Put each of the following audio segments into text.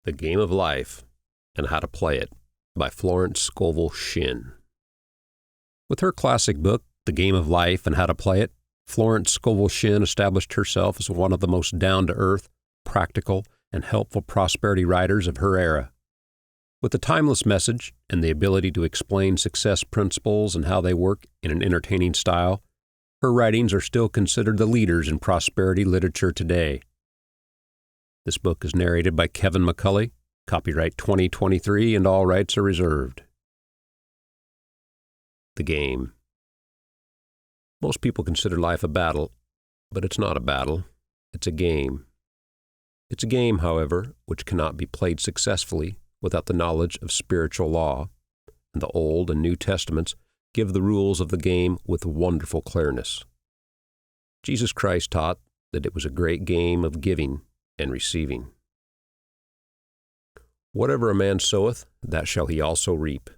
The Game of Life and How to Play It by Florence Scovel Shinn. With her classic book, The Game of Life and How to Play It, Florence Scovel Shinn established herself as one of the most down-to-earth, practical, and helpful prosperity writers of her era. With a timeless message and the ability to explain success principles and how they work in an entertaining style, her writings are still considered the leaders in prosperity literature today. This book is narrated by Kevin McCulley, copyright 2023, and all rights are reserved. The game. Most people consider life a battle, but it's not a battle. It's a game. It's a game, however, which cannot be played successfully without the knowledge of spiritual law, and the Old and New Testaments give the rules of the game with wonderful clearness. Jesus Christ taught that it was a great game of giving and receiving. Whatever a man soweth, that shall he also reap.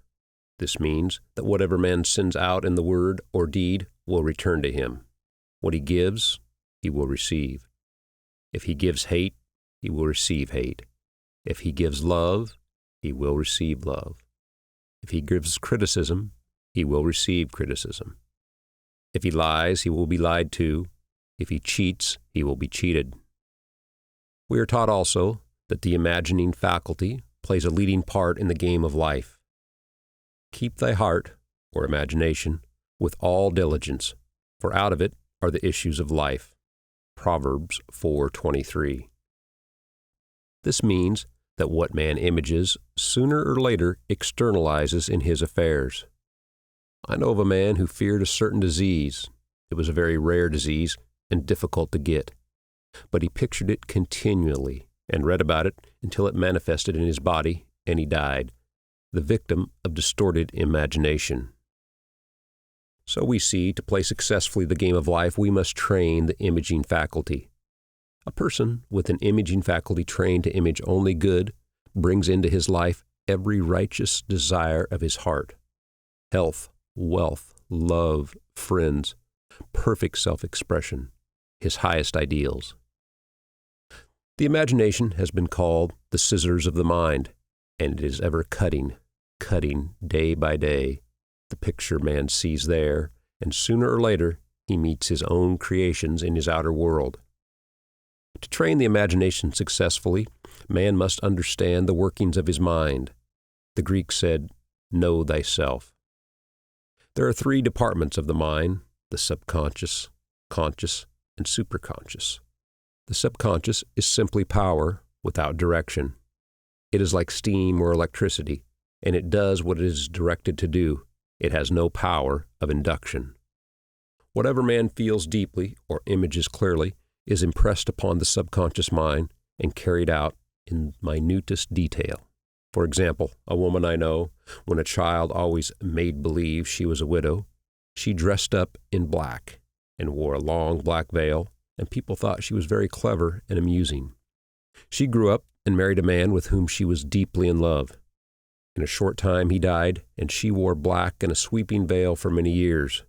This means that whatever man sends out in the word or deed will return to him. What he gives, he will receive. If he gives hate, he will receive hate. If he gives love, he will receive love. If he gives criticism, he will receive criticism. If he lies, he will be lied to. If he cheats, he will be cheated. We are taught also that the imagining faculty plays a leading part in the game of life. Keep thy heart, or imagination, with all diligence, for out of it are the issues of life. Proverbs 4:23. This means that what man images sooner or later externalizes in his affairs. I know of a man who feared a certain disease. It was a very rare disease and difficult to get. But he pictured it continually and read about it until it manifested in his body, and he died, the victim of distorted imagination. So we see, to play successfully the game of life, we must train the imaging faculty. A person with an imaging faculty trained to image only good brings into his life every righteous desire of his heart: health, wealth, love, friends, perfect self-expression, his highest ideals. The imagination has been called the scissors of the mind, and it is ever cutting day by day the picture man sees there, and sooner or later he meets his own creations in his outer world. To train the imagination successfully, man must understand the workings of his mind. The Greeks said, "Know thyself." There are three departments of the mind: the subconscious, conscious, and superconscious. The subconscious is simply power without direction. It is like steam or electricity, and it does what it is directed to do. It has no power of induction. Whatever man feels deeply or images clearly is impressed upon the subconscious mind and carried out in minutest detail. For example, a woman I know, when a child always made believe she was a widow, she dressed up in black and wore a long black veil, and people thought she was very clever and amusing. She grew up and married a man with whom she was deeply in love. In a short time he died, and she wore black and a sweeping veil for many years.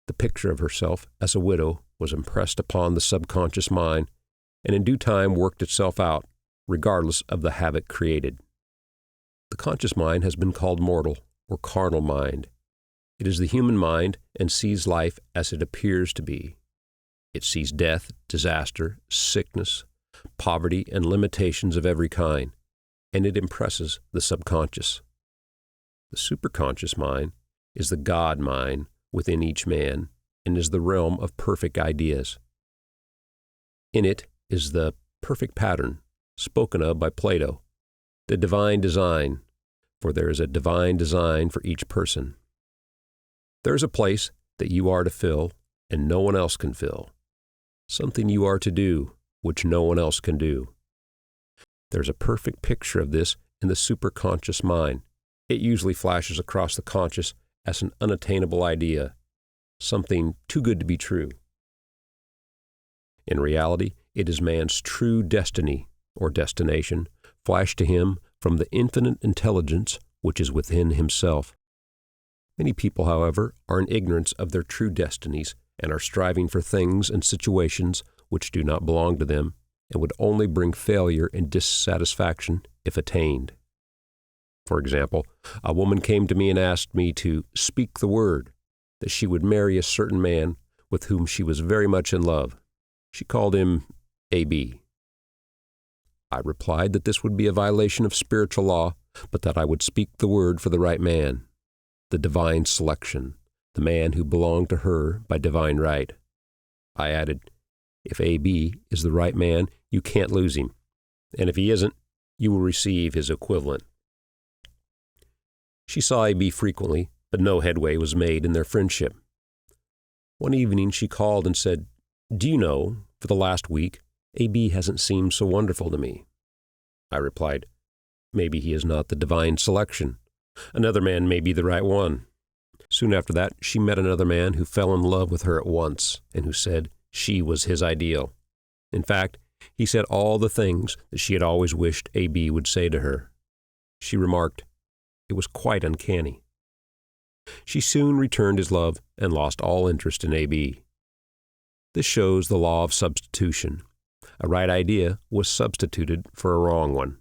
The picture of herself as a widow was impressed upon the subconscious mind, and in due time worked itself out, regardless of the havoc created. The conscious mind has been called mortal or carnal mind. It is the human mind and sees life as it appears to be. It sees death, disaster, sickness, poverty, and limitations of every kind, and it impresses the subconscious. The superconscious mind is the God mind within each man and is the realm of perfect ideas. In it is the perfect pattern spoken of by Plato, the divine design, for there is a divine design for each person. There is a place that you are to fill and no one else can fill, something you are to do which no one else can do. There's a perfect picture of this in the superconscious mind. It usually flashes across the conscious as an unattainable idea, something too good to be true. In reality, it is man's true destiny or destination, flashed to him from the infinite intelligence which is within himself. Many people, however, are in ignorance of their true destinies and are striving for things and situations which do not belong to them and would only bring failure and dissatisfaction if attained. For example, a woman came to me and asked me to speak the word, that she would marry a certain man with whom she was very much in love. She called him A.B. I replied that this would be a violation of spiritual law, but that I would speak the word for the right man, the divine selection, the man who belonged to her by divine right. I added, if A.B. is the right man, you can't lose him, and if he isn't, you will receive his equivalent. She saw A.B. frequently, but no headway was made in their friendship. One evening she called and said, "Do you know, for the last week, A.B. hasn't seemed so wonderful to me." I replied, "Maybe he is not the divine selection. Another man may be the right one." Soon after that, she met another man who fell in love with her at once, and who said she was his ideal. In fact, he said all the things that she had always wished A.B. would say to her. She remarked, it was quite uncanny. She soon returned his love and lost all interest in A.B. This shows the law of substitution. A right idea was substituted for a wrong one.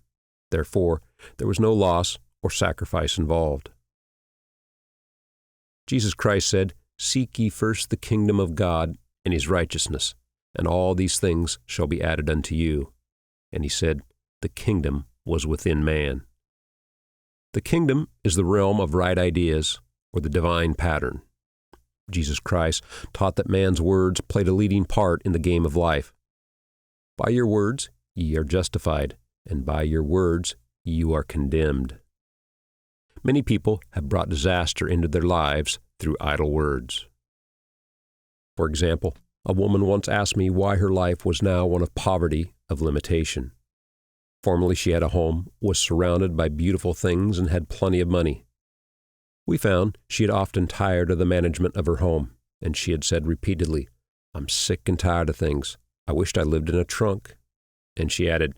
Therefore, there was no loss or sacrifice involved. Jesus Christ said, "Seek ye first the kingdom of God and his righteousness, and all these things shall be added unto you." And he said, the kingdom was within man. The kingdom is the realm of right ideas, or the divine pattern. Jesus Christ taught that man's words played a leading part in the game of life. By your words ye are justified, and by your words you are condemned. Many people have brought disaster into their lives through idle words. For example, a woman once asked me why her life was now one of poverty, of limitation. Formerly she had a home, was surrounded by beautiful things, and had plenty of money. We found she had often tired of the management of her home, and she had said repeatedly, "I'm sick and tired of things. I wished I lived in a trunk." And she added,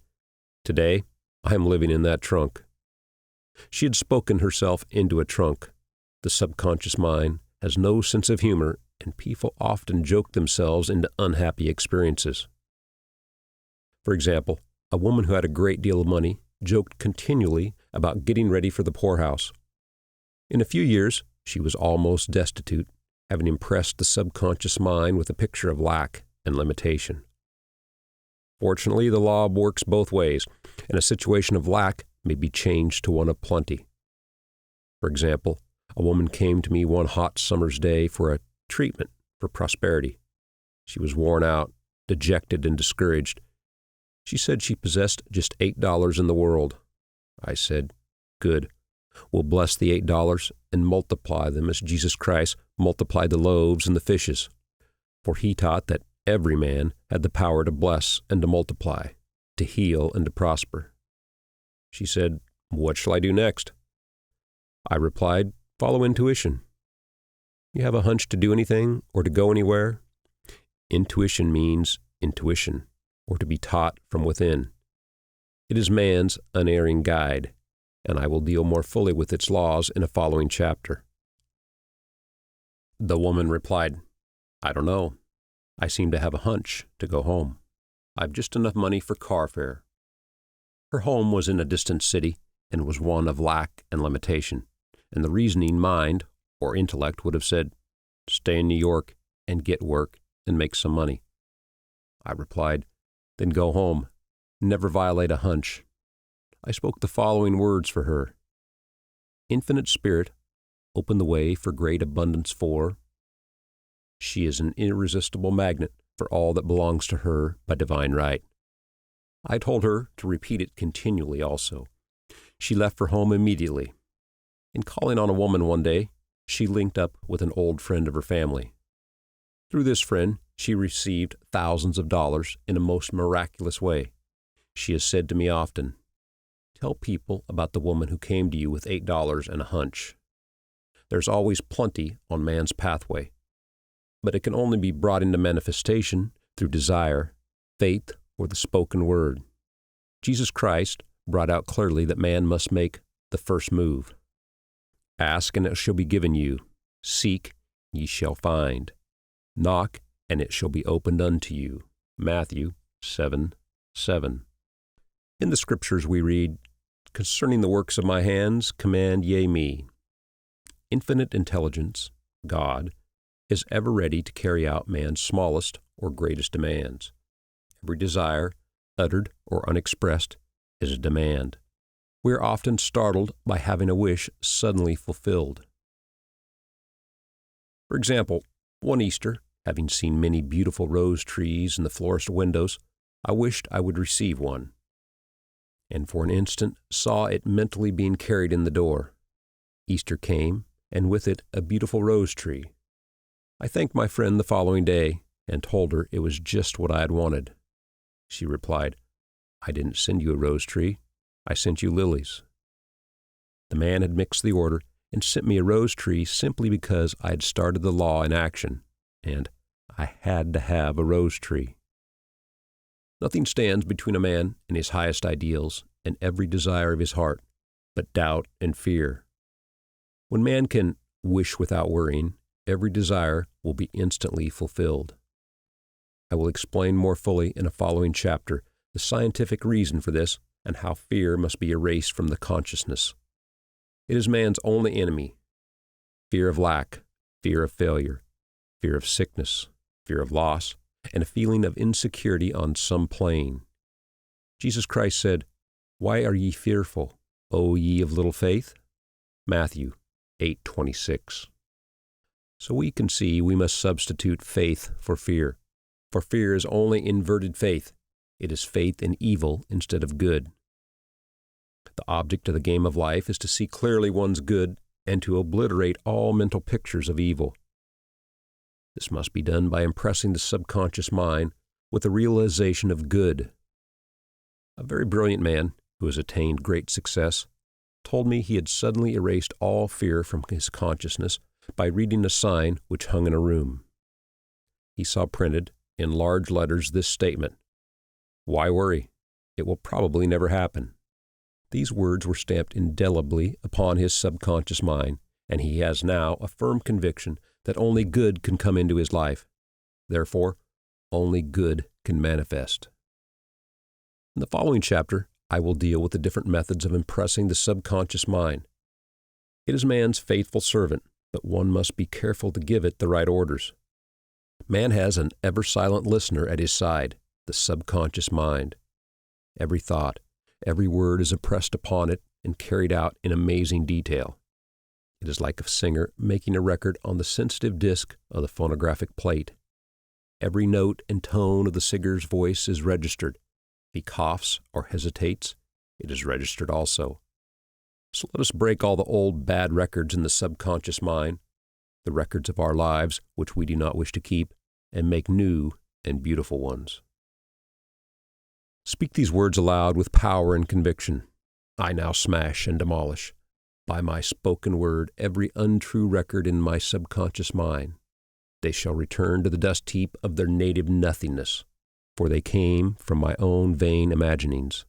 "Today, I am living in that trunk." She had spoken herself into a trunk. The subconscious mind has no sense of humor, and people often joke themselves into unhappy experiences. For example, a woman who had a great deal of money joked continually about getting ready for the poorhouse. In a few years, she was almost destitute, having impressed the subconscious mind with a picture of lack and limitation. Fortunately, the law works both ways, and a situation of lack may be changed to one of plenty. For example, a woman came to me one hot summer's day for a treatment for prosperity. She was worn out, dejected, and discouraged. She said she possessed just $8 in the world. I said, "Good. We'll bless the $8 and multiply them as Jesus Christ multiplied the loaves and the fishes. For he taught that every man had the power to bless and to multiply, to heal and to prosper." She said, "What shall I do next?" I replied, "Follow intuition. You have a hunch to do anything or to go anywhere? Intuition means intuition, or to be taught from within. It is man's unerring guide, and I will deal more fully with its laws in a following chapter." The woman replied, "I don't know. I seem to have a hunch to go home. I've just enough money for car fare." Her home was in a distant city and was one of lack and limitation, and the reasoning mind or intellect would have said, "Stay in New York and get work and make some money." I replied, "Then go home. Never violate a hunch." I spoke the following words for her. "Infinite Spirit, open the way for great abundance for." She is an irresistible magnet for all that belongs to her by divine right. I told her to repeat it continually also. She left for home immediately. In calling on a woman one day, she linked up with an old friend of her family. Through this friend, she received thousands of dollars in a most miraculous way. She has said to me often, "Tell people about the woman who came to you with $8 and a hunch. There's always plenty on man's pathway, but it can only be brought into manifestation through desire, faith, or the spoken word. Jesus Christ brought out clearly that man must make the first move. Ask, and it shall be given you. Seek, ye shall find. Knock, and it shall be opened unto you." Matthew 7:7. In the Scriptures we read, Concerning the works of my hands, command ye me. Infinite intelligence, God, is ever ready to carry out man's smallest or greatest demands. Every desire, uttered or unexpressed, is a demand. We are often startled by having a wish suddenly fulfilled. For example, one Easter, having seen many beautiful rose trees in the florist windows, I wished I would receive one, and for an instant saw it mentally being carried in the door. Easter came, and with it a beautiful rose tree. I thanked my friend the following day and told her it was just what I had wanted. She replied, "I didn't send you a rose tree. I sent you lilies." The man had mixed the order and sent me a rose tree simply because I had started the law in action, and I had to have a rose tree. Nothing stands between a man and his highest ideals and every desire of his heart but doubt and fear. When man can wish without worrying, every desire will be instantly fulfilled. I will explain more fully in a following chapter the scientific reason for this and how fear must be erased from the consciousness. It is man's only enemy. Fear of lack, fear of failure, fear of sickness, fear of loss, and a feeling of insecurity on some plane. Jesus Christ said, "Why are ye fearful, O ye of little faith?" Matthew 8:26. So we can see we must substitute faith for fear is only inverted faith. It is faith in evil instead of good. The object of the game of life is to see clearly one's good and to obliterate all mental pictures of evil. This must be done by impressing the subconscious mind with the realization of good. A very brilliant man who has attained great success told me he had suddenly erased all fear from his consciousness by reading a sign which hung in a room. He saw printed in large letters this statement, "Why worry? It will probably never happen." These words were stamped indelibly upon his subconscious mind, and he has now a firm conviction that only good can come into his life. Therefore, only good can manifest. In the following chapter, I will deal with the different methods of impressing the subconscious mind. It is man's faithful servant, but one must be careful to give it the right orders. Man has an ever-silent listener at his side, the subconscious mind. Every thought, every word is impressed upon it and carried out in amazing detail. It is like a singer making a record on the sensitive disc of the phonographic plate. Every note and tone of the singer's voice is registered. If he coughs or hesitates, it is registered also. So let us break all the old bad records in the subconscious mind, the records of our lives which we do not wish to keep, and make new and beautiful ones. Speak these words aloud with power and conviction. I now smash and demolish, by my spoken word, every untrue record in my subconscious mind. They shall return to the dust heap of their native nothingness, for they came from my own vain imaginings.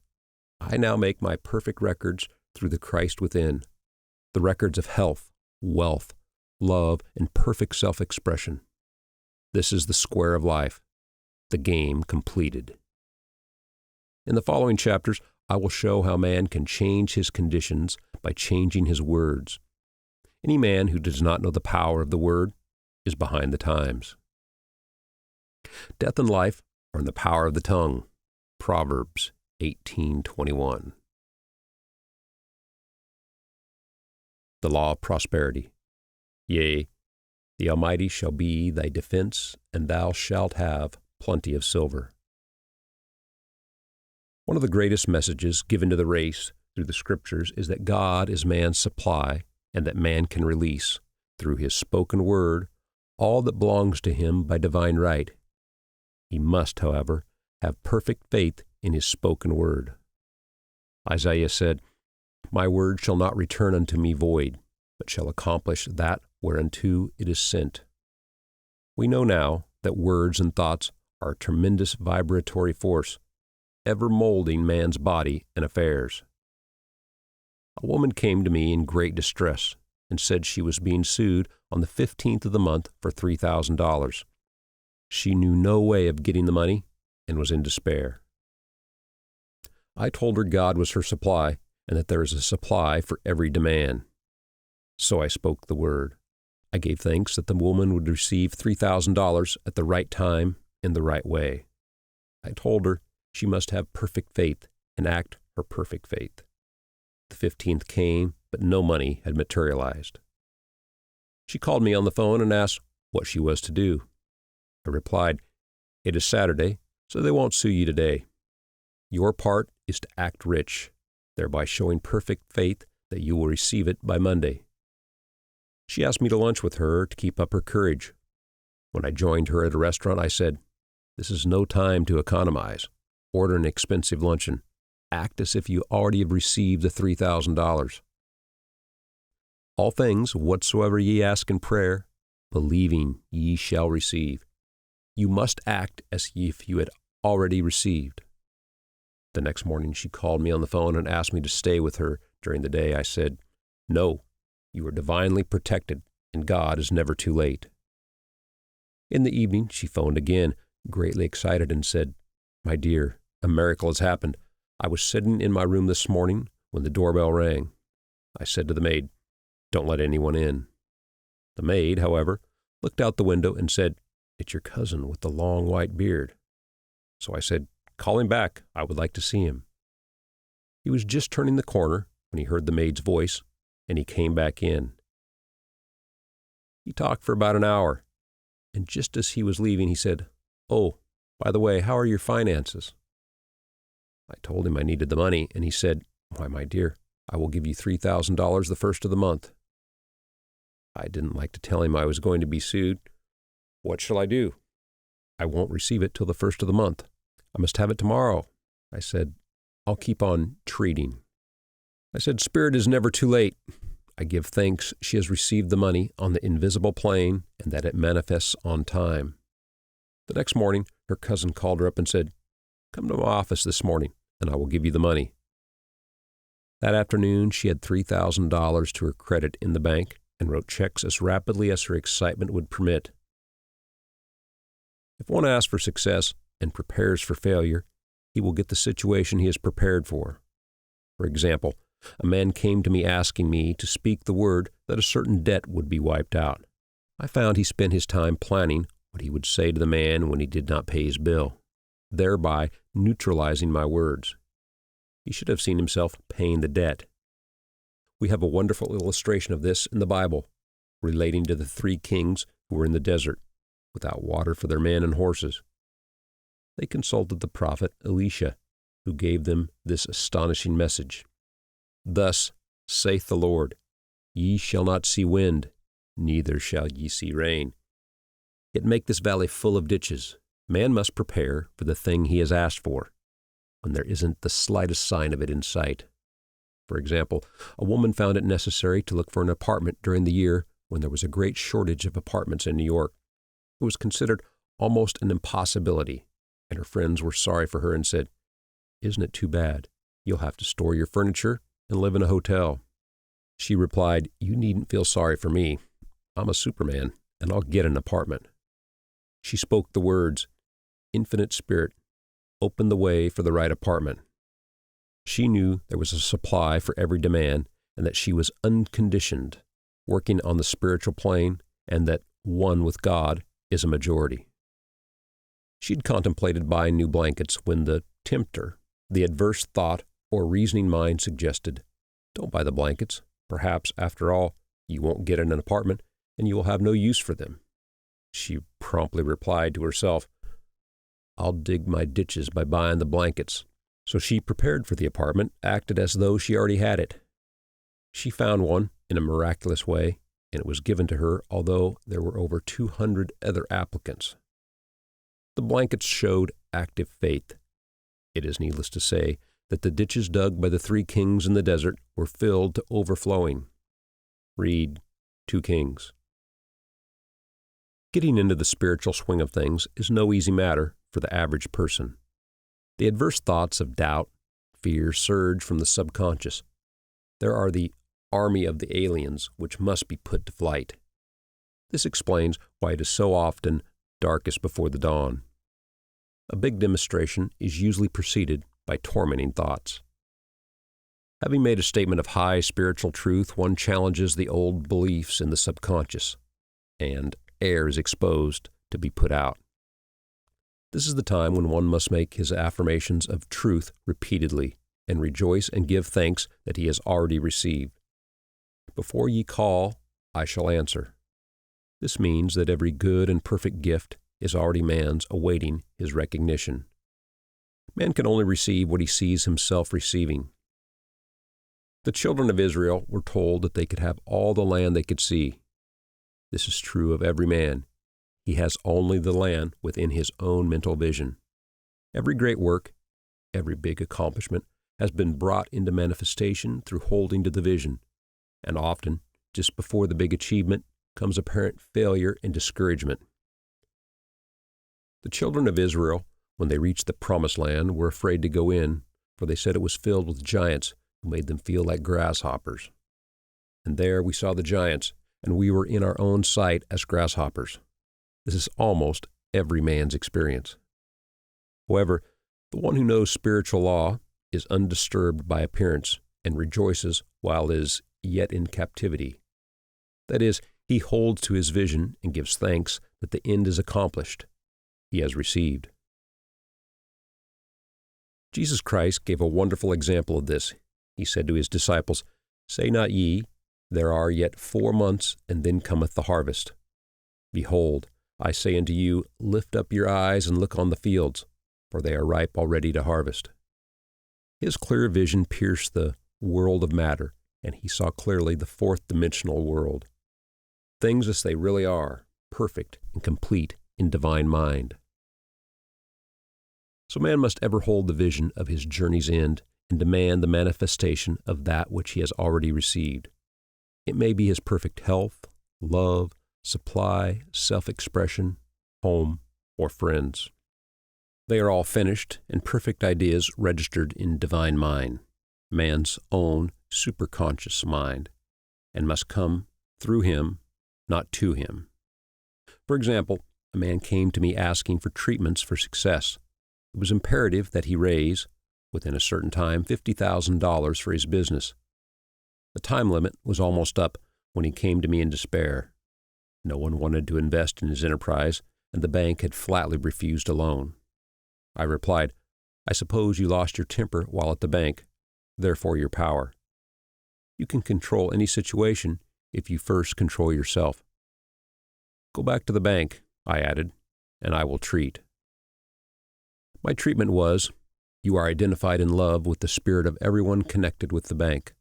I now make my perfect records through the Christ within, the records of health, wealth, love, and perfect self-expression. This is the square of life, the game completed. In the following chapters, I will show how man can change his conditions by changing his words. Any man who does not know the power of the word is behind the times. Death and life are in the power of the tongue. Proverbs 18:21. The law of prosperity. Yea, the Almighty shall be thy defense, and thou shalt have plenty of silver. One of the greatest messages given to the race through the Scriptures is that God is man's supply and that man can release, through his spoken word, all that belongs to him by divine right. He must, however, have perfect faith in his spoken word. Isaiah said, "My word shall not return unto me void, but shall accomplish that whereunto it is sent." We know now that words and thoughts are a tremendous vibratory force, ever molding man's body and affairs. A woman came to me in great distress and said she was being sued on the 15th of the month for $3,000. She knew no way of getting the money and was in despair. I told her God was her supply and that there is a supply for every demand. So I spoke the word. I gave thanks that the woman would receive $3,000 at the right time in the right way. I told her she must have perfect faith and act her perfect faith. The 15th came, but no money had materialized. She called me on the phone and asked what she was to do. I replied, "It is Saturday, so they won't sue you today. Your part is to act rich, thereby showing perfect faith that you will receive it by Monday." She asked me to lunch with her to keep up her courage. When I joined her at a restaurant, I said, "This is no time to economize. Order an expensive luncheon. Act as if you already have received the $3,000. All things whatsoever ye ask in prayer, believing ye shall receive. You must act as if you had already received." The next morning she called me on the phone and asked me to stay with her during the day. I said, "No, you are divinely protected, and God is never too late." In the evening she phoned again, greatly excited, and said, "My dear, a miracle has happened. I was sitting in my room this morning when the doorbell rang. I said to the maid, 'Don't let anyone in.' The maid, however, looked out the window and said, 'It's your cousin with the long white beard.' So I said, 'Call him back. I would like to see him.' He was just turning the corner when he heard the maid's voice, and he came back in. He talked for about an hour, and just as he was leaving, he said, 'Oh, by the way, how are your finances?' I told him I needed the money, and he said, 'Why, my dear, I will give you $3,000 the first of the month.' I didn't like to tell him I was going to be sued. 'What shall I do?' 'I won't receive it till the first of the month. I must have it tomorrow.' I said, 'I'll keep on treating.' I said, 'Spirit is never too late. I give thanks she has received the money on the invisible plane and that it manifests on time.' The next morning, her cousin called her up and said, 'Come to my office this morning, and I will give you the money.' That afternoon, she had $3,000 to her credit in the bank and wrote checks as rapidly as her excitement would permit. If one asks for success and prepares for failure, he will get the situation he is prepared for. For example, a man came to me asking me to speak the word that a certain debt would be wiped out. I found he spent his time planning what he would say to the man when he did not pay his bill, thereby neutralizing my words. He should have seen himself paying the debt. We have a wonderful illustration of this in the Bible, relating to the 3 kings who were in the desert, without water for their men and horses. They consulted the prophet Elisha, who gave them this astonishing message. "Thus saith the Lord, Ye shall not see wind, neither shall ye see rain. Yet make this valley full of ditches. Man must prepare for the thing he has asked for, when there isn't the slightest sign of it in sight." For example, a woman found it necessary to look for an apartment during the year when there was a great shortage of apartments in New York. It was considered almost an impossibility, and her friends were sorry for her and said, "Isn't it too bad? You'll have to store your furniture and live in a hotel." She replied, "You needn't feel sorry for me. I'm a Superman, and I'll get an apartment." She spoke the words, "Infinite Spirit, open the way for the right apartment." She knew there was a supply for every demand, and that she was unconditioned, working on the spiritual plane, and that one with God is a majority. She'd contemplated buying new blankets when the tempter, the adverse thought or reasoning mind suggested, "Don't buy the blankets. Perhaps, after all, you won't get in an apartment, and you will have no use for them." She promptly replied to herself, "I'll dig my ditches by buying the blankets." So she prepared for the apartment, acted as though she already had it. She found one in a miraculous way, and it was given to her, although there were over 200 other applicants. The blankets showed active faith. It is needless to say that the ditches dug by the 3 kings in the desert were filled to overflowing. Read 2 Kings. Getting into the spiritual swing of things is no easy matter for the average person. The adverse thoughts of doubt, fear surge from the subconscious. There are the army of the aliens which must be put to flight. This explains why it is so often darkest before the dawn. A big demonstration is usually preceded by tormenting thoughts. Having made a statement of high spiritual truth, one challenges the old beliefs in the subconscious, and air is exposed to be put out. This is the time when one must make his affirmations of truth repeatedly, and rejoice and give thanks that he has already received. Before ye call, I shall answer. This means that every good and perfect gift is already man's, awaiting his recognition. Man can only receive what he sees himself receiving. The children of Israel were told that they could have all the land they could see. This is true of every man. He has only the land within his own mental vision. Every great work, every big accomplishment has been brought into manifestation through holding to the vision, and often, just before the big achievement, comes apparent failure and discouragement. The children of Israel, when they reached the Promised Land, were afraid to go in, for they said it was filled with giants who made them feel like grasshoppers. And there we saw the giants, and we were in our own sight as grasshoppers. This is almost every man's experience. However, the one who knows spiritual law is undisturbed by appearance and rejoices while is yet in captivity. That is, he holds to his vision and gives thanks that the end is accomplished. He has received. Jesus Christ gave a wonderful example of this. He said to his disciples, Say not ye, there are yet 4 months, and then cometh the harvest. Behold, I say unto you, lift up your eyes and look on the fields, for they are ripe already to harvest. His clear vision pierced the world of matter, and he saw clearly the fourth-dimensional world. Things as they really are, perfect and complete in divine mind. So man must ever hold the vision of his journey's end and demand the manifestation of that which he has already received. It may be his perfect health, love, supply, self-expression, home, or friends. They are all finished and perfect ideas registered in divine mind, man's own superconscious mind, and must come through him, not to him. For example, a man came to me asking for treatments for success. It was imperative that he raise, within a certain time, $50,000 for his business. The time limit was almost up when he came to me in despair. No one wanted to invest in his enterprise, and the bank had flatly refused a loan. I replied, I suppose you lost your temper while at the bank, therefore your power. You can control any situation if you first control yourself. Go back to the bank, I added, and I will treat. My treatment was, you are identified in love with the spirit of everyone connected with the bank.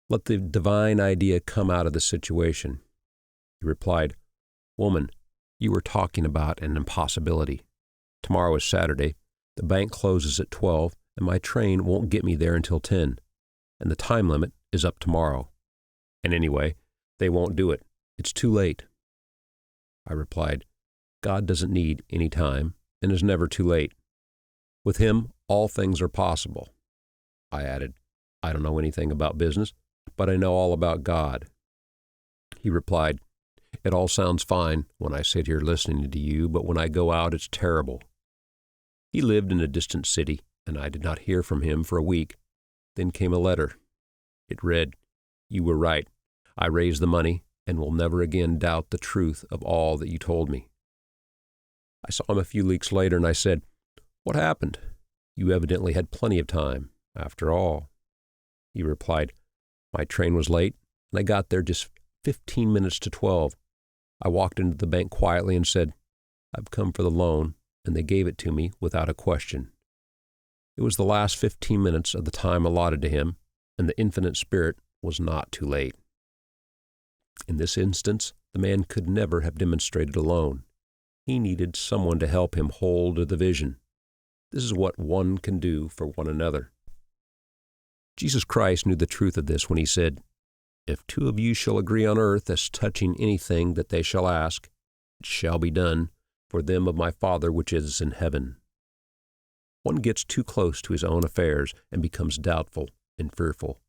Let the divine idea come out of the situation. He replied, Woman, you are talking about an impossibility. Tomorrow is Saturday. The bank closes at 12, and my train won't get me there until 10, and the time limit is up tomorrow. And anyway, they won't do it. It's too late. I replied, God doesn't need any time and is never too late. With him, all things are possible. I added, I don't know anything about business, but I know all about God. He replied, It all sounds fine when I sit here listening to you, but when I go out, it's terrible. He lived in a distant city, and I did not hear from him for a week. Then came a letter. It read, You were right. I raised the money and will never again doubt the truth of all that you told me. I saw him a few weeks later, and I said, What happened? You evidently had plenty of time, after all. He replied, My train was late, and I got there just 15 minutes to 12. I walked into the bank quietly and said, I've come for the loan, and they gave it to me without a question. It was the last 15 minutes of the time allotted to him, and the infinite spirit was not too late. In this instance, the man could never have demonstrated alone. He needed someone to help him hold the vision. This is what one can do for one another. Jesus Christ knew the truth of this when he said, If 2 of you shall agree on earth as touching anything that they shall ask, it shall be done for them of my Father which is in heaven. One gets too close to his own affairs and becomes doubtful and fearful.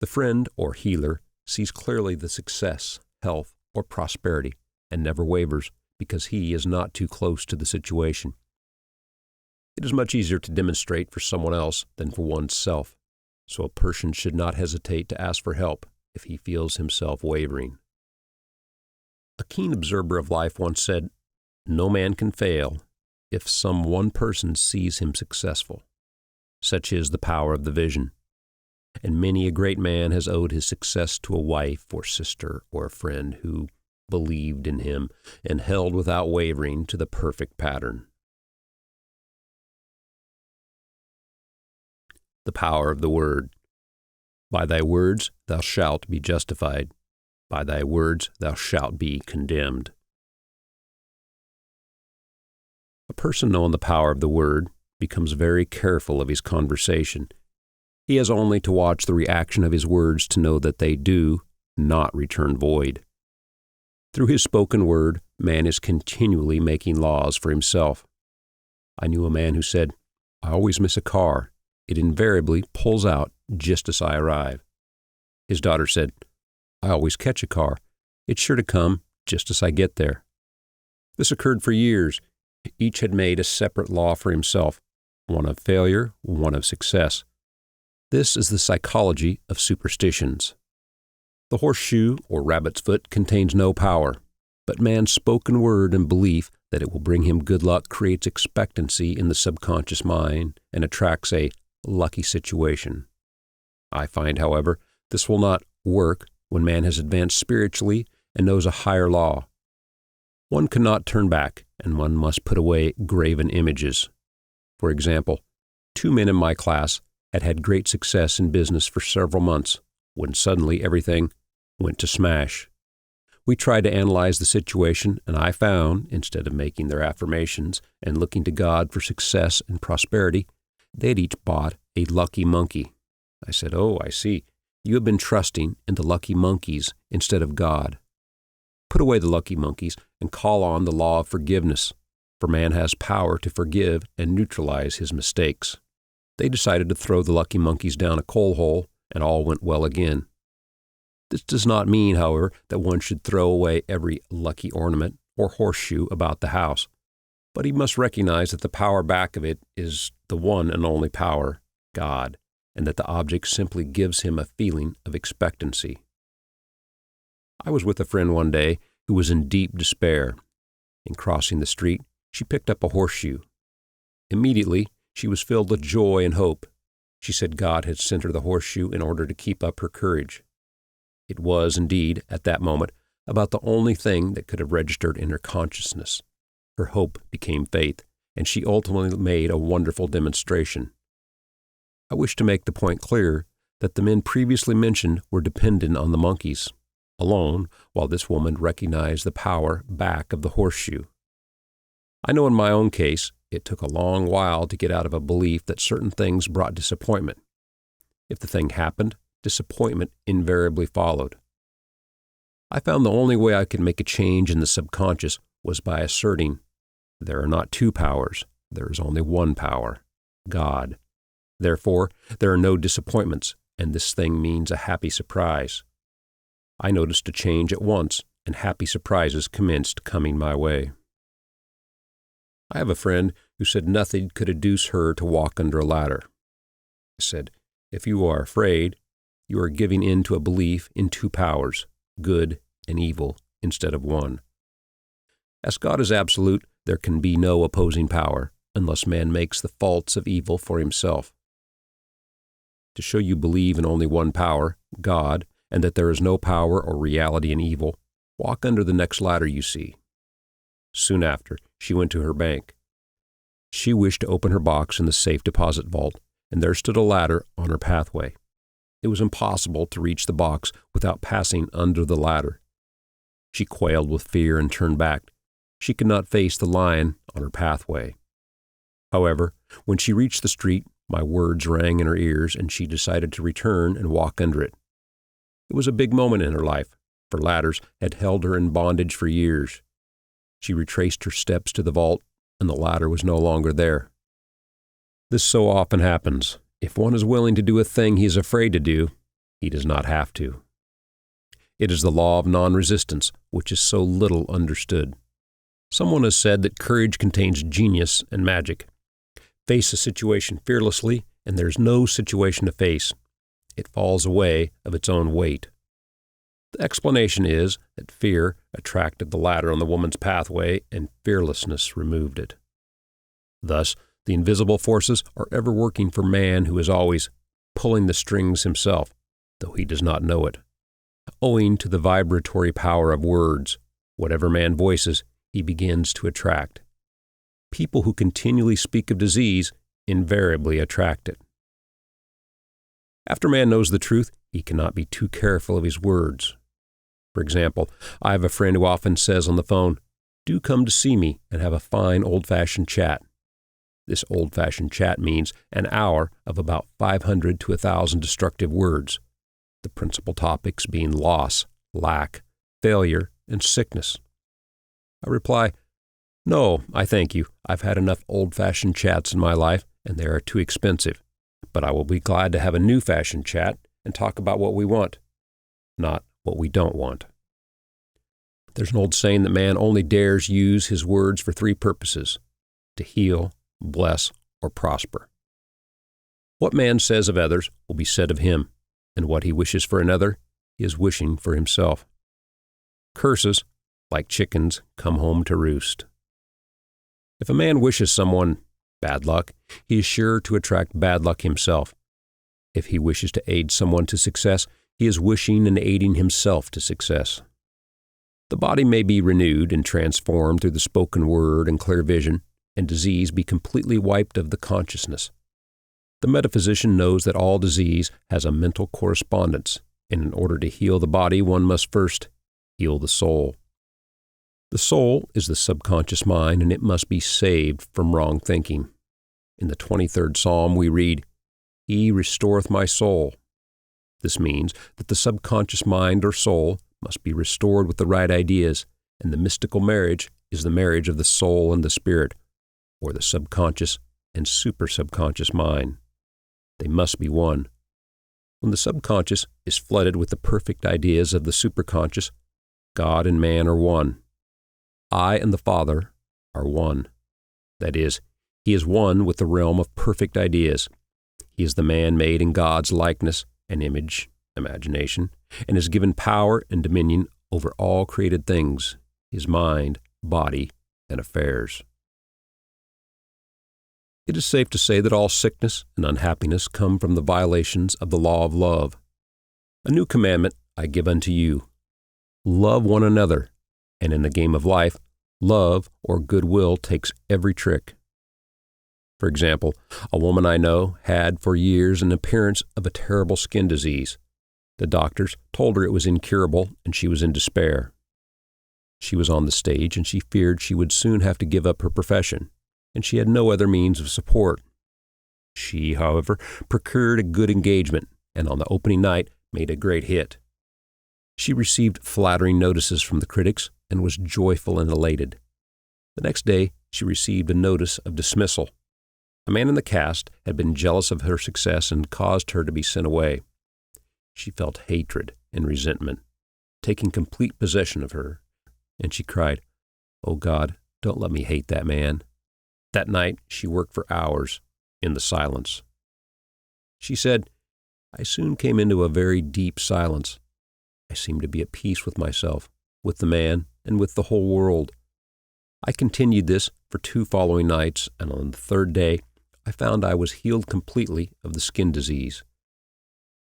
The friend or healer sees clearly the success, health, or prosperity and never wavers because he is not too close to the situation. It is much easier to demonstrate for someone else than for oneself. so a person should not hesitate to ask for help if he feels himself wavering. A keen observer of life once said, "No man can fail if some one person sees him successful." Such is the power of the vision. And many a great man has owed his success to a wife or sister or a friend who believed in him and held without wavering to the perfect pattern. The power of the word. By thy words thou shalt be justified. By thy words thou shalt be condemned. A person knowing the power of the word becomes very careful of his conversation. He has only to watch the reaction of his words to know that they do not return void. Through his spoken word, man is continually making laws for himself. I knew a man who said, "I always miss a car. It invariably pulls out just as I arrive." His daughter said, "I always catch a car. It's sure to come just as I get there." This occurred for years. Each had made a separate law for himself, one of failure, one of success. This is the psychology of superstitions. The horseshoe or rabbit's foot contains no power, but man's spoken word and belief that it will bring him good luck creates expectancy in the subconscious mind and attracts a lucky situation. I find, however, this will not work when man has advanced spiritually and knows a higher law. One cannot turn back, and one must put away graven images. For example, 2 men in my class had had great success in business for several months, when suddenly everything went to smash. We tried to analyze the situation, and I found, instead of making their affirmations and looking to God for success and prosperity, they had each bought a lucky monkey. I said, "Oh, I see. You have been trusting in the lucky monkeys instead of God. Put away the lucky monkeys and call on the law of forgiveness, for man has power to forgive and neutralize his mistakes." They decided to throw the lucky monkeys down a coal hole, and all went well again. This does not mean, however, that one should throw away every lucky ornament or horseshoe about the house, but he must recognize that the power back of it is the one and only power, God, and that the object simply gives him a feeling of expectancy. I was with a friend one day who was in deep despair. In crossing the street, she picked up a horseshoe. Immediately, she was filled with joy and hope. She said God had sent her the horseshoe in order to keep up her courage. It was, indeed, at that moment, about the only thing that could have registered in her consciousness. Her hope became faith, and she ultimately made a wonderful demonstration. I wish to make the point clear that the men previously mentioned were dependent on the monkeys alone, while this woman recognized the power back of the horseshoe. I know in my own case, it took a long while to get out of a belief that certain things brought disappointment. If the thing happened, disappointment invariably followed. I found the only way I could make a change in the subconscious was by asserting, there are not two powers, there is only one power, God. Therefore, there are no disappointments, and this thing means a happy surprise. I noticed a change at once, and happy surprises commenced coming my way. I have a friend who said nothing could induce her to walk under a ladder. I said, "If you are afraid, you are giving in to a belief in two powers, good and evil, instead of one. As God is absolute, there can be no opposing power, unless man makes the faults of evil for himself. To show you believe in only one power, God, and that there is no power or reality in evil, walk under the next ladder you see." Soon after, she went to her bank. She wished to open her box in the safe deposit vault, and there stood a ladder on her pathway. It was impossible to reach the box without passing under the ladder. She quailed with fear and turned back. She could not face the lion on her pathway. However, when she reached the street, my words rang in her ears, and she decided to return and walk under it. It was a big moment in her life, for ladders had held her in bondage for years. She retraced her steps to the vault, and the ladder was no longer there. This so often happens. If one is willing to do a thing he is afraid to do, he does not have to. It is the law of nonresistance, which is so little understood. Someone has said that courage contains genius and magic. Face a situation fearlessly, and there is no situation to face. it falls away of its own weight. The explanation is that fear attracted the ladder on the woman's pathway and fearlessness removed it. Thus, the invisible forces are ever working for man who is always pulling the strings himself, though he does not know it. Owing to the vibratory power of words, whatever man voices, he begins to attract. People who continually speak of disease invariably attract it. After man knows the truth, he cannot be too careful of his words. For example, I have a friend who often says on the phone, "Do come to see me and have a fine old-fashioned chat." This old-fashioned chat means an hour of about 500 to 1,000 destructive words, the principal topics being loss, lack, failure, and sickness. I reply, "No, I thank you. I've had enough old-fashioned chats in my life, and they are too expensive. But I will be glad to have a new-fashioned chat and talk about what we want, not what we don't want." There's an old saying that man only dares use his words for three purposes: to heal, bless, or prosper. What man says of others will be said of him, and what he wishes for another, he is wishing for himself. Curses, like chickens, come home to roost. If a man wishes someone bad luck, he is sure to attract bad luck himself. If he wishes to aid someone to success, he is wishing and aiding himself to success. The body may be renewed and transformed through the spoken word and clear vision, and disease be completely wiped of the consciousness. The metaphysician knows that all disease has a mental correspondence, and in order to heal the body, one must first heal the soul. The soul is the subconscious mind, and it must be saved from wrong thinking. In the 23rd Psalm we read, "He restoreth my soul." This means that the subconscious mind or soul must be restored with the right ideas, and the mystical marriage is the marriage of the soul and the spirit, or the subconscious and super-subconscious mind. They must be one. When the subconscious is flooded with the perfect ideas of the superconscious, God and man are one. I and the Father are one. That is, he is one with the realm of perfect ideas. He is the man made in God's likeness and image, imagination, and is given power and dominion over all created things, his mind, body, and affairs. It is safe to say that all sickness and unhappiness come from the violations of the law of love. A new commandment I give unto you: love one another, and in the game of life, love or goodwill takes every trick. For example, a woman I know had for years an appearance of a terrible skin disease. The doctors told her it was incurable, and she was in despair. She was on the stage, and she feared she would soon have to give up her profession, and she had no other means of support. She, however, procured a good engagement, and on the opening night made a great hit. She received flattering notices from the critics and was joyful and elated. The next day, she received a notice of dismissal. A man in the cast had been jealous of her success and caused her to be sent away. She felt hatred and resentment taking complete possession of her, and she cried, "Oh God, don't let me hate that man." That night, she worked for hours in the silence. She said, "I soon came into a very deep silence. I seemed to be at peace with myself, with the man, and with the whole world. I continued this for 2 following nights, and on the 3rd day, I found I was healed completely of the skin disease."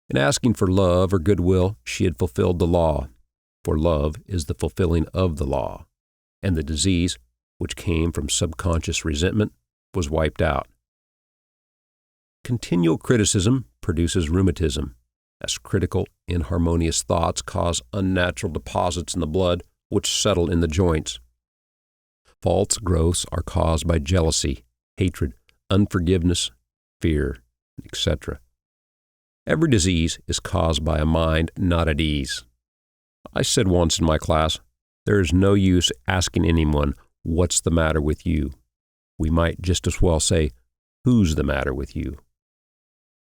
In asking for love or goodwill, she had fulfilled the law, for love is the fulfilling of the law, and the disease, which came from subconscious resentment, was wiped out. Continual criticism produces rheumatism, as critical, inharmonious thoughts cause unnatural deposits in the blood which settle in the joints. False growths are caused by jealousy, hatred, unforgiveness, fear, etc. Every disease is caused by a mind not at ease. I said once in my class, there is no use asking anyone, "What's the matter with you?" We might just as well say, "Who's the matter with you?"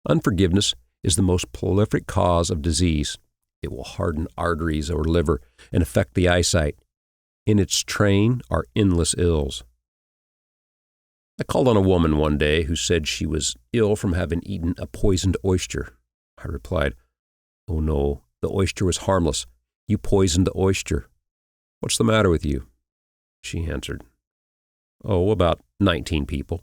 Unforgiveness is the most prolific cause of disease. It will harden arteries or liver and affect the eyesight. In its train are endless ills. I called on a woman one day who said she was ill from having eaten a poisoned oyster. I I replied, "Oh no, the oyster was harmless. You poisoned the oyster. What's the matter with you?" She answered, "Oh, about 19 people."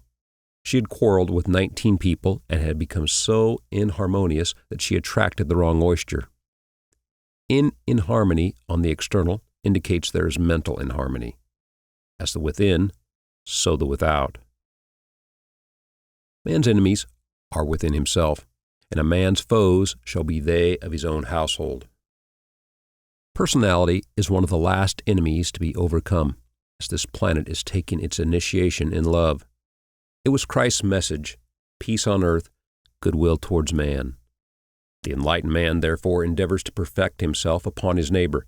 She had quarreled with 19 people and had become so inharmonious that she attracted the wrong oyster. Inharmony on the external indicates there is mental inharmony. As the within, so the without. Man's enemies are within himself, and a man's foes shall be they of his own household. Personality is one of the last enemies to be overcome, as this planet is taking its initiation in love. It was Christ's message, peace on earth, goodwill towards man. The enlightened man, therefore, endeavors to perfect himself upon his neighbor.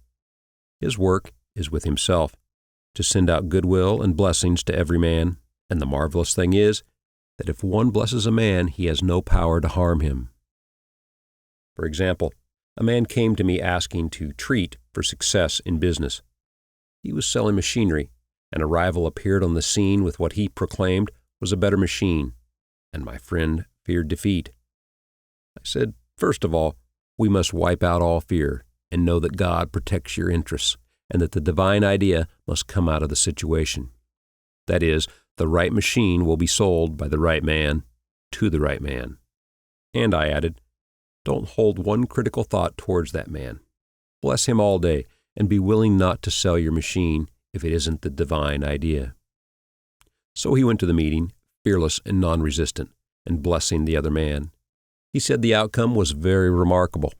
His work is with himself, to send out goodwill and blessings to every man, and the marvelous thing is that if one blesses a man, he has no power to harm him. For example, a man came to me asking to treat for success in business. He was selling machinery, and a rival appeared on the scene with what he proclaimed was a better machine, and my friend feared defeat. I said, first of all, we must wipe out all fear and know that God protects your interests and that the divine idea must come out of the situation. That is, the right machine will be sold by the right man to the right man. And I added, don't hold one critical thought towards that man. Bless him all day and be willing not to sell your machine if it isn't the divine idea. So he went to the meeting, fearless and non-resistant, and blessing the other man. He said the outcome was very remarkable.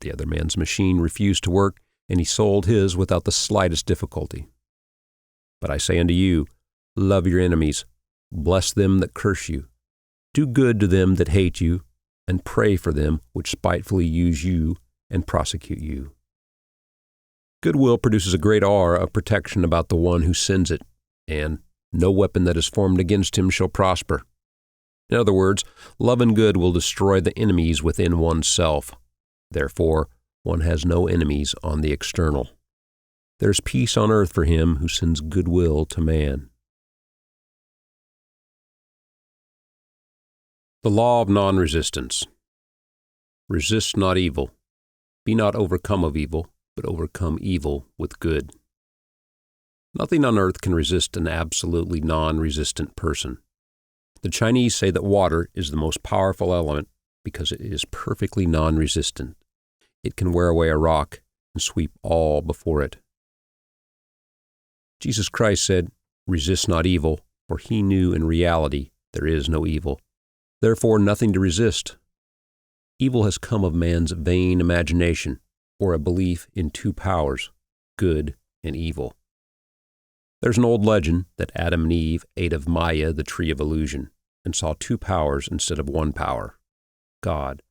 The other man's machine refused to work, and he sold his without the slightest difficulty. But I say unto you, love your enemies, bless them that curse you, do good to them that hate you, and pray for them which spitefully use you and prosecute you. Goodwill produces a great aura of protection about the one who sends it, and no weapon that is formed against him shall prosper. In other words, love and good will destroy the enemies within oneself. Therefore, one has no enemies on the external. There is peace on earth for him who sends goodwill to man. The Law of Nonresistance. Resist not evil. Be not overcome of evil, but overcome evil with good. Nothing on earth can resist an absolutely non-resistant person. The Chinese say that water is the most powerful element because it is perfectly non-resistant. It can wear away a rock and sweep all before it. Jesus Christ said, resist not evil, for he knew in reality there is no evil. Therefore nothing to resist. Evil has come of man's vain imagination, or a belief in two powers, good and evil. There's an old legend that Adam and Eve ate of Maya, the tree of illusion, and saw two powers instead of one power, God.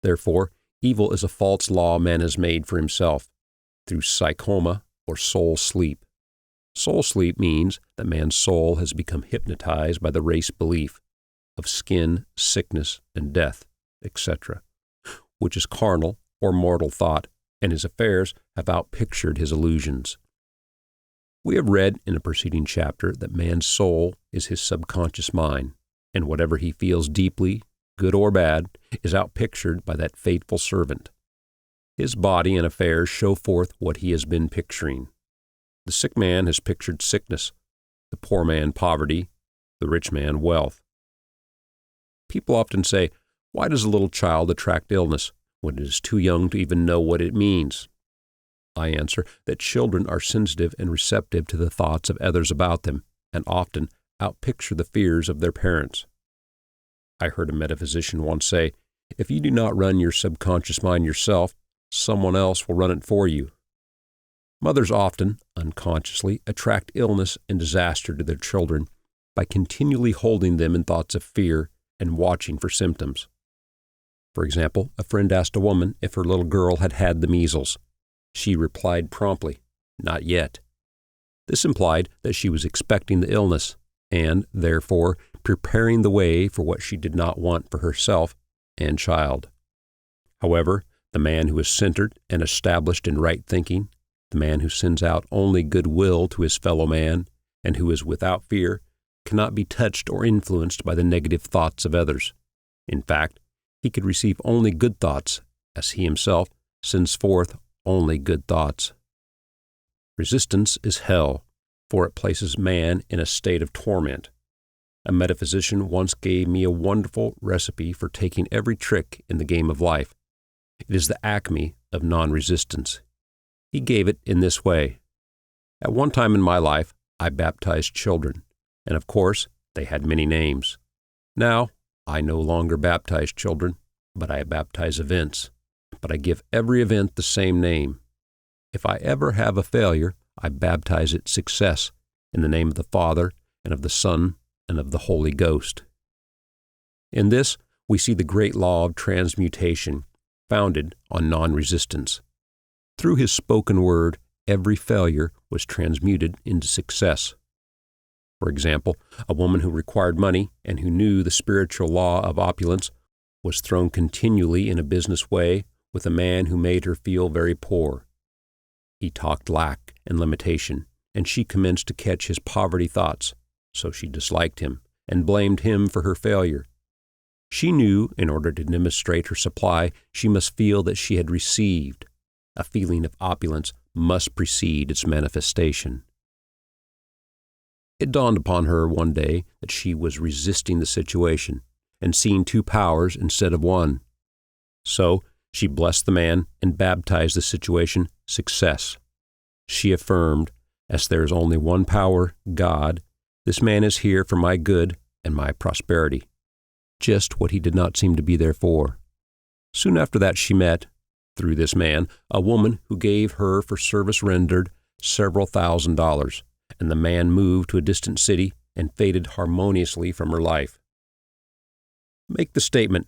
Therefore, evil is a false law man has made for himself through psychoma or soul sleep. Soul sleep means that man's soul has become hypnotized by the race belief of skin, sickness, and death, etc., which is carnal or mortal thought, and his affairs have outpictured his illusions. We have read in a preceding chapter that man's soul is his subconscious mind, and whatever he feels deeply, good or bad, is outpictured by that faithful servant. His body and affairs show forth what he has been picturing. The sick man has pictured sickness, the poor man poverty, the rich man wealth. People often say, why does a little child attract illness when it is too young to even know what it means? I answer that children are sensitive and receptive to the thoughts of others about them, and often outpicture the fears of their parents. I heard a metaphysician once say, if you do not run your subconscious mind yourself, someone else will run it for you. Mothers often, unconsciously, attract illness and disaster to their children by continually holding them in thoughts of fear and watching for symptoms. For example, a friend asked a woman if her little girl had had the measles. She replied promptly, not yet. This implied that she was expecting the illness and, therefore, preparing the way for what she did not want for herself and child. However, the man who is centered and established in right thinking, the man who sends out only goodwill to his fellow man, and who is without fear, cannot be touched or influenced by the negative thoughts of others. In fact, he could receive only good thoughts, as he himself sends forth only good thoughts. Resistance is hell, for it places man in a state of torment. A metaphysician once gave me a wonderful recipe for taking every trick in the game of life. It is the acme of non-resistance. He gave it in this way. At one time in my life, I baptized children, and of course, they had many names. Now, I no longer baptize children, but I baptize events. But I give every event the same name. If I ever have a failure, I baptize it success in the name of the Father and of the Son and of the Holy Ghost. In this, we see the great law of transmutation, founded on non-resistance. Through his spoken word, every failure was transmuted into success. For example, a woman who required money and who knew the spiritual law of opulence was thrown continually in a business way with a man who made her feel very poor. He talked lack and limitation, and she commenced to catch his poverty thoughts, so she disliked him and blamed him for her failure. She knew, in order to demonstrate her supply, she must feel that she had received. A feeling of opulence must precede its manifestation. It dawned upon her one day that she was resisting the situation and seeing two powers instead of one. So she blessed the man and baptized the situation success. She affirmed, as there is only one power, God, this man is here for my good and my prosperity, just what he did not seem to be there for. Soon after that she met, through this man, a woman who gave her for service rendered several $1,000s, and the man moved to a distant city and faded harmoniously from her life. Make the statement,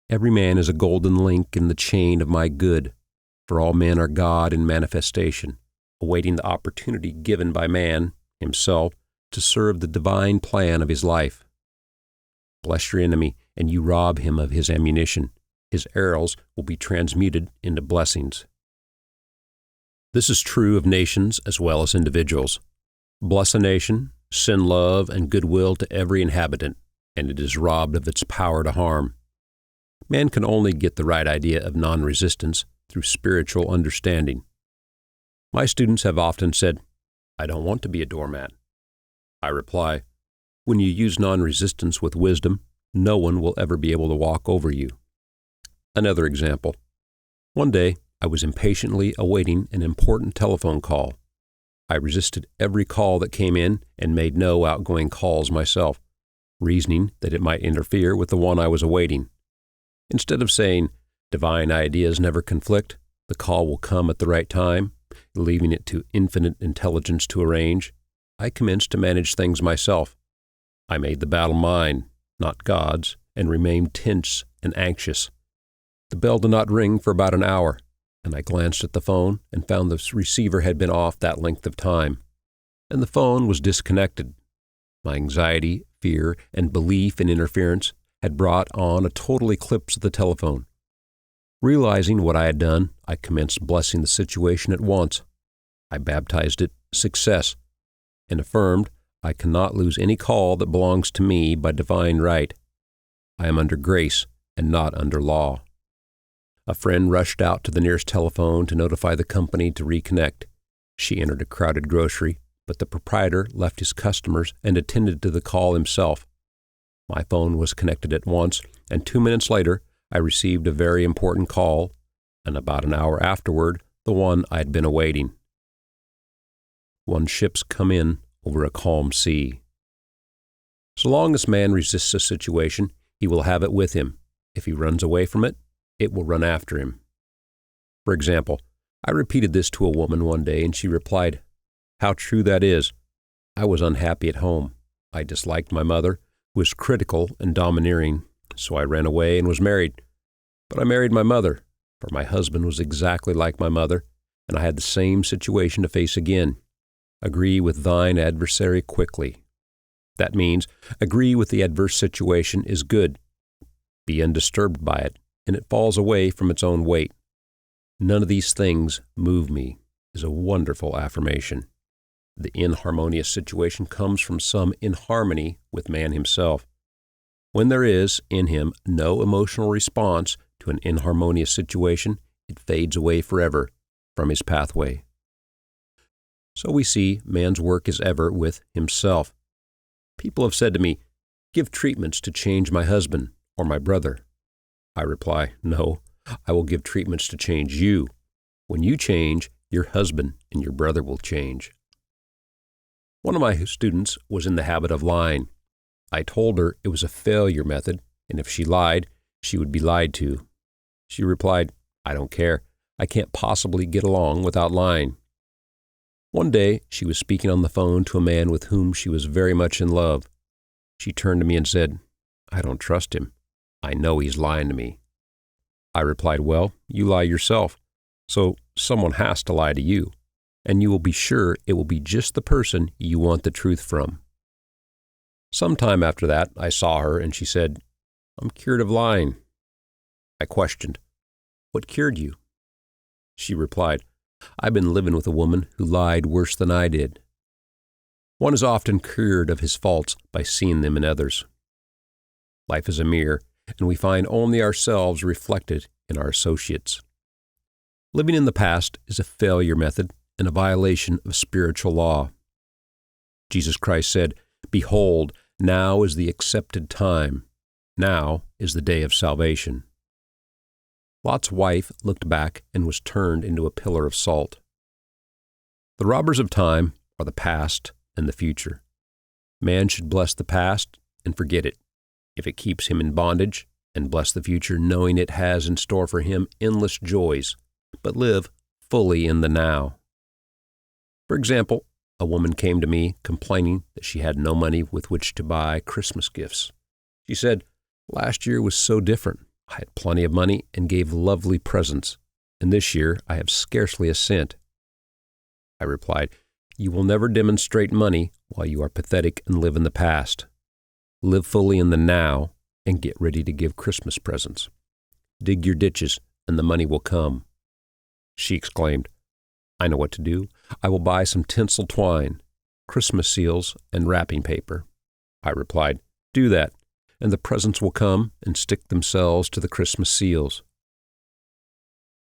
every man is a golden link in the chain of my good, for all men are God in manifestation, awaiting the opportunity given by man, himself, to serve the divine plan of his life. Bless your enemy, and you rob him of his ammunition. His arrows will be transmuted into blessings. This is true of nations as well as individuals. Bless a nation, send love and goodwill to every inhabitant, and it is robbed of its power to harm. Man can only get the right idea of non-resistance through spiritual understanding. My students have often said, "I don't want to be a doormat." I reply, when you use non-resistance with wisdom, no one will ever be able to walk over you. Another example. One day, I was impatiently awaiting an important telephone call. I resisted every call that came in and made no outgoing calls myself, reasoning that it might interfere with the one I was awaiting. Instead of saying, divine ideas never conflict, the call will come at the right time, leaving it to infinite intelligence to arrange, I commenced to manage things myself. I made the battle mine, not God's, and remained tense and anxious. The bell did not ring for about an hour, and I glanced at the phone and found the receiver had been off that length of time, and the phone was disconnected. My anxiety, fear, and belief in interference had brought on a total eclipse of the telephone. Realizing what I had done, I commenced blessing the situation at once. I baptized it success, and affirmed I cannot lose any call that belongs to me by divine right. I am under grace and not under law. A friend rushed out to the nearest telephone to notify the company to reconnect. She entered a crowded grocery, but the proprietor left his customers and attended to the call himself. My phone was connected at once, and 2 minutes later, I received a very important call, and about an hour afterward, the one I had been awaiting. One ships come in over a calm sea. So long as man resists a situation, he will have it with him. If he runs away from it, it will run after him. For example, I repeated this to a woman one day, and she replied, "How true that is. I was unhappy at home. I disliked my mother, who was critical and domineering, so I ran away and was married. But I married my mother, for my husband was exactly like my mother, and I had the same situation to face again. Agree with thine adversary quickly." That means, agree with the adverse situation is good. Be undisturbed by it, and it falls away from its own weight. None of these things move me is a wonderful affirmation. The inharmonious situation comes from some inharmony with man himself. When there is, in him, no emotional response to an inharmonious situation, it fades away forever from his pathway. So we see man's work is ever with himself. People have said to me, "Give treatments to change my husband or my brother." I reply, "No, I will give treatments to change you. When you change, your husband and your brother will change." One of my students was in the habit of lying. I told her it was a failure method, and if she lied, she would be lied to. She replied, "I don't care. I can't possibly get along without lying." One day, she was speaking on the phone to a man with whom she was very much in love. She turned to me and said, "I don't trust him. I know he's lying to me." I replied, "Well, you lie yourself, so someone has to lie to you, and you will be sure it will be just the person you want the truth from." Some time after that, I saw her, and she said, "I'm cured of lying." I questioned, "What cured you?" She replied, "I've been living with a woman who lied worse than I did." One is often cured of his faults by seeing them in others. Life is a mirror, and we find only ourselves reflected in our associates. Living in the past is a failure method and a violation of spiritual law. Jesus Christ said, "Behold, now is the accepted time. Now is the day of salvation." Lot's wife looked back and was turned into a pillar of salt. The robbers of time are the past and the future. Man should bless the past and forget it, if it keeps him in bondage, and bless the future knowing it has in store for him endless joys, but live fully in the now. For example, a woman came to me complaining that she had no money with which to buy Christmas gifts. She said, "Last year was so different. I had plenty of money and gave lovely presents, and this year I have scarcely a cent." I replied, "You will never demonstrate money while you are pathetic and live in the past. Live fully in the now and get ready to give Christmas presents. Dig your ditches and the money will come." She exclaimed, "I know what to do. I will buy some tinsel twine, Christmas seals, and wrapping paper." I replied, "Do that, and the presents will come and stick themselves to the Christmas seals."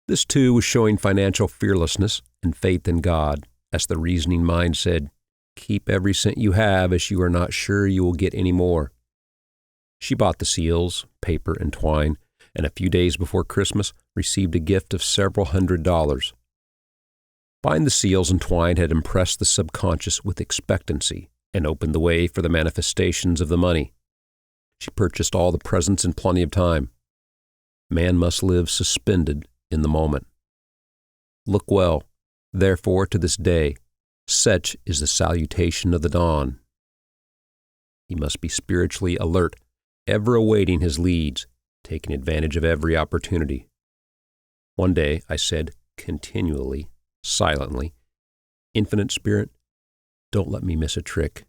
This too was showing financial fearlessness and faith in God, as the reasoning mind said, "Keep every cent you have, as you are not sure you will get any more." She bought the seals, paper, and twine, and a few days before Christmas received a gift of several $100s. Buying the seals and twine had impressed the subconscious with expectancy and opened the way for the manifestations of the money. She purchased all the presents in plenty of time. Man must live suspended in the moment. Look well, therefore, to this day. Such is the salutation of the dawn. He must be spiritually alert, ever awaiting his leads, taking advantage of every opportunity. One day I said continually, silently, "Infinite Spirit, don't let me miss a trick."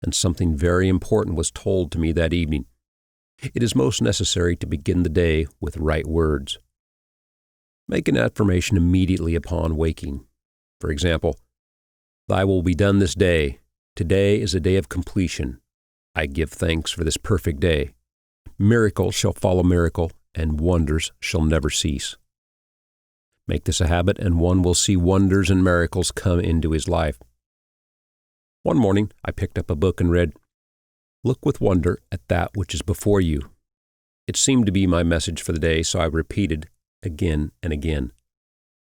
And something very important was told to me that evening. It is most necessary to begin the day with right words. Make an affirmation immediately upon waking. For example, "Thy will be done this day. Today is a day of completion. I give thanks for this perfect day. Miracle shall follow miracle, and wonders shall never cease." Make this a habit, and one will see wonders and miracles come into his life. One morning, I picked up a book and read, "Look with wonder at that which is before you." It seemed to be my message for the day, so I repeated again and again,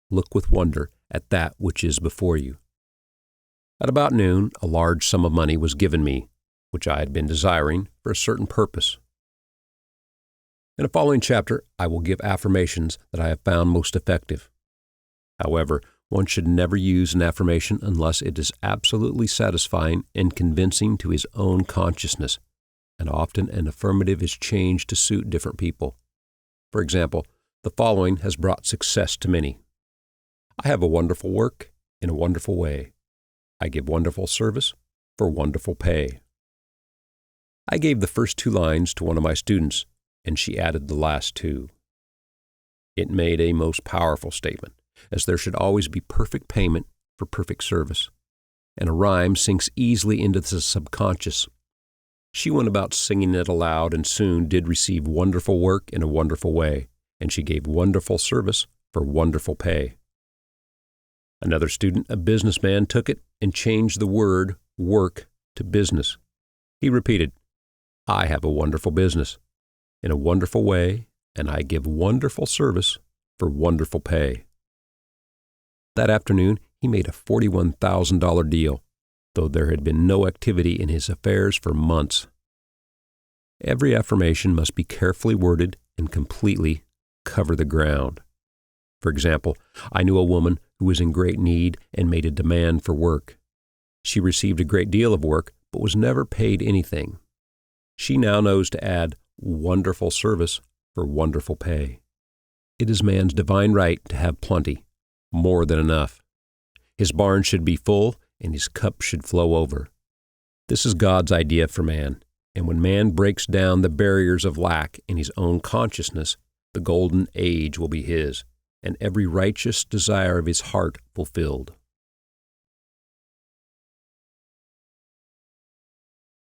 "Look with wonder at that which is before you." At about noon, a large sum of money was given me, which I had been desiring for a certain purpose. In the following chapter, I will give affirmations that I have found most effective. However, one should never use an affirmation unless it is absolutely satisfying and convincing to his own consciousness, and often an affirmative is changed to suit different people. For example, the following has brought success to many. "I have a wonderful work in a wonderful way. I give wonderful service for wonderful pay." I gave the first two lines to one of my students, and she added the last two. It made a most powerful statement, as there should always be perfect payment for perfect service, and a rhyme sinks easily into the subconscious. She went about singing it aloud and soon did receive wonderful work in a wonderful way, and she gave wonderful service for wonderful pay. Another student, a businessman, took it and changed the word work to business. He repeated, "I have a wonderful business in a wonderful way, and I give wonderful service for wonderful pay." That afternoon, he made a $41,000 deal, though there had been no activity in his affairs for months. Every affirmation must be carefully worded and completely cover the ground. For example, I knew a woman who was in great need and made a demand for work. She received a great deal of work, but was never paid anything. She now knows to add wonderful service for wonderful pay. It is man's divine right to have plenty, more than enough. His barn should be full, and his cup should flow over. This is God's idea for man, and when man breaks down the barriers of lack in his own consciousness, the golden age will be his, and every righteous desire of his heart fulfilled.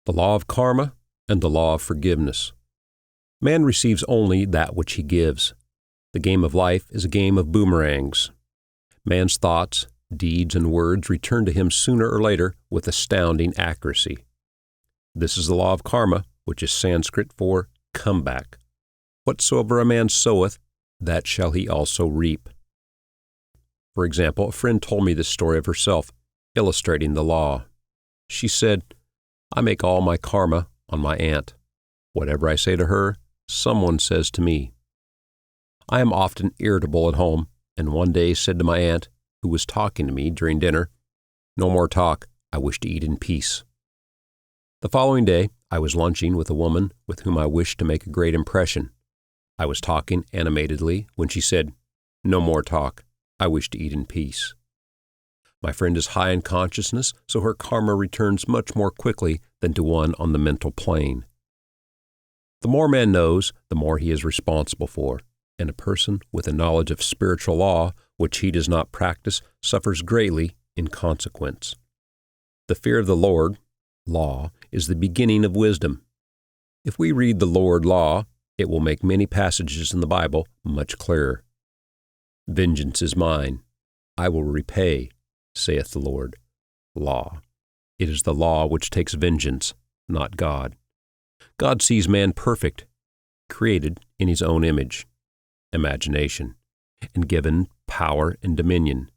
The law of karma and the law of forgiveness. Man receives only that which he gives. The game of life is a game of boomerangs. Man's thoughts, deeds, and words return to him sooner or later with astounding accuracy. This is the law of karma, which is Sanskrit for comeback. Whatsoever a man soweth, that shall he also reap. For example, a friend told me this story of herself, illustrating the law. She said, "I make all my karma on my aunt. Whatever I say to her, someone says to me." I am often irritable at home, and one day said to my aunt, who was talking to me during dinner, "No more talk. I wish to eat in peace." The following day, I was lunching with a woman with whom I wished to make a great impression. I was talking animatedly when she said, "No more talk. I wish to eat in peace." My friend is high in consciousness, so her karma returns much more quickly than to one on the mental plane. The more man knows, the more he is responsible for, and a person with a knowledge of spiritual law, which he does not practice, suffers greatly in consequence. The fear of the Lord, law, is the beginning of wisdom. If we read the Lord law, it will make many passages in the Bible much clearer. "Vengeance is mine. I will repay, saith the Lord." Law. It is the law which takes vengeance, not God. God sees man perfect, created in his own image, imagination, and given power and dominion.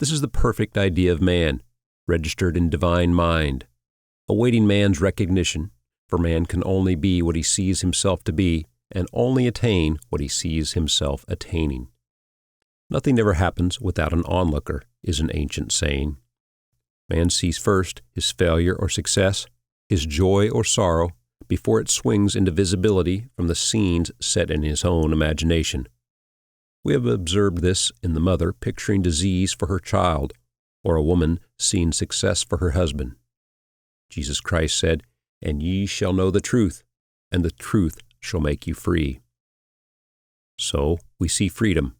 This is the perfect idea of man, registered in divine mind, awaiting man's recognition, for man can only be what he sees himself to be, and only attain what he sees himself attaining. "Nothing ever happens without an onlooker," is an ancient saying. Man sees first his failure or success, his joy or sorrow, before it swings into visibility from the scenes set in his own imagination. We have observed this in the mother picturing disease for her child, or a woman seeing success for her husband. Jesus Christ said, "And ye shall know the truth, and the truth shall make you free." So we see freedom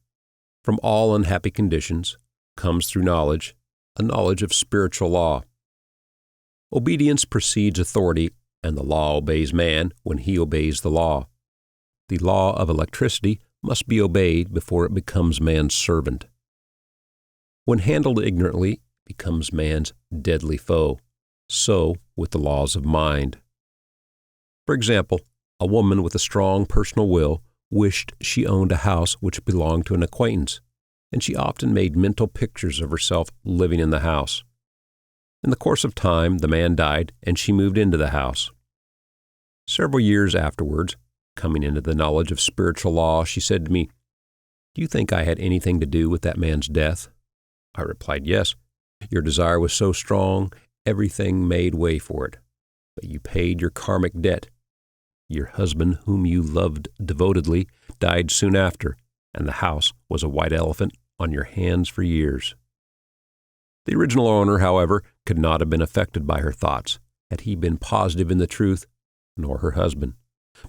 from all unhappy conditions comes through knowledge, a knowledge of spiritual law. Obedience precedes authority, and the law obeys man when he obeys the law. The law of electricity must be obeyed before it becomes man's servant. When handled ignorantly, it becomes man's deadly foe. So with the laws of mind. For example, a woman with a strong personal will wished she owned a house which belonged to an acquaintance, and she often made mental pictures of herself living in the house. In the course of time, the man died, and she moved into the house. Several years afterwards, coming into the knowledge of spiritual law, she said to me, "Do you think I had anything to do with that man's death?" I replied, "Yes. Your desire was so strong, everything made way for it. But you paid your karmic debt. Your husband, whom you loved devotedly, died soon after, and the house was a white elephant on your hands for years." The original owner, however, could not have been affected by her thoughts, had he been positive in the truth, nor her husband.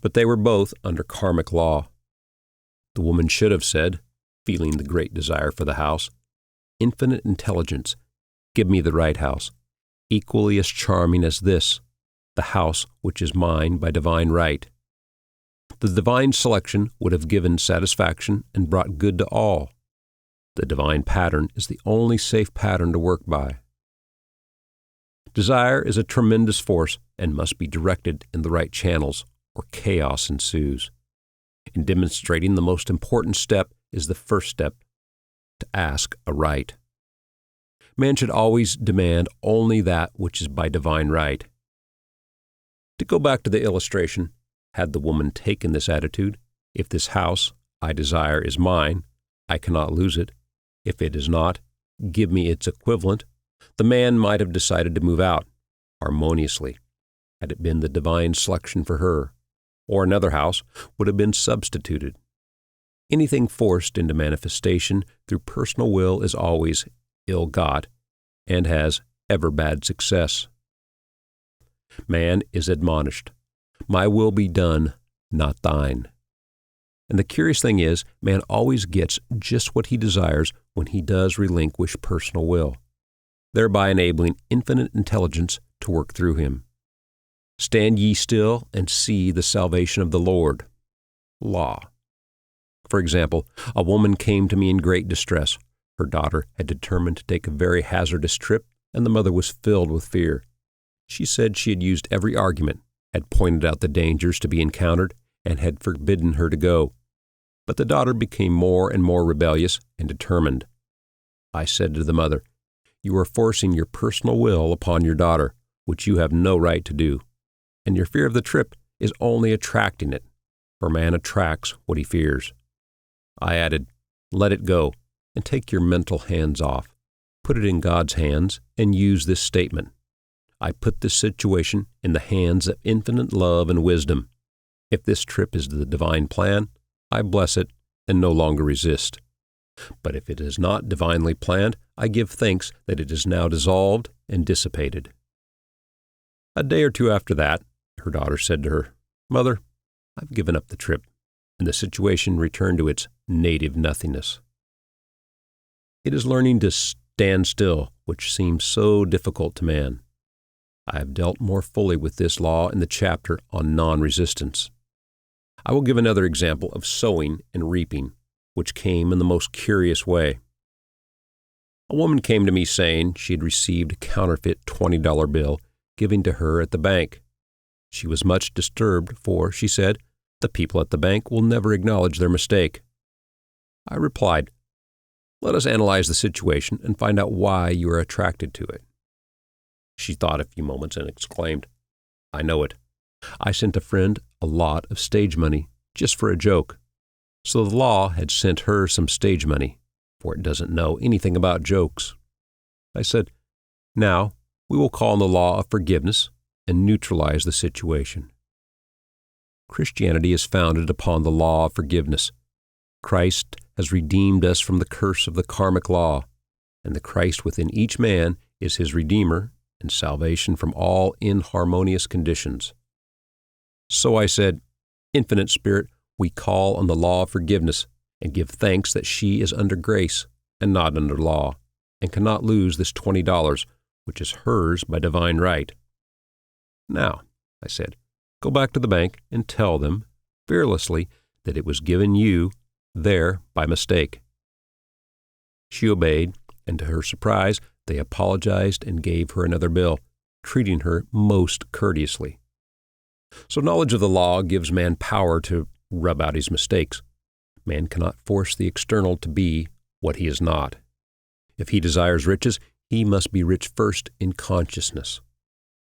But they were both under karmic law. The woman should have said, feeling the great desire for the house, "Infinite intelligence, give me the right house, equally as charming as this, the house which is mine by divine right. The divine selection would have given satisfaction and brought good to all. The divine pattern is the only safe pattern to work by. Desire is a tremendous force and must be directed in the right channels, or chaos ensues. In demonstrating, the most important step is the first step, to ask aright. Man should always demand only that which is by divine right. To go back to the illustration, had the woman taken this attitude, if this house I desire is mine, I cannot lose it. If it is not, give me its equivalent, the man might have decided to move out, harmoniously, had it been the divine selection for her, or another house would have been substituted. Anything forced into manifestation through personal will is always ill-got and has ever bad success. Man is admonished, "My will be done, not thine." And the curious thing is, man always gets just what he desires when he does relinquish personal will, thereby enabling infinite intelligence to work through him. Stand ye still and see the salvation of the Lord. Law. For example, a woman came to me in great distress. Her daughter had determined to take a very hazardous trip, and the mother was filled with fear. She said she had used every argument, had pointed out the dangers to be encountered, and had forbidden her to go. But the daughter became more and more rebellious and determined. I said to the mother, "You are forcing your personal will upon your daughter, which you have no right to do, and your fear of the trip is only attracting it, for man attracts what he fears." I added, "Let it go, and take your mental hands off. Put it in God's hands, and use this statement. I put this situation in the hands of infinite love and wisdom. If this trip is the divine plan, I bless it and no longer resist. But if it is not divinely planned, I give thanks that it is now dissolved and dissipated." A day or two after that, her daughter said to her, "Mother, I've given up the trip," and the situation returned to its native nothingness. It is learning to stand still which seems so difficult to man. I have dealt more fully with this law in the chapter on non-resistance. I will give another example of sowing and reaping, which came in the most curious way. A woman came to me saying she had received a counterfeit $20 bill given to her at the bank. She was much disturbed, for, she said, the people at the bank will never acknowledge their mistake. I replied, "Let us analyze the situation and find out why you are attracted to it." She thought a few moments and exclaimed, "I know it. I sent a friend a lot of stage money just for a joke. So the law had sent her some stage money, for it doesn't know anything about jokes." I said, "Now we will call on the law of forgiveness and neutralize the situation." Christianity is founded upon the law of forgiveness. Christ has redeemed us from the curse of the karmic law, and the Christ within each man is his Redeemer and salvation from all inharmonious conditions. So I said, "Infinite Spirit, we call on the law of forgiveness and give thanks that she is under grace and not under law, and cannot lose this $20, which is hers by divine right. Now," I said, "go back to the bank and tell them, fearlessly, that it was given you there by mistake." She obeyed, and to her surprise, they apologized and gave her another bill, treating her most courteously. So knowledge of the law gives man power to rub out his mistakes. Man cannot force the external to be what he is not. If he desires riches, he must be rich first in consciousness.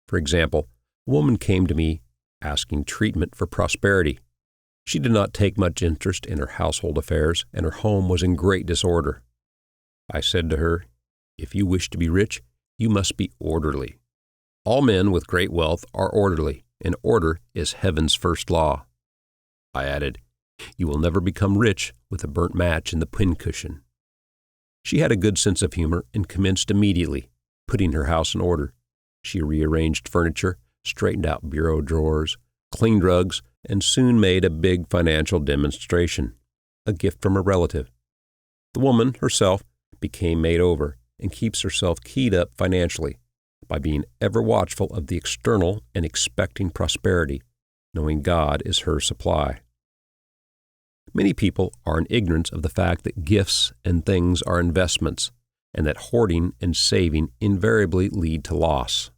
For example, a woman came to me asking treatment for prosperity. She did not take much interest in her household affairs, and her home was in great disorder. I said to her, "If you wish to be rich, you must be orderly. All men with great wealth are orderly, and order is heaven's first law." I added, "You will never become rich with a burnt match in the pincushion." She had a good sense of humor and commenced immediately, putting her house in order. She rearranged furniture, straightened out bureau drawers, cleaned rugs, and soon made a big financial demonstration, a gift from a relative. The woman herself became made over and keeps herself keyed up financially, by being ever watchful of the external and expecting prosperity, knowing God is her supply. Many people are in ignorance of the fact that gifts and things are investments, and that hoarding and saving invariably lead to loss.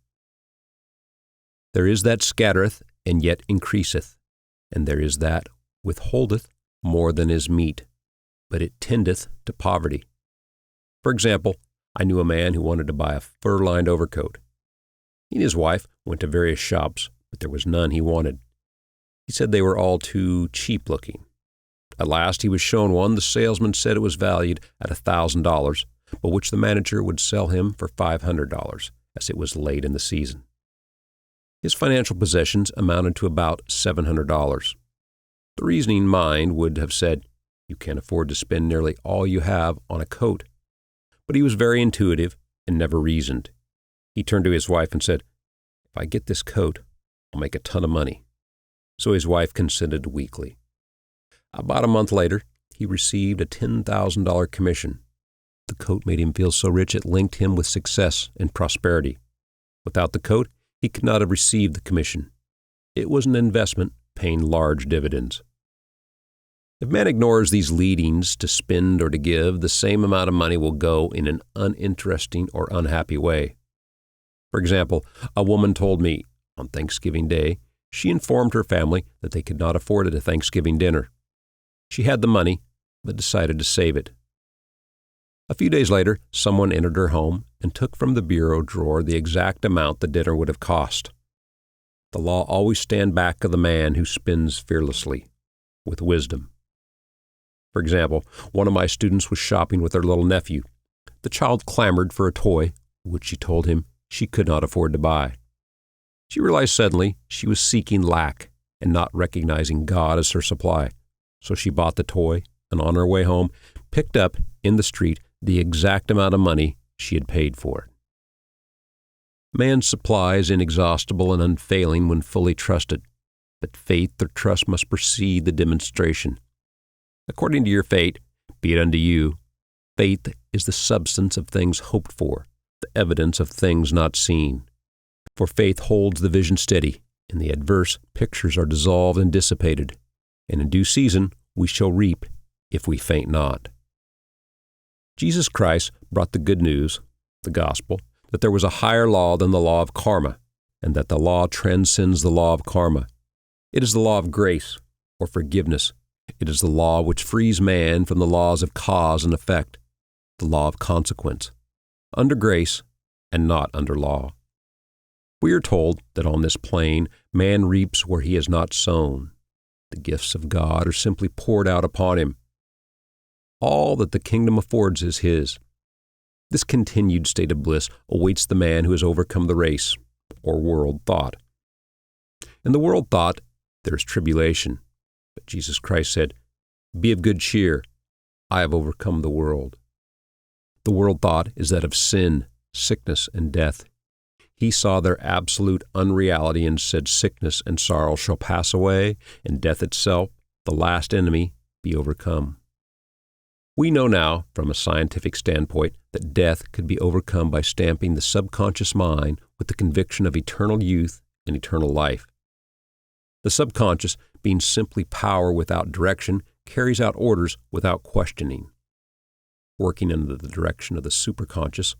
There is that scattereth, and yet increaseth, and there is that withholdeth more than is meet, but it tendeth to poverty. For example, I knew a man who wanted to buy a fur-lined overcoat. He and his wife went to various shops, but there was none he wanted. He said they were all too cheap-looking. At last he was shown one the salesman said it was valued at $1,000, but which the manager would sell him for $500, as it was late in the season. His financial possessions amounted to about $700. The reasoning mind would have said, "You can't afford to spend nearly all you have on a coat." But he was very intuitive and never reasoned. He turned to his wife and said, "If I get this coat, I'll make a ton of money." So his wife consented weakly. About a month later, he received a $10,000 commission. The coat made him feel so rich it linked him with success and prosperity. Without the coat, he could not have received the commission. It was an investment paying large dividends. If man ignores these leadings to spend or to give, the same amount of money will go in an uninteresting or unhappy way. For example, a woman told me, on Thanksgiving Day, she informed her family that they could not afford a Thanksgiving dinner. She had the money, but decided to save it. A few days later, someone entered her home and took from the bureau drawer the exact amount the dinner would have cost. The law always stands back of the man who spends fearlessly, with wisdom. For example, one of my students was shopping with her little nephew. The child clamored for a toy, which she told him she could not afford to buy. She realized suddenly she was seeking lack and not recognizing God as her supply. So she bought the toy and on her way home picked up in the street the exact amount of money she had paid for it. Man's supply is inexhaustible and unfailing when fully trusted, but faith or trust must precede the demonstration. According to your fate, be it unto you. Faith is the substance of things hoped for, the evidence of things not seen. For faith holds the vision steady, and the adverse pictures are dissolved and dissipated, and in due season we shall reap if we faint not. Jesus Christ brought the good news, the gospel, that there was a higher law than the law of karma, and that the law transcends the law of karma. It is the law of grace, or forgiveness. It is the law which frees man from the laws of cause and effect, the law of consequence, under grace and not under law. We are told that on this plane man reaps where he has not sown. The gifts of God are simply poured out upon him. All that the kingdom affords is his. This continued state of bliss awaits the man who has overcome the race, or world thought. In the world thought, there is tribulation. But Jesus Christ said, "Be of good cheer. I have overcome the world." The world thought is that of sin, sickness, and death. He saw their absolute unreality and said, "Sickness and sorrow shall pass away, and death itself, the last enemy, be overcome." We know now, from a scientific standpoint, that death could be overcome by stamping the subconscious mind with the conviction of eternal youth and eternal life. The subconscious, being simply power without direction, carries out orders without questioning. Working under the direction of the superconscious,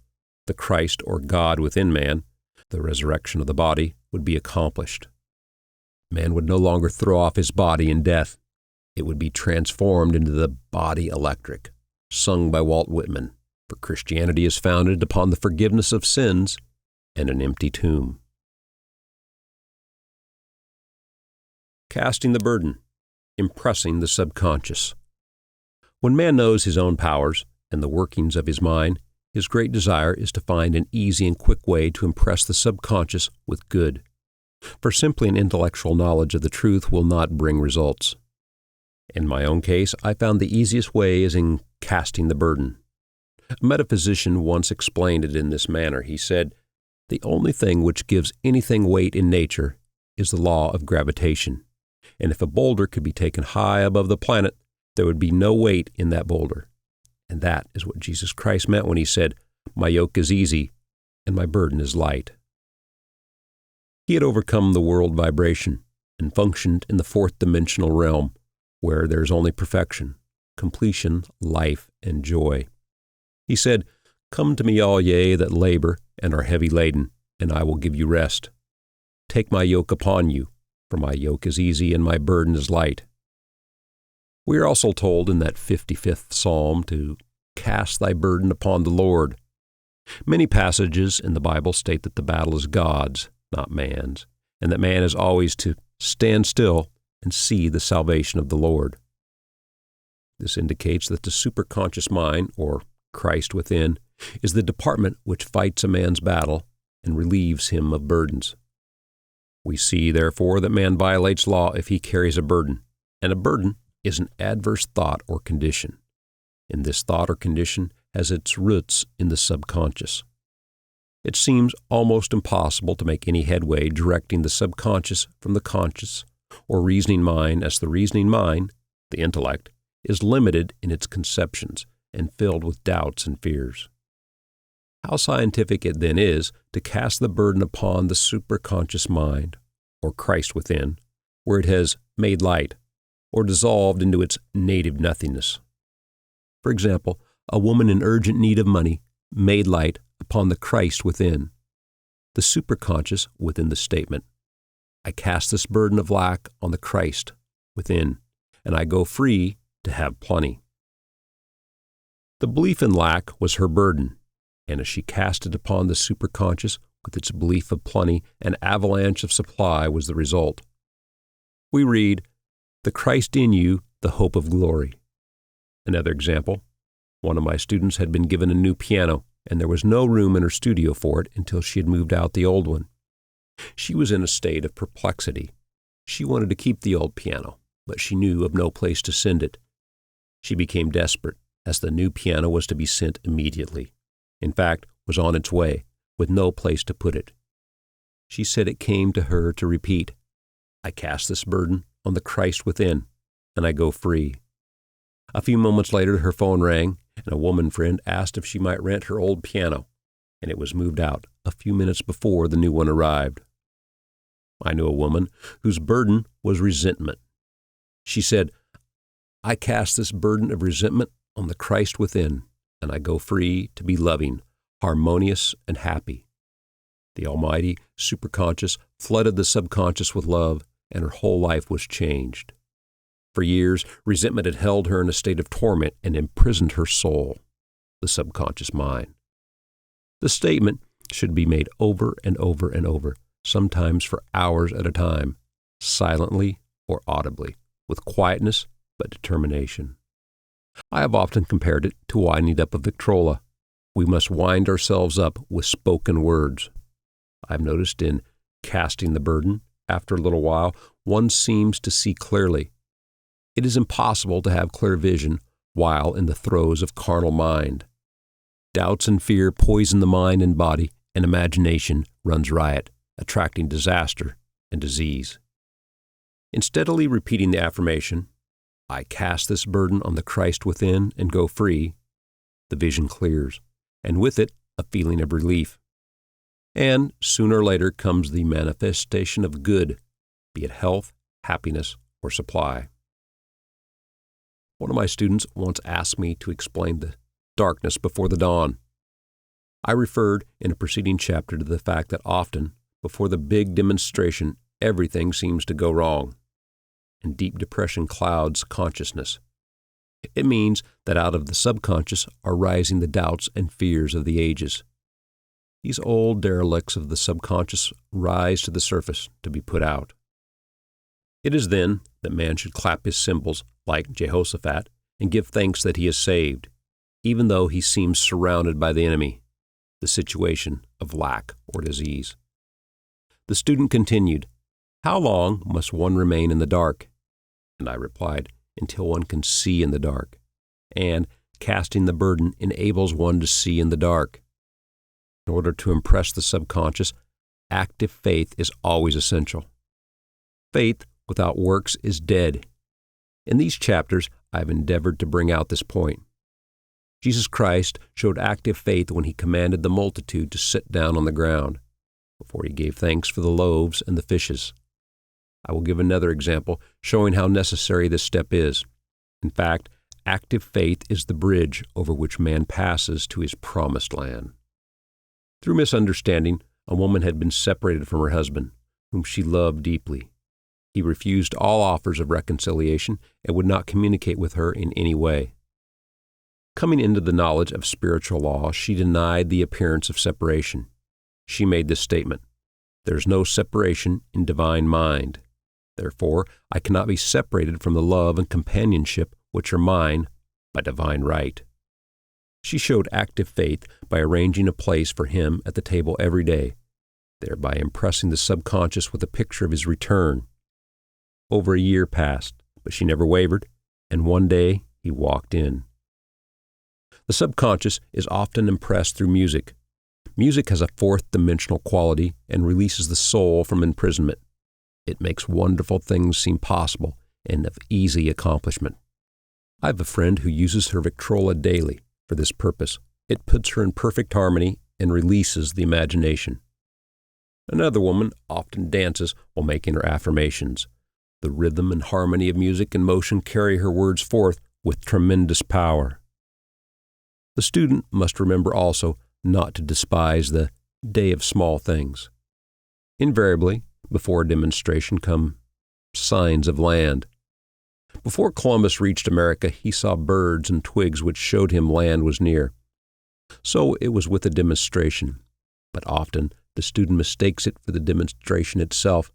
the Christ or God within man, the resurrection of the body would be accomplished. Man would no longer throw off his body in death. It would be transformed into the body electric, sung by Walt Whitman, for Christianity is founded upon the forgiveness of sins and an empty tomb. Casting the burden, impressing the subconscious. When man knows his own powers and the workings of his mind, his great desire is to find an easy and quick way to impress the subconscious with good. For simply an intellectual knowledge of the truth will not bring results. In my own case, I found the easiest way is in casting the burden. A metaphysician once explained it in this manner. He said, "The only thing which gives anything weight in nature is the law of gravitation. And if a boulder could be taken high above the planet, there would be no weight in that boulder." And that is what Jesus Christ meant when he said, "My yoke is easy and my burden is light." He had overcome the world vibration and functioned in the fourth dimensional realm, where there is only perfection, completion, life, and joy. He said, "Come to me, all ye that labor and are heavy laden, and I will give you rest. Take my yoke upon you, for my yoke is easy and my burden is light." We are also told in that 55th Psalm to cast thy burden upon the Lord. Many passages in the Bible state that the battle is God's, not man's, and that man is always to stand still and see the salvation of the Lord. This indicates that the superconscious mind, or Christ within, is the department which fights a man's battle and relieves him of burdens. We see, therefore, that man violates law if he carries a burden, and a burden is an adverse thought or condition. And this thought or condition has its roots in the subconscious. It seems almost impossible to make any headway directing the subconscious from the conscious or reasoning mind, as the reasoning mind, the intellect, is limited in its conceptions and filled with doubts and fears. How scientific it then is to cast the burden upon the superconscious mind, or Christ within, where it has made light, or dissolved into its native nothingness. For example, a woman in urgent need of money made light upon the Christ within, the superconscious within the statement, "I cast this burden of lack on the Christ within, and I go free to have plenty." The belief in lack was her burden, and as she cast it upon the superconscious with its belief of plenty, an avalanche of supply was the result. We read, "The Christ in you, the hope of glory." Another example, one of my students had been given a new piano, and there was no room in her studio for it until she had moved out the old one. She was in a state of perplexity. She wanted to keep the old piano, but she knew of no place to send it. She became desperate, as the new piano was to be sent immediately. In fact, was on its way, with no place to put it. She said it came to her to repeat, "I cast this burden on the Christ within, and I go free." A few moments later, her phone rang, and a woman friend asked if she might rent her old piano, and it was moved out a few minutes before the new one arrived. I knew a woman whose burden was resentment. She said, "I cast this burden of resentment on the Christ within, and I go free to be loving, harmonious, and happy." The almighty superconscious flooded the subconscious with love, and her whole life was changed. For years, resentment had held her in a state of torment and imprisoned her soul, the subconscious mind. The statement should be made over and over and over, sometimes for hours at a time, silently or audibly, with quietness but determination. I have often compared it to winding up a Victrola. We must wind ourselves up with spoken words. I have noticed in casting the burden, after a little while, one seems to see clearly. It is impossible to have clear vision while in the throes of carnal mind. Doubts and fear poison the mind and body, and imagination runs riot, attracting disaster and disease. In steadily repeating the affirmation, "I cast this burden on the Christ within and go free," the vision clears, and with it a feeling of relief. And sooner or later comes the manifestation of good, be it health, happiness, or supply. One of my students once asked me to explain the darkness before the dawn. I referred in a preceding chapter to the fact that often, before the big demonstration, everything seems to go wrong, and deep depression clouds consciousness. It means that out of the subconscious are rising the doubts and fears of the ages. These old derelicts of the subconscious rise to the surface to be put out. It is then that man should clap his cymbals like Jehoshaphat and give thanks that he is saved, even though he seems surrounded by the enemy, the situation of lack or disease. The student continued, "How long must one remain in the dark?" And I replied, "Until one can see in the dark." And casting the burden enables one to see in the dark. In order to impress the subconscious, active faith is always essential. Faith without works is dead. In these chapters, I have endeavored to bring out this point. Jesus Christ showed active faith when he commanded the multitude to sit down on the ground. before he gave thanks for the loaves and the fishes. I will give another example showing how necessary this step is. In fact, active faith is the bridge over which man passes to his promised land. Through misunderstanding, a woman had been separated from her husband, whom she loved deeply. He refused all offers of reconciliation and would not communicate with her in any way. Coming into the knowledge of spiritual law, she denied the appearance of separation. She made this statement: "There is no separation in divine mind. Therefore, I cannot be separated from the love and companionship which are mine by divine right." She showed active faith by arranging a place for him at the table every day, thereby impressing the subconscious with a picture of his return. Over a year passed, but she never wavered, and one day he walked in. The subconscious is often impressed through music. Music has a fourth-dimensional quality and releases the soul from imprisonment. It makes wonderful things seem possible and of easy accomplishment. I have a friend who uses her Victrola daily for this purpose. It puts her in perfect harmony and releases the imagination. Another woman often dances while making her affirmations. The rhythm and harmony of music and motion carry her words forth with tremendous power. The student must remember also not to despise the day of small things. Invariably, before a demonstration come signs of land. Before Columbus reached America, he saw birds and twigs which showed him land was near. So it was with a demonstration, but often the student mistakes it for the demonstration itself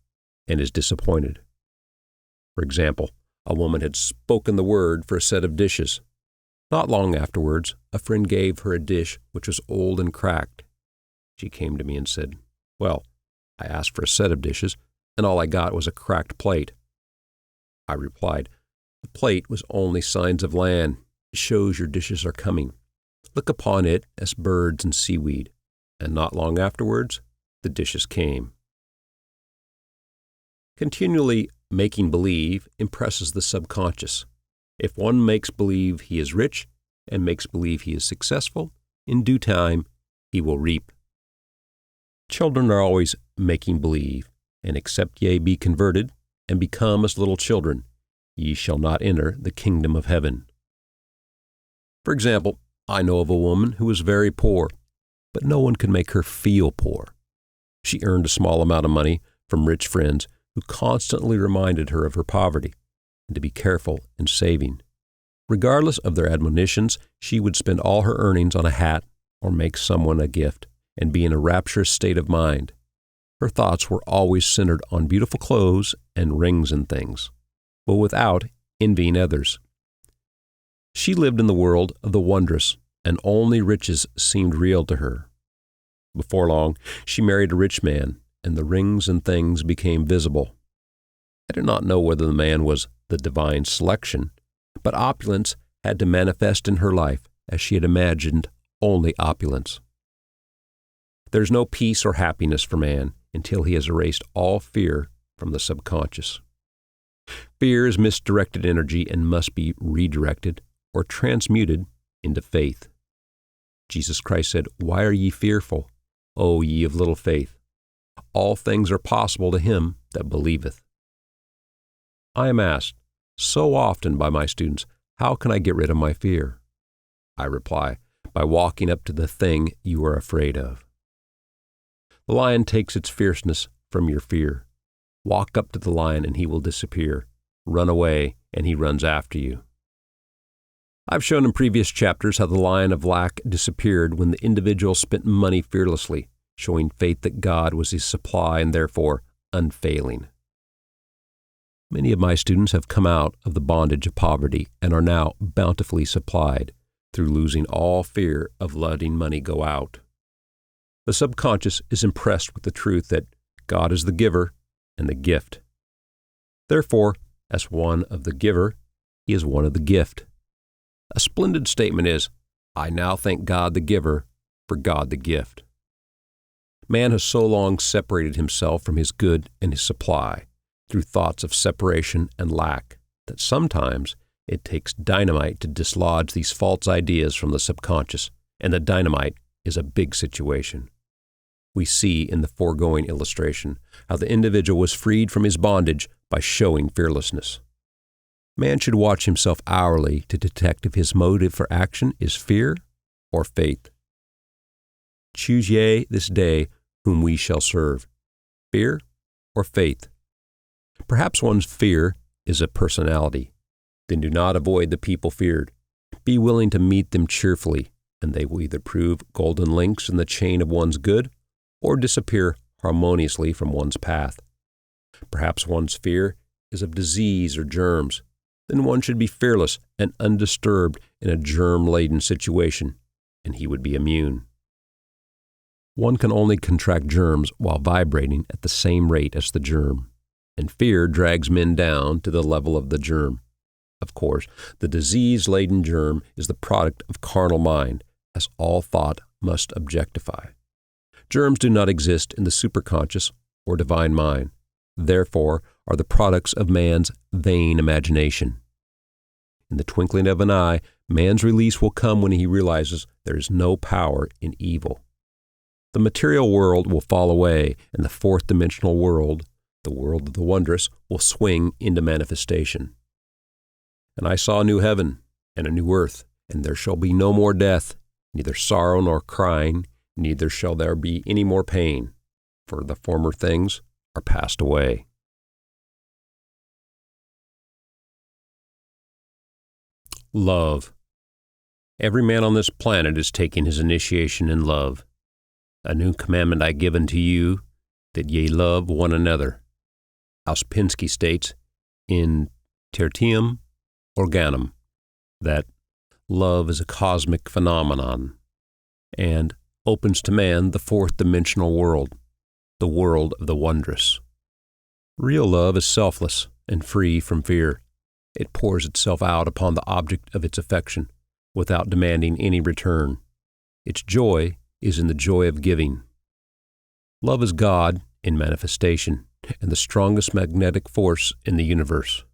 and is disappointed. For example, a woman had spoken the word for a set of dishes. Not long afterwards, a friend gave her a dish which was old and cracked. She came to me and said, "Well, I asked for a set of dishes, and all I got was a cracked plate." I replied, "The plate was only signs of land. It shows your dishes are coming. Look upon it as birds and seaweed." And not long afterwards, the dishes came. Continually making believe impresses the subconscious. If one makes believe he is rich and makes believe he is successful, in due time he will reap. Children are always making believe, and except ye be converted and become as little children, ye shall not enter the kingdom of heaven. For example, I know of a woman who was very poor, but no one could make her feel poor. She earned a small amount of money from rich friends who constantly reminded her of her poverty and to be careful in saving. Regardless of their admonitions, she would spend all her earnings on a hat or make someone a gift and be in a rapturous state of mind. Her thoughts were always centered on beautiful clothes and rings and things, but without envying others. She lived in the world of the wondrous, and only riches seemed real to her. Before long, she married a rich man, and the rings and things became visible. I do not know whether the man was the divine selection, but opulence had to manifest in her life as she had imagined only opulence. There is no peace or happiness for man until he has erased all fear from the subconscious. Fear is misdirected energy and must be redirected or transmuted into faith. Jesus Christ said, "Why are ye fearful, O ye of little faith? All things are possible to him that believeth." I am asked so often by my students, how can I get rid of my fear? I reply, by walking up to the thing you are afraid of. The lion takes its fierceness from your fear. Walk up to the lion and he will disappear. Run away and he runs after you. I've shown in previous chapters how the lion of lack disappeared when the individual spent money fearlessly, showing faith that God was his supply and therefore unfailing. Many of my students have come out of the bondage of poverty and are now bountifully supplied through losing all fear of letting money go out. The subconscious is impressed with the truth that God is the giver and the gift. Therefore, as one of the giver, he is one of the gift. A splendid statement is, "I now thank God the giver for God the gift." Man has so long separated himself from his good and his supply through thoughts of separation and lack that sometimes it takes dynamite to dislodge these false ideas from the subconscious, and the dynamite is a big situation. We see in the foregoing illustration how the individual was freed from his bondage by showing fearlessness. Man should watch himself hourly to detect if his motive for action is fear or faith. Choose ye this day whom we shall serve, fear or faith. Perhaps one's fear is a personality. Then do not avoid the people feared. Be willing to meet them cheerfully, and they will either prove golden links in the chain of one's good or disappear harmoniously from one's path. Perhaps one's fear is of disease or germs. Then one should be fearless and undisturbed in a germ-laden situation, and he would be immune. One can only contract germs while vibrating at the same rate as the germ, and fear drags men down to the level of the germ. Of course, the disease-laden germ is the product of carnal mind, as all thought must objectify. Germs do not exist in the superconscious or divine mind, therefore are the products of man's vain imagination. In the twinkling of an eye, man's release will come when he realizes there is no power in evil. The material world will fall away, and the fourth-dimensional world, the world of the wondrous, will swing into manifestation. And I saw a new heaven and a new earth, and there shall be no more death, neither sorrow nor crying, neither shall there be any more pain, for the former things are passed away. Love. Every man on this planet is taking his initiation in love. A new commandment I give unto you, that ye love one another. Ouspensky states in Tertium Organum that love is a cosmic phenomenon and opens to man the fourth-dimensional world, the world of the wondrous. Real love is selfless and free from fear. It pours itself out upon the object of its affection without demanding any return. Its joy is in the joy of giving. Love is God in manifestation and the strongest magnetic force in the universe.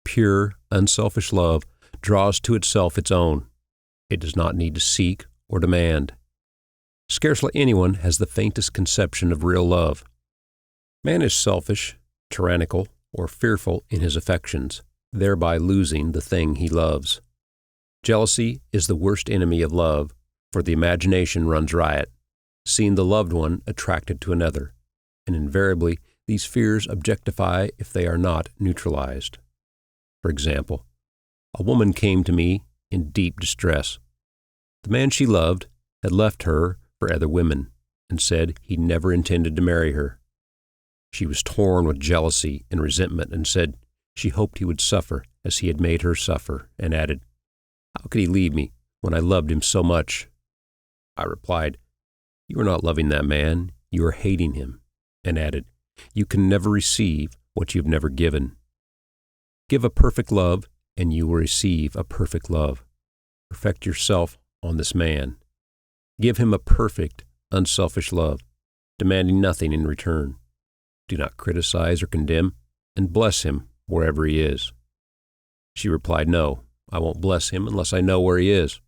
Pure, unselfish love draws to itself its own. It does not need to seek or demand. Scarcely anyone has the faintest conception of real love. Man is selfish, tyrannical, or fearful in his affections, thereby losing the thing he loves. Jealousy is the worst enemy of love, for the imagination runs riot, seeing the loved one attracted to another, and invariably these fears objectify if they are not neutralized. For example, a woman came to me in deep distress. The man she loved had left her for other women and said he never intended to marry her. She was torn with jealousy and resentment and said she hoped he would suffer as he had made her suffer, and added, "How could he leave me when I loved him so much?" I replied, "You are not loving that man, you are hating him," and added, "You can never receive what you have never given. Give a perfect love, and you will receive a perfect love. Perfect yourself on this man. Give him a perfect, unselfish love, demanding nothing in return. Do not criticize or condemn, and bless him wherever he is." She replied, "No, I won't bless him unless I know where he is."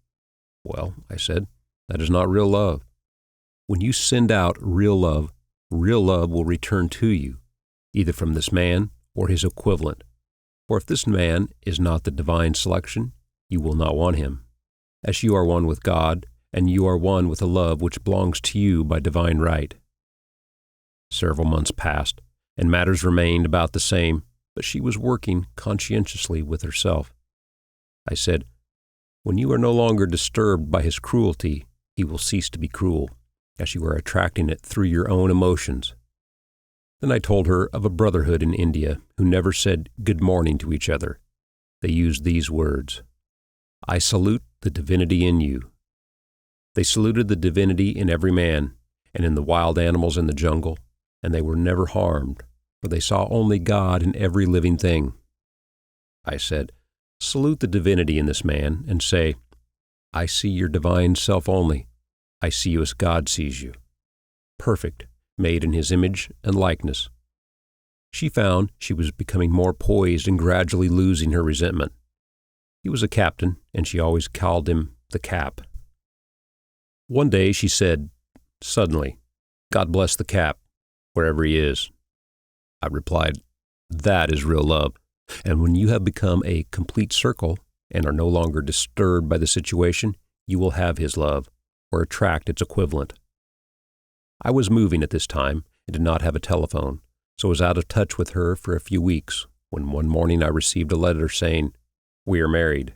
"Well," I said, "that is not real love. When you send out real love will return to you, either from this man or his equivalent. For if this man is not the divine selection, you will not want him, as you are one with God, and you are one with a love which belongs to you by divine right." Several months passed, and matters remained about the same, but she was working conscientiously with herself. I said, "When you are no longer disturbed by his cruelty, he will cease to be cruel, as you are attracting it through your own emotions." Then I told her of a brotherhood in India who never said good morning to each other. They used these words, "I salute the divinity in you." They saluted the divinity in every man and in the wild animals in the jungle, and they were never harmed, for they saw only God in every living thing. I said, "Salute the divinity in this man and say, 'I see your divine self only. I see you as God sees you, perfect, made in his image and likeness.'" She found she was becoming more poised and gradually losing her resentment. He was a captain, and she always called him the Cap. One day she said, suddenly, God bless the cap, wherever he is." I replied, "That is real love. And when you have become a complete circle and are no longer disturbed by the situation, you will have his love, or attract its equivalent." I was moving at this time and did not have a telephone, so was out of touch with her for a few weeks, when one morning I received a letter saying, "We are married."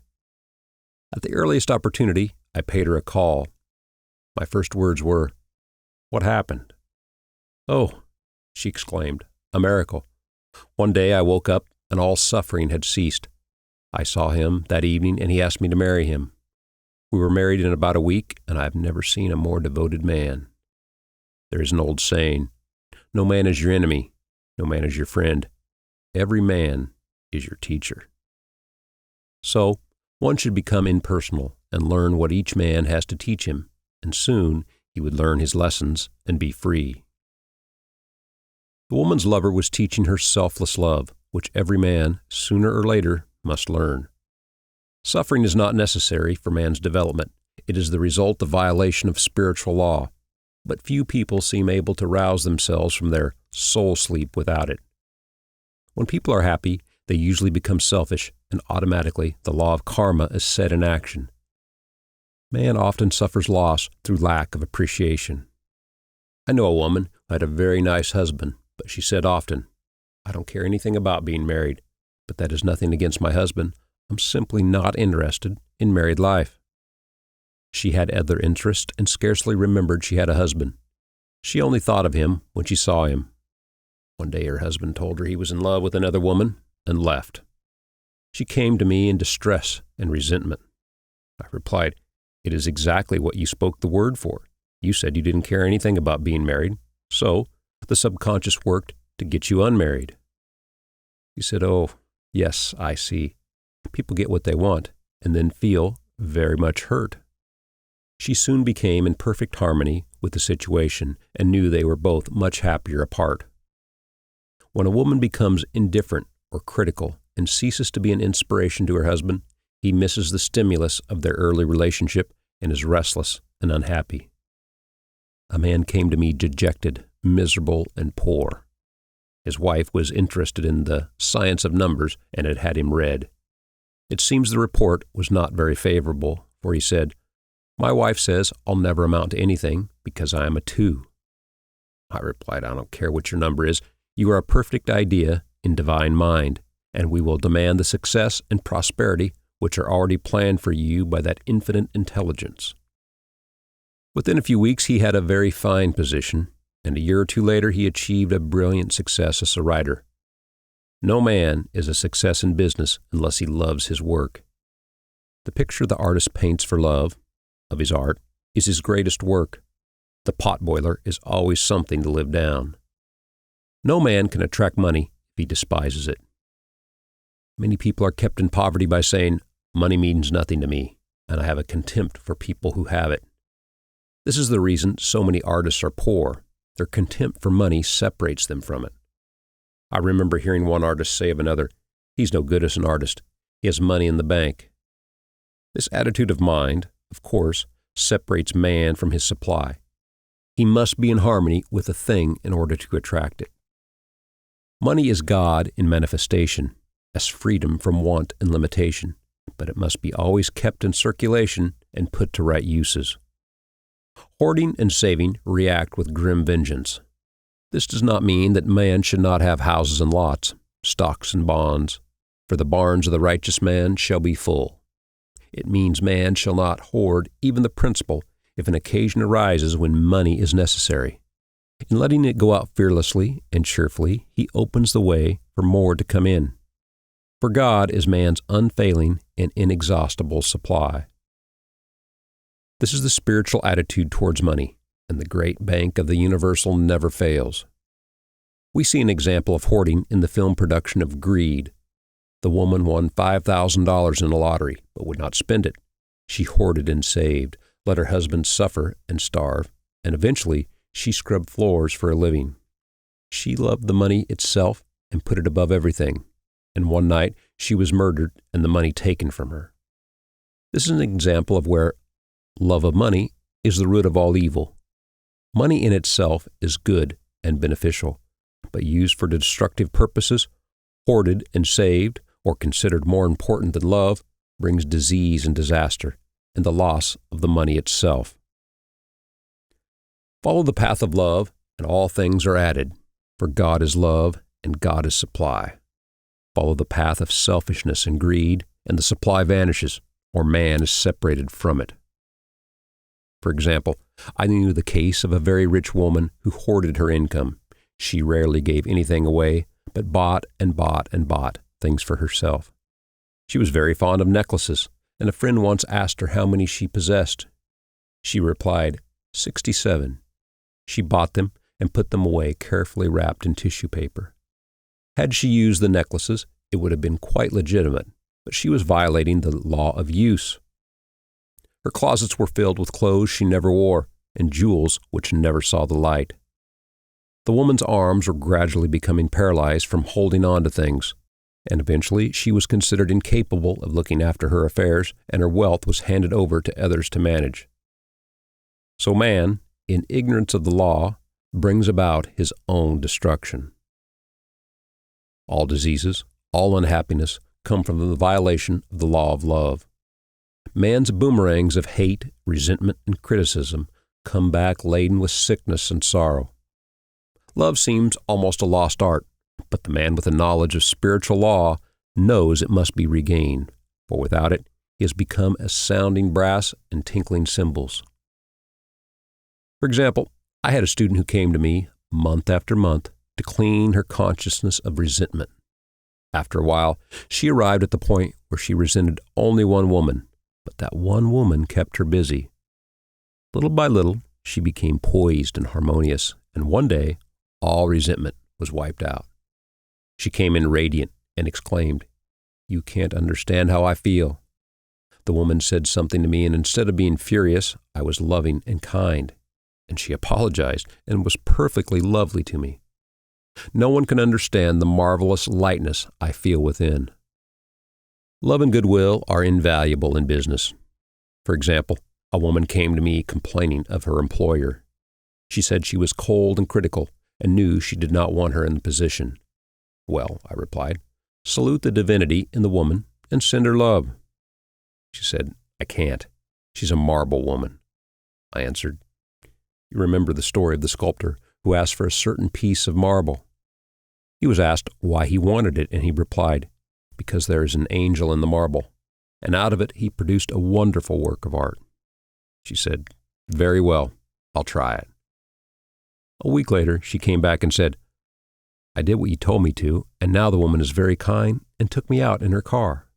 At the earliest opportunity, I paid her a call. My first words were, "What happened?" "Oh," she exclaimed, "a miracle. One day I woke up and all suffering had ceased. I saw him that evening and he asked me to marry him. We were married in about a week, and I have never seen a more devoted man. There is an old saying, 'No man is your enemy, no man is your friend. Every man is your teacher.' So, one should become impersonal and learn what each man has to teach him, and soon he would learn his lessons and be free." The woman's lover was teaching her selfless love, which every man, sooner or later, must learn. Suffering is not necessary for man's development. It is the result of violation of spiritual law, but few people seem able to rouse themselves from their soul sleep without it. When people are happy, they usually become selfish, and automatically the law of karma is set in action. Man often suffers loss through lack of appreciation. I know a woman who had a very nice husband, but she said often, "I don't care anything about being married, but that is nothing against my husband. I'm simply not interested in married life." She had other interests and scarcely remembered she had a husband. She only thought of him when she saw him. One day her husband told her he was in love with another woman and left. She came to me in distress and resentment. I replied, "It is exactly what you spoke the word for. You said you didn't care anything about being married, so the subconscious worked to get you unmarried." She said, "Oh, yes, I see. People get what they want and then feel very much hurt." She soon became in perfect harmony with the situation and knew they were both much happier apart. When a woman becomes indifferent or critical and ceases to be an inspiration to her husband, he misses the stimulus of their early relationship and is restless and unhappy. A man came to me dejected, miserable, and poor. His wife was interested in the science of numbers and had had him read. It seems the report was not very favorable, for he said, "My wife says I'll never amount to anything because I am a 2. I replied, "I don't care what your number is. You are a perfect idea in divine mind, and we will demand the success and prosperity which are already planned for you by that infinite intelligence." Within a few weeks, he had a very fine position, and a year or two later, he achieved a brilliant success as a writer. No man is a success in business unless he loves his work. The picture the artist paints for love of his art is his greatest work. The potboiler is always something to live down. No man can attract money if he despises it. Many people are kept in poverty by saying, "Money means nothing to me, and I have a contempt for people who have it." This is the reason so many artists are poor. Their contempt for money separates them from it. I remember hearing one artist say of another, "He's no good as an artist. He has money in the bank." This attitude of mind, of course, separates man from his supply. He must be in harmony with a thing in order to attract it. Money is God in manifestation, as freedom from want and limitation, but it must be always kept in circulation and put to right uses. Hoarding and saving react with grim vengeance. This does not mean that man should not have houses and lots, stocks and bonds, for the barns of the righteous man shall be full. It means man shall not hoard even the principal if an occasion arises when money is necessary. In letting it go out fearlessly and cheerfully, he opens the way for more to come in. For God is man's unfailing and inexhaustible supply. This is the spiritual attitude towards money, and the great bank of the universal never fails. We see an example of hoarding in the film production of Greed. The woman won $5,000 in the lottery, but would not spend it. She hoarded and saved, let her husband suffer and starve, and eventually she scrubbed floors for a living. She loved the money itself and put it above everything, and one night she was murdered and the money taken from her. This is an example of where love of money is the root of all evil. Money in itself is good and beneficial, but used for destructive purposes, hoarded and saved, or considered more important than love, brings disease and disaster, and the loss of the money itself. Follow the path of love, and all things are added, for God is love, and God is supply. Follow the path of selfishness and greed, and the supply vanishes, or man is separated from it. For example, I knew the case of a very rich woman who hoarded her income. She rarely gave anything away, but bought and bought and bought things for herself. She was very fond of necklaces, and a friend once asked her how many she possessed. She replied, 67. She bought them and put them away carefully wrapped in tissue paper. Had she used the necklaces, it would have been quite legitimate, but she was violating the law of use. Her closets were filled with clothes she never wore and jewels which never saw the light. The woman's arms were gradually becoming paralyzed from holding on to things, and eventually she was considered incapable of looking after her affairs, and her wealth was handed over to others to manage. So man, in ignorance of the law, brings about his own destruction. All diseases, all unhappiness, come from the violation of the law of love. Man's boomerangs of hate, resentment, and criticism come back laden with sickness and sorrow. Love seems almost a lost art, but the man with a knowledge of spiritual law knows it must be regained, for without it, he has become as sounding brass and tinkling cymbals. For example, I had a student who came to me month after month to clean her consciousness of resentment. After a while, she arrived at the point where she resented only one woman, but that one woman kept her busy. Little by little, she became poised and harmonious, and one day, all resentment was wiped out. She came in radiant and exclaimed, "You can't understand how I feel." The woman said something to me, and instead of being furious, I was loving and kind, and she apologized and was perfectly lovely to me. No one can understand the marvelous lightness I feel within. Love and goodwill are invaluable in business. For example, a woman came to me complaining of her employer. She said she was cold and critical and knew she did not want her in the position. "Well," I replied, "salute the divinity in the woman and send her love." She said, "I can't. She's a marble woman." I answered, "You remember the story of the sculptor who asked for a certain piece of marble. He was asked why he wanted it, and he replied, 'Because there is an angel in the marble.' And out of it he produced a wonderful work of art." She said, "Very well, I'll try it." A week later, she came back and said, "I did what you told me to, and now the woman is very kind and took me out in her car."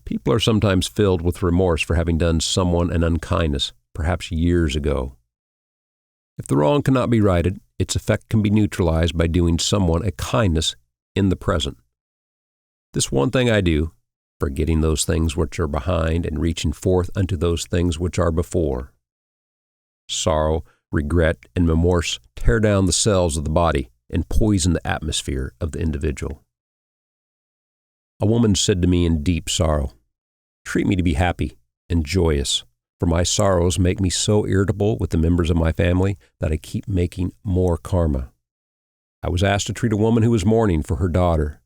People are sometimes filled with remorse for having done someone an unkindness, perhaps years ago. If the wrong cannot be righted, its effect can be neutralized by doing someone a kindness in the present. This one thing I do, forgetting those things which are behind and reaching forth unto those things which are before. Sorrow, regret, and remorse tear down the cells of the body and poison the atmosphere of the individual. A woman said to me in deep sorrow, "Treat me to be happy and joyous, for my sorrows make me so irritable with the members of my family that I keep making more karma." I was asked to treat a woman who was mourning for her daughter.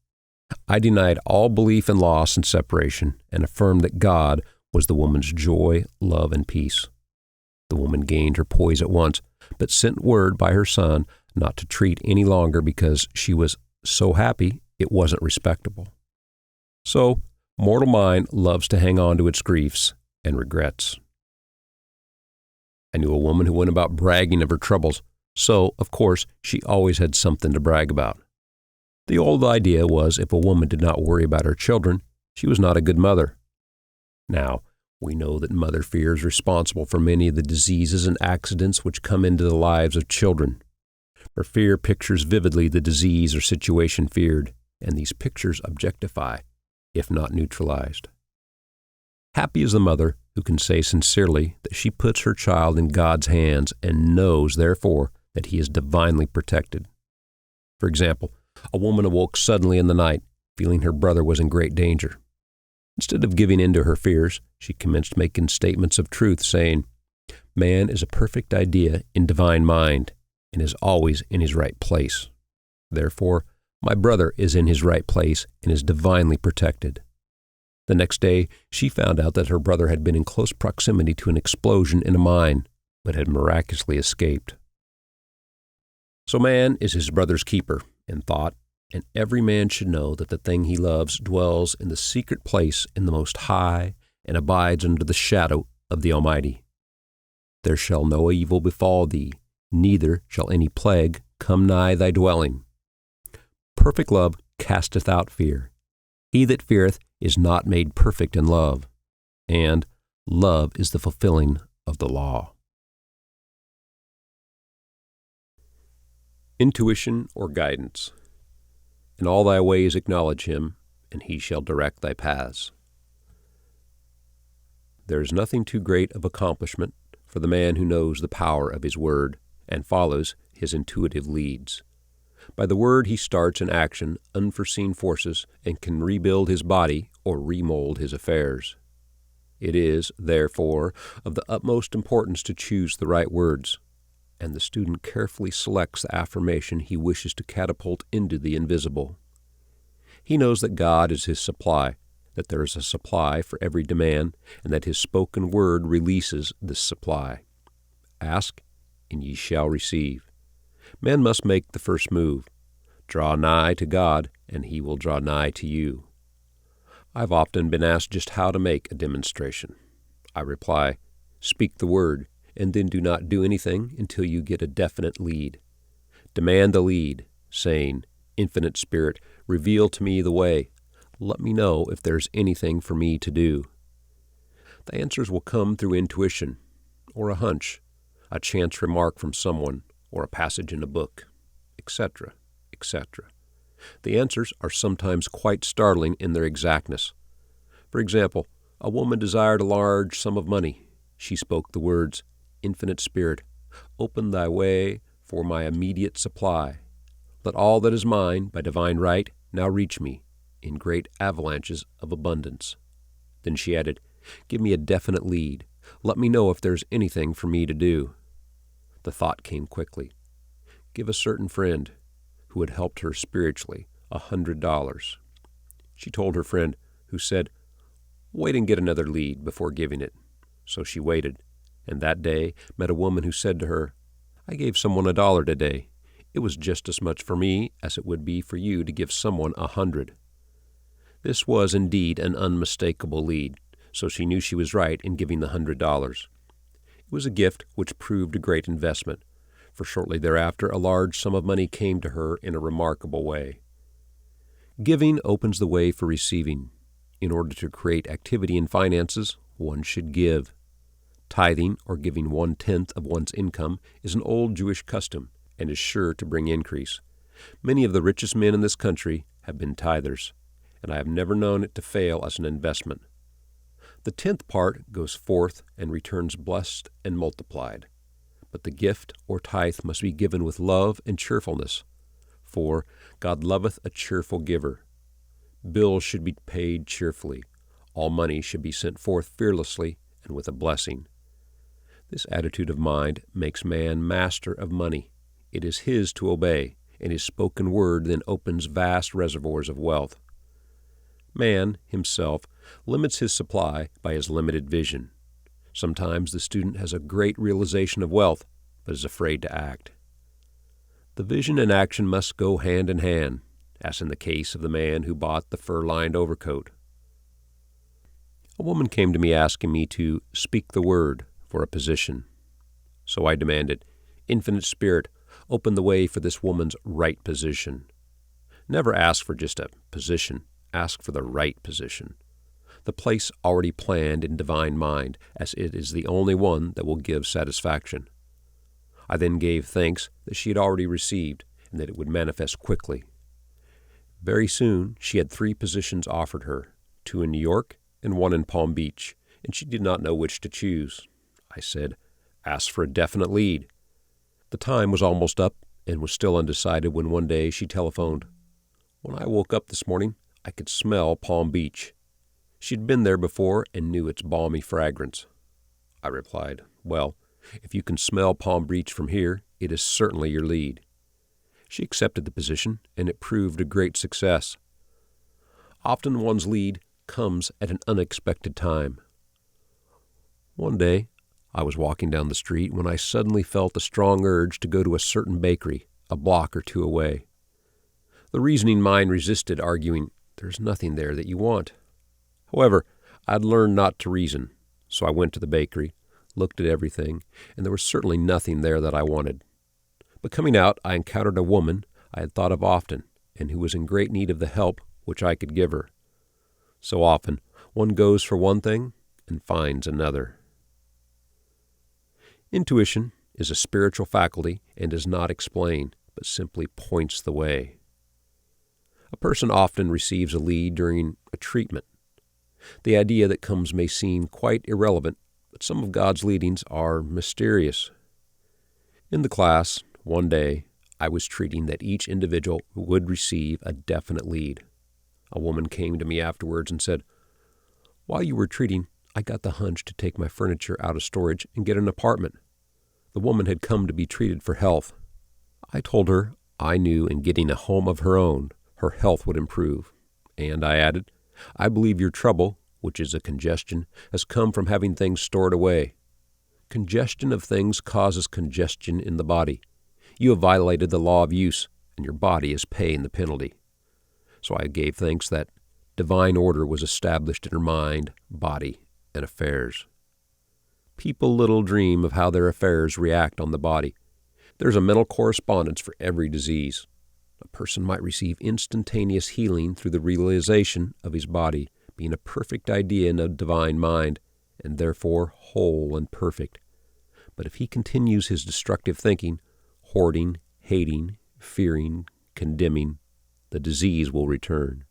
I denied all belief in loss and separation and affirmed that God was the woman's joy, love, and peace. The woman gained her poise at once, but sent word by her son not to treat any longer because she was so happy it wasn't respectable. So, mortal mind loves to hang on to its griefs and regrets. I knew a woman who went about bragging of her troubles, so, of course, she always had something to brag about. The old idea was if a woman did not worry about her children, she was not a good mother. Now, we know that mother fear is responsible for many of the diseases and accidents which come into the lives of children. For fear pictures vividly the disease or situation feared, and these pictures objectify, if not neutralized. Happy is the mother who can say sincerely that she puts her child in God's hands and knows, therefore, that he is divinely protected. For example, a woman awoke suddenly in the night, feeling her brother was in great danger. Instead of giving in to her fears, she commenced making statements of truth, saying, Man is a perfect idea in divine mind and is always in his right place. Therefore, my brother is in his right place and is divinely protected. The next day, she found out that her brother had been in close proximity to an explosion in a mine, but had miraculously escaped. So man is his brother's keeper in thought, and every man should know that the thing he loves dwells in the secret place in the Most High and abides under the shadow of the Almighty. There shall no evil befall thee, neither shall any plague come nigh thy dwelling. Perfect love casteth out fear. He that feareth is not made perfect in love, and love is the fulfilling of the law. Intuition or guidance. In all thy ways acknowledge him, and he shall direct thy paths. There is nothing too great of accomplishment for the man who knows the power of his word and follows his intuitive leads. By the word he starts in action unforeseen forces and can rebuild his body or remold his affairs. It is, therefore, of the utmost importance to choose the right words, and the student carefully selects the affirmation he wishes to catapult into the invisible. He knows that God is his supply, that there is a supply for every demand, and that his spoken word releases this supply. Ask, and ye shall receive. Men must make the first move. Draw nigh to God, and he will draw nigh to you. I've often been asked just how to make a demonstration. I reply, speak the word, and then do not do anything until you get a definite lead. Demand the lead, saying, Infinite Spirit, reveal to me the way. Let me know if there's anything for me to do. The answers will come through intuition, or a hunch, a chance remark from someone, or a passage in a book, etc., etc. The answers are sometimes quite startling in their exactness. For example, a woman desired a large sum of money. She spoke the words, Infinite Spirit, open thy way for my immediate supply. Let all that is mine by divine right now reach me in great avalanches of abundance. Then she added, give me a definite lead. Let me know if there's anything for me to do. The thought came quickly. Give a certain friend, who had helped her spiritually, $100. She told her friend, who said, wait and get another lead before giving it. So she waited, and that day met a woman who said to her, I gave someone $1 today. It was just as much for me as it would be for you to give someone 100. This was indeed an unmistakable lead, so she knew she was right in giving the $100. It was a gift which proved a great investment, for shortly thereafter a large sum of money came to her in a remarkable way. Giving opens the way for receiving. In order to create activity in finances, one should give. Tithing, or giving 1/10 of one's income, is an old Jewish custom and is sure to bring increase. Many of the richest men in this country have been tithers, and I have never known it to fail as an investment. The 10th part goes forth and returns blessed and multiplied. But the gift or tithe must be given with love and cheerfulness, for God loveth a cheerful giver. Bills should be paid cheerfully. All money should be sent forth fearlessly and with a blessing. This attitude of mind makes man master of money. It is his to obey, and his spoken word then opens vast reservoirs of wealth. Man, himself, limits his supply by his limited vision. Sometimes the student has a great realization of wealth, but is afraid to act. The vision and action must go hand in hand, as in the case of the man who bought the fur-lined overcoat. A woman came to me asking me to speak the word for a position. So I demanded, Infinite Spirit, open the way for this woman's right position. Never ask for just a position. Ask for the right position. The place already planned in divine mind, as it is the only one that will give satisfaction. I then gave thanks that she had already received, and that it would manifest quickly. Very soon she had 3 positions offered her, 2 in New York and 1 in Palm Beach, and she did not know which to choose. I said, ask for a definite lead. The time was almost up and was still undecided when one day she telephoned. When I woke up this morning, I could smell Palm Beach. She'd been there before and knew its balmy fragrance. I replied, well, If you can smell Palm Beach from here, it is certainly your lead." She accepted the position, and it proved a great success. Often one's lead comes at an unexpected time. One day, I was walking down the street when I suddenly felt a strong urge to go to a certain bakery, a block or two away. The reasoning mind resisted, arguing, "There's nothing there that you want." However, I'd learned not to reason, so I went to the bakery, looked at everything, and there was certainly nothing there that I wanted. But coming out, I encountered a woman I had thought of often, and who was in great need of the help which I could give her. So often, one goes for one thing and finds another. Intuition is a spiritual faculty and does not explain, but simply points the way. A person often receives a lead during a treatment. The idea that comes may seem quite irrelevant, but some of God's leadings are mysterious. In the class, one day, I was treating that each individual would receive a definite lead. A woman came to me afterwards and said, "While you were treating, I got the hunch to take my furniture out of storage and get an apartment." The woman had come to be treated for health. I told her I knew in getting a home of her own, her health would improve. And I added, "I believe your trouble, which is a congestion, has come from having things stored away. Congestion of things causes congestion in the body. You have violated the law of use, and your body is paying the penalty." So I gave thanks that divine order was established in her mind, body, and affairs. People little dream of how their affairs react on the body. There's a mental correspondence for every disease. A person might receive instantaneous healing through the realization of his body being a perfect idea in a divine mind, and therefore whole and perfect. But if he continues his destructive thinking, hoarding, hating, fearing, condemning, the disease will return.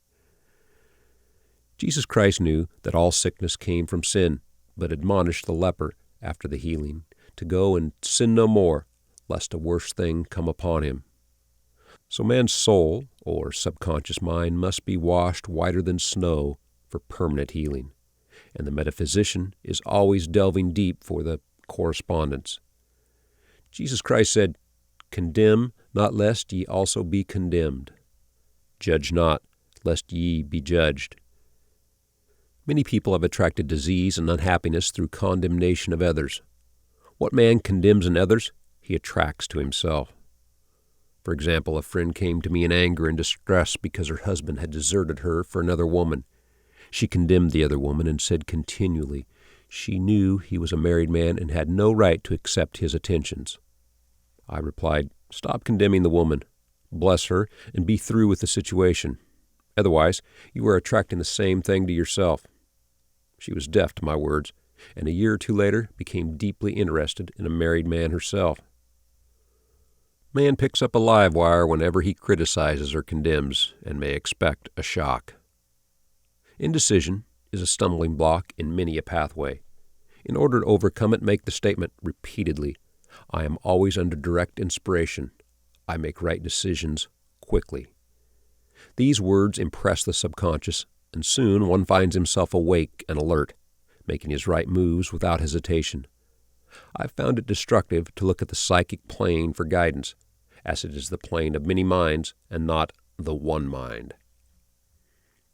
Jesus Christ knew that all sickness came from sin, but admonished the leper after the healing to go and sin no more, lest a worse thing come upon him. So man's soul, or subconscious mind, must be washed whiter than snow for permanent healing, and the metaphysician is always delving deep for the correspondence. Jesus Christ said, "Condemn not, lest ye also be condemned. Judge not, lest ye be judged." Many people have attracted disease and unhappiness through condemnation of others. What man condemns in others, he attracts to himself. For example, a friend came to me in anger and distress because her husband had deserted her for another woman. She condemned the other woman and said continually she knew he was a married man and had no right to accept his attentions. I replied, "Stop condemning the woman. Bless her and be through with the situation. Otherwise, you are attracting the same thing to yourself." She was deaf to my words, and a year or two later became deeply interested in a married man herself. Man picks up a live wire whenever he criticizes or condemns, and may expect a shock. Indecision is a stumbling block in many a pathway. In order to overcome it, make the statement repeatedly, "I am always under direct inspiration. I make right decisions quickly." These words impress the subconscious, and soon one finds himself awake and alert, making his right moves without hesitation. I've found it destructive to look at the psychic plane for guidance, as it is the plane of many minds and not the one mind.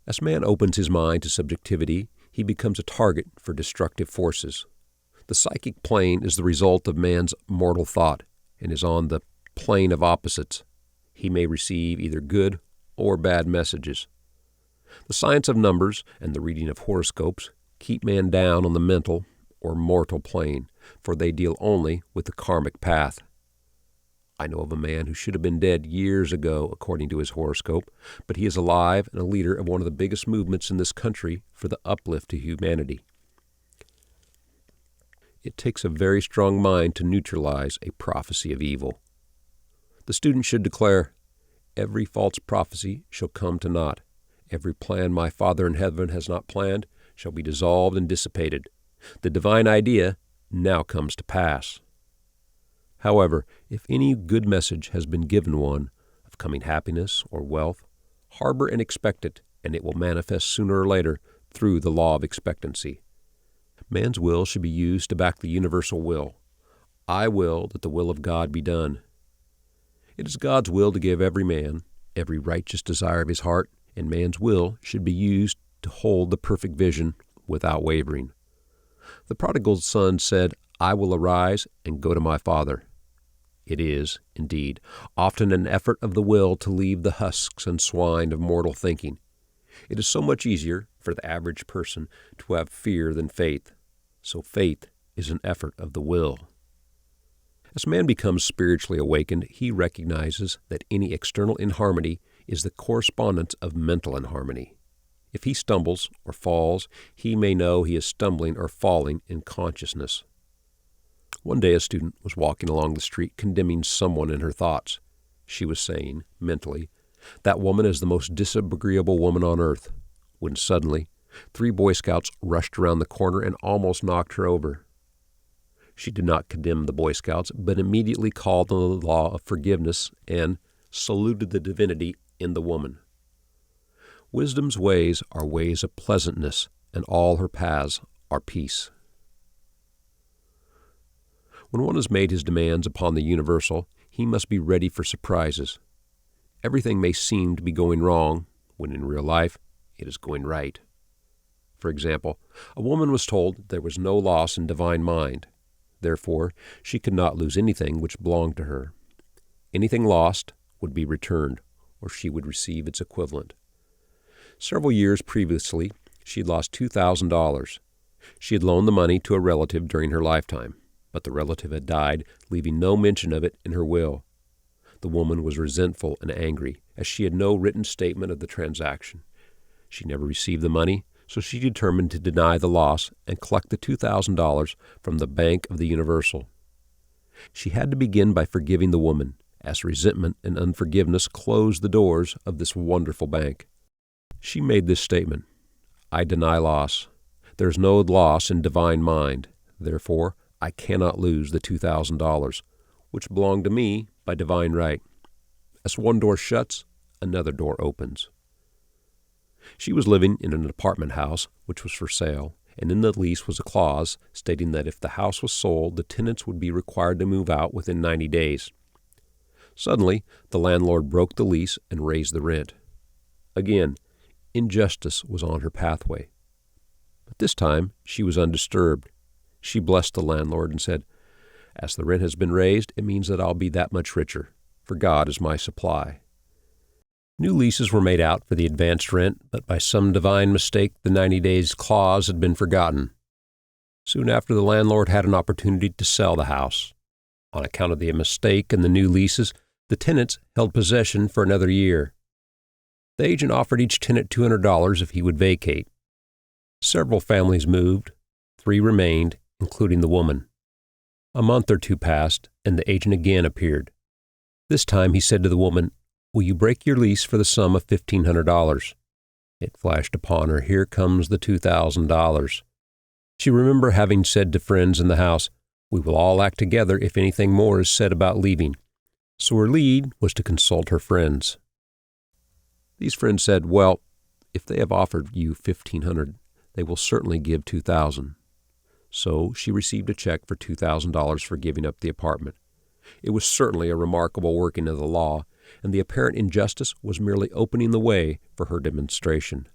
As man opens his mind to subjectivity, he becomes a target for destructive forces. The psychic plane is the result of man's mortal thought and is on the plane of opposites. He may receive either good or bad messages. The science of numbers and the reading of horoscopes keep man down on the mental or mortal plane, for they deal only with the karmic path. I know of a man who should have been dead years ago, according to his horoscope, but he is alive and a leader of one of the biggest movements in this country for the uplift of humanity. It takes a very strong mind to neutralize a prophecy of evil. The student should declare, "Every false prophecy shall come to naught. Every plan my Father in heaven has not planned shall be dissolved and dissipated. The divine idea now comes to pass." However, if any good message has been given one of coming happiness or wealth, harbor and expect it, and it will manifest sooner or later through the law of expectancy. Man's will should be used to back the universal will. I will that the will of God be done. It is God's will to give every man every righteous desire of his heart, and man's will should be used to hold the perfect vision without wavering. The prodigal son said, I will arise and go to my father. It is, indeed, often an effort of the will to leave the husks and swine of mortal thinking. It is so much easier for the average person to have fear than faith. So faith is an effort of the will. As man becomes spiritually awakened, he recognizes that any external inharmony is the correspondence of mental inharmony. If he stumbles or falls, he may know he is stumbling or falling in consciousness. One day a student was walking along the street condemning someone in her thoughts. She was saying, mentally, that woman is the most disagreeable woman on earth, when suddenly 3 Boy Scouts rushed around the corner and almost knocked her over. She did not condemn the Boy Scouts, but immediately called on the law of forgiveness and saluted the divinity in the woman. Wisdom's ways are ways of pleasantness, and all her paths are peace. When one has made his demands upon the universal, he must be ready for surprises. Everything may seem to be going wrong, when in real life it is going right. For example, a woman was told that there was no loss in divine mind. Therefore, she could not lose anything which belonged to her. Anything lost would be returned, or she would receive its equivalent. Several years previously, she had lost $2,000. She had loaned the money to a relative during her lifetime, but the relative had died, leaving no mention of it in her will. The woman was resentful and angry, as she had no written statement of the transaction. She never received the money, so she determined to deny the loss and collect the $2,000 from the Bank of the Universal. She had to begin by forgiving the woman, as resentment and unforgiveness closed the doors of this wonderful bank. She made this statement, I deny loss. There is no loss in divine mind. Therefore, I cannot lose the $2,000, which belonged to me by divine right. As one door shuts, another door opens. She was living in an apartment house which was for sale, and in the lease was a clause stating that if the house was sold, the tenants would be required to move out within 90 days. Suddenly, the landlord broke the lease and raised the rent. Again, injustice was on her pathway. But this time, she was undisturbed. She blessed the landlord and said, As the rent has been raised, it means that I'll be that much richer, for God is my supply. New leases were made out for the advanced rent, but by some divine mistake, the 90 days clause had been forgotten. Soon after, the landlord had an opportunity to sell the house. On account of the mistake in the new leases, the tenants held possession for another year. The agent offered each tenant $200 if he would vacate. Several families moved. 3 remained, including the woman. A month or 2 passed, and the agent again appeared. This time he said to the woman, Will you break your lease for the sum of $1,500? It flashed upon her, Here comes the $2,000. She remembered having said to friends in the house, We will all act together if anything more is said about leaving. So her lead was to consult her friends. These friends said, Well, if they have offered you $1,500, they will certainly give $2,000. So she received a check for $2,000 for giving up the apartment. It was certainly a remarkable working of the law, and the apparent injustice was merely opening the way for her demonstration.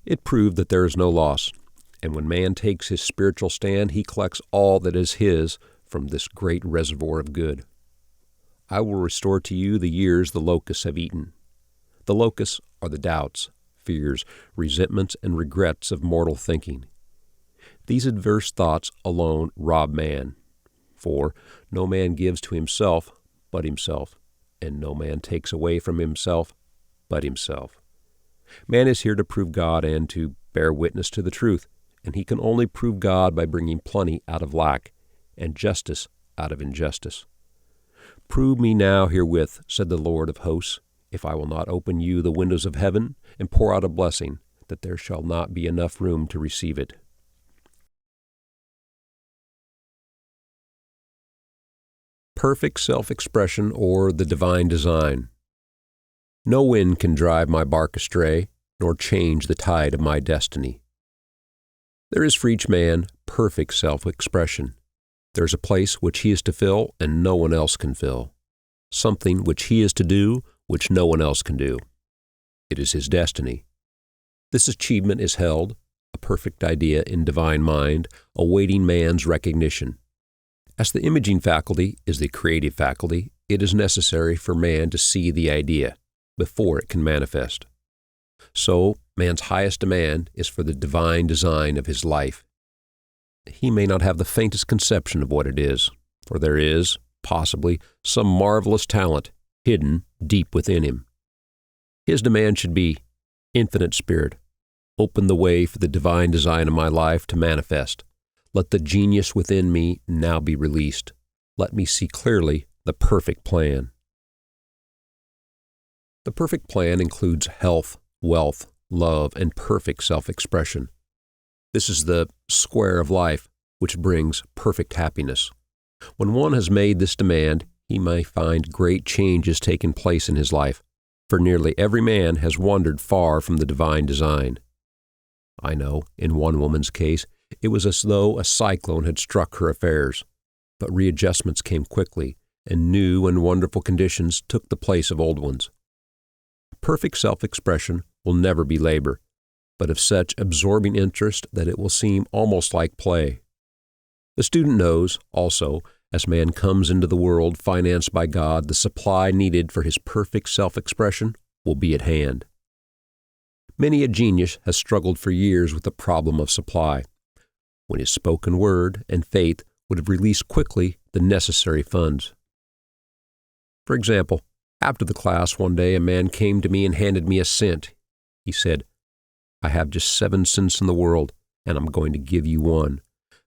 It proved that there is no loss, and when man takes his spiritual stand, he collects all that is his from this great reservoir of good. I will restore to you the years the locusts have eaten. The locusts are the doubts, fears, resentments, and regrets of mortal thinking. These adverse thoughts alone rob man. For no man gives to himself but himself, and no man takes away from himself but himself. Man is here to prove God and to bear witness to the truth, and he can only prove God by bringing plenty out of lack and justice out of injustice. Prove me now herewith, said the Lord of hosts, if I will not open you the windows of heaven and pour out a blessing, that there shall not be enough room to receive it. Perfect self-expression or the divine design. No wind can drive my bark astray, nor change the tide of my destiny. There is for each man perfect self-expression. There's a place which he is to fill and no one else can fill. Something which he is to do which no one else can do. It is his destiny. This achievement is held, a perfect idea in divine mind, awaiting man's recognition. As the imaging faculty is the creative faculty, it is necessary for man to see the idea before it can manifest. So, man's highest demand is for the divine design of his life. He may not have the faintest conception of what it is, for there is, possibly, some marvelous talent hidden deep within him. His demand should be, Infinite Spirit, open the way for the divine design of my life to manifest. Let the genius within me now be released. Let me see clearly the perfect plan. The perfect plan includes health, wealth, love, and perfect self-expression. This is the square of life which brings perfect happiness. When one has made this demand, he may find great changes taking place in his life, for nearly every man has wandered far from the divine design. I know, in one woman's case, it was as though a cyclone had struck her affairs, but readjustments came quickly, and new and wonderful conditions took the place of old ones. Perfect self-expression will never be labor, but of such absorbing interest that it will seem almost like play. The student knows, also, as man comes into the world financed by God, the supply needed for his perfect self-expression will be at hand. Many a genius has struggled for years with the problem of supply, when his spoken word and faith would have released quickly the necessary funds. For example, after the class one day a man came to me and handed me a cent. He said, "I have just 7 cents in the world, and I'm going to give you 1,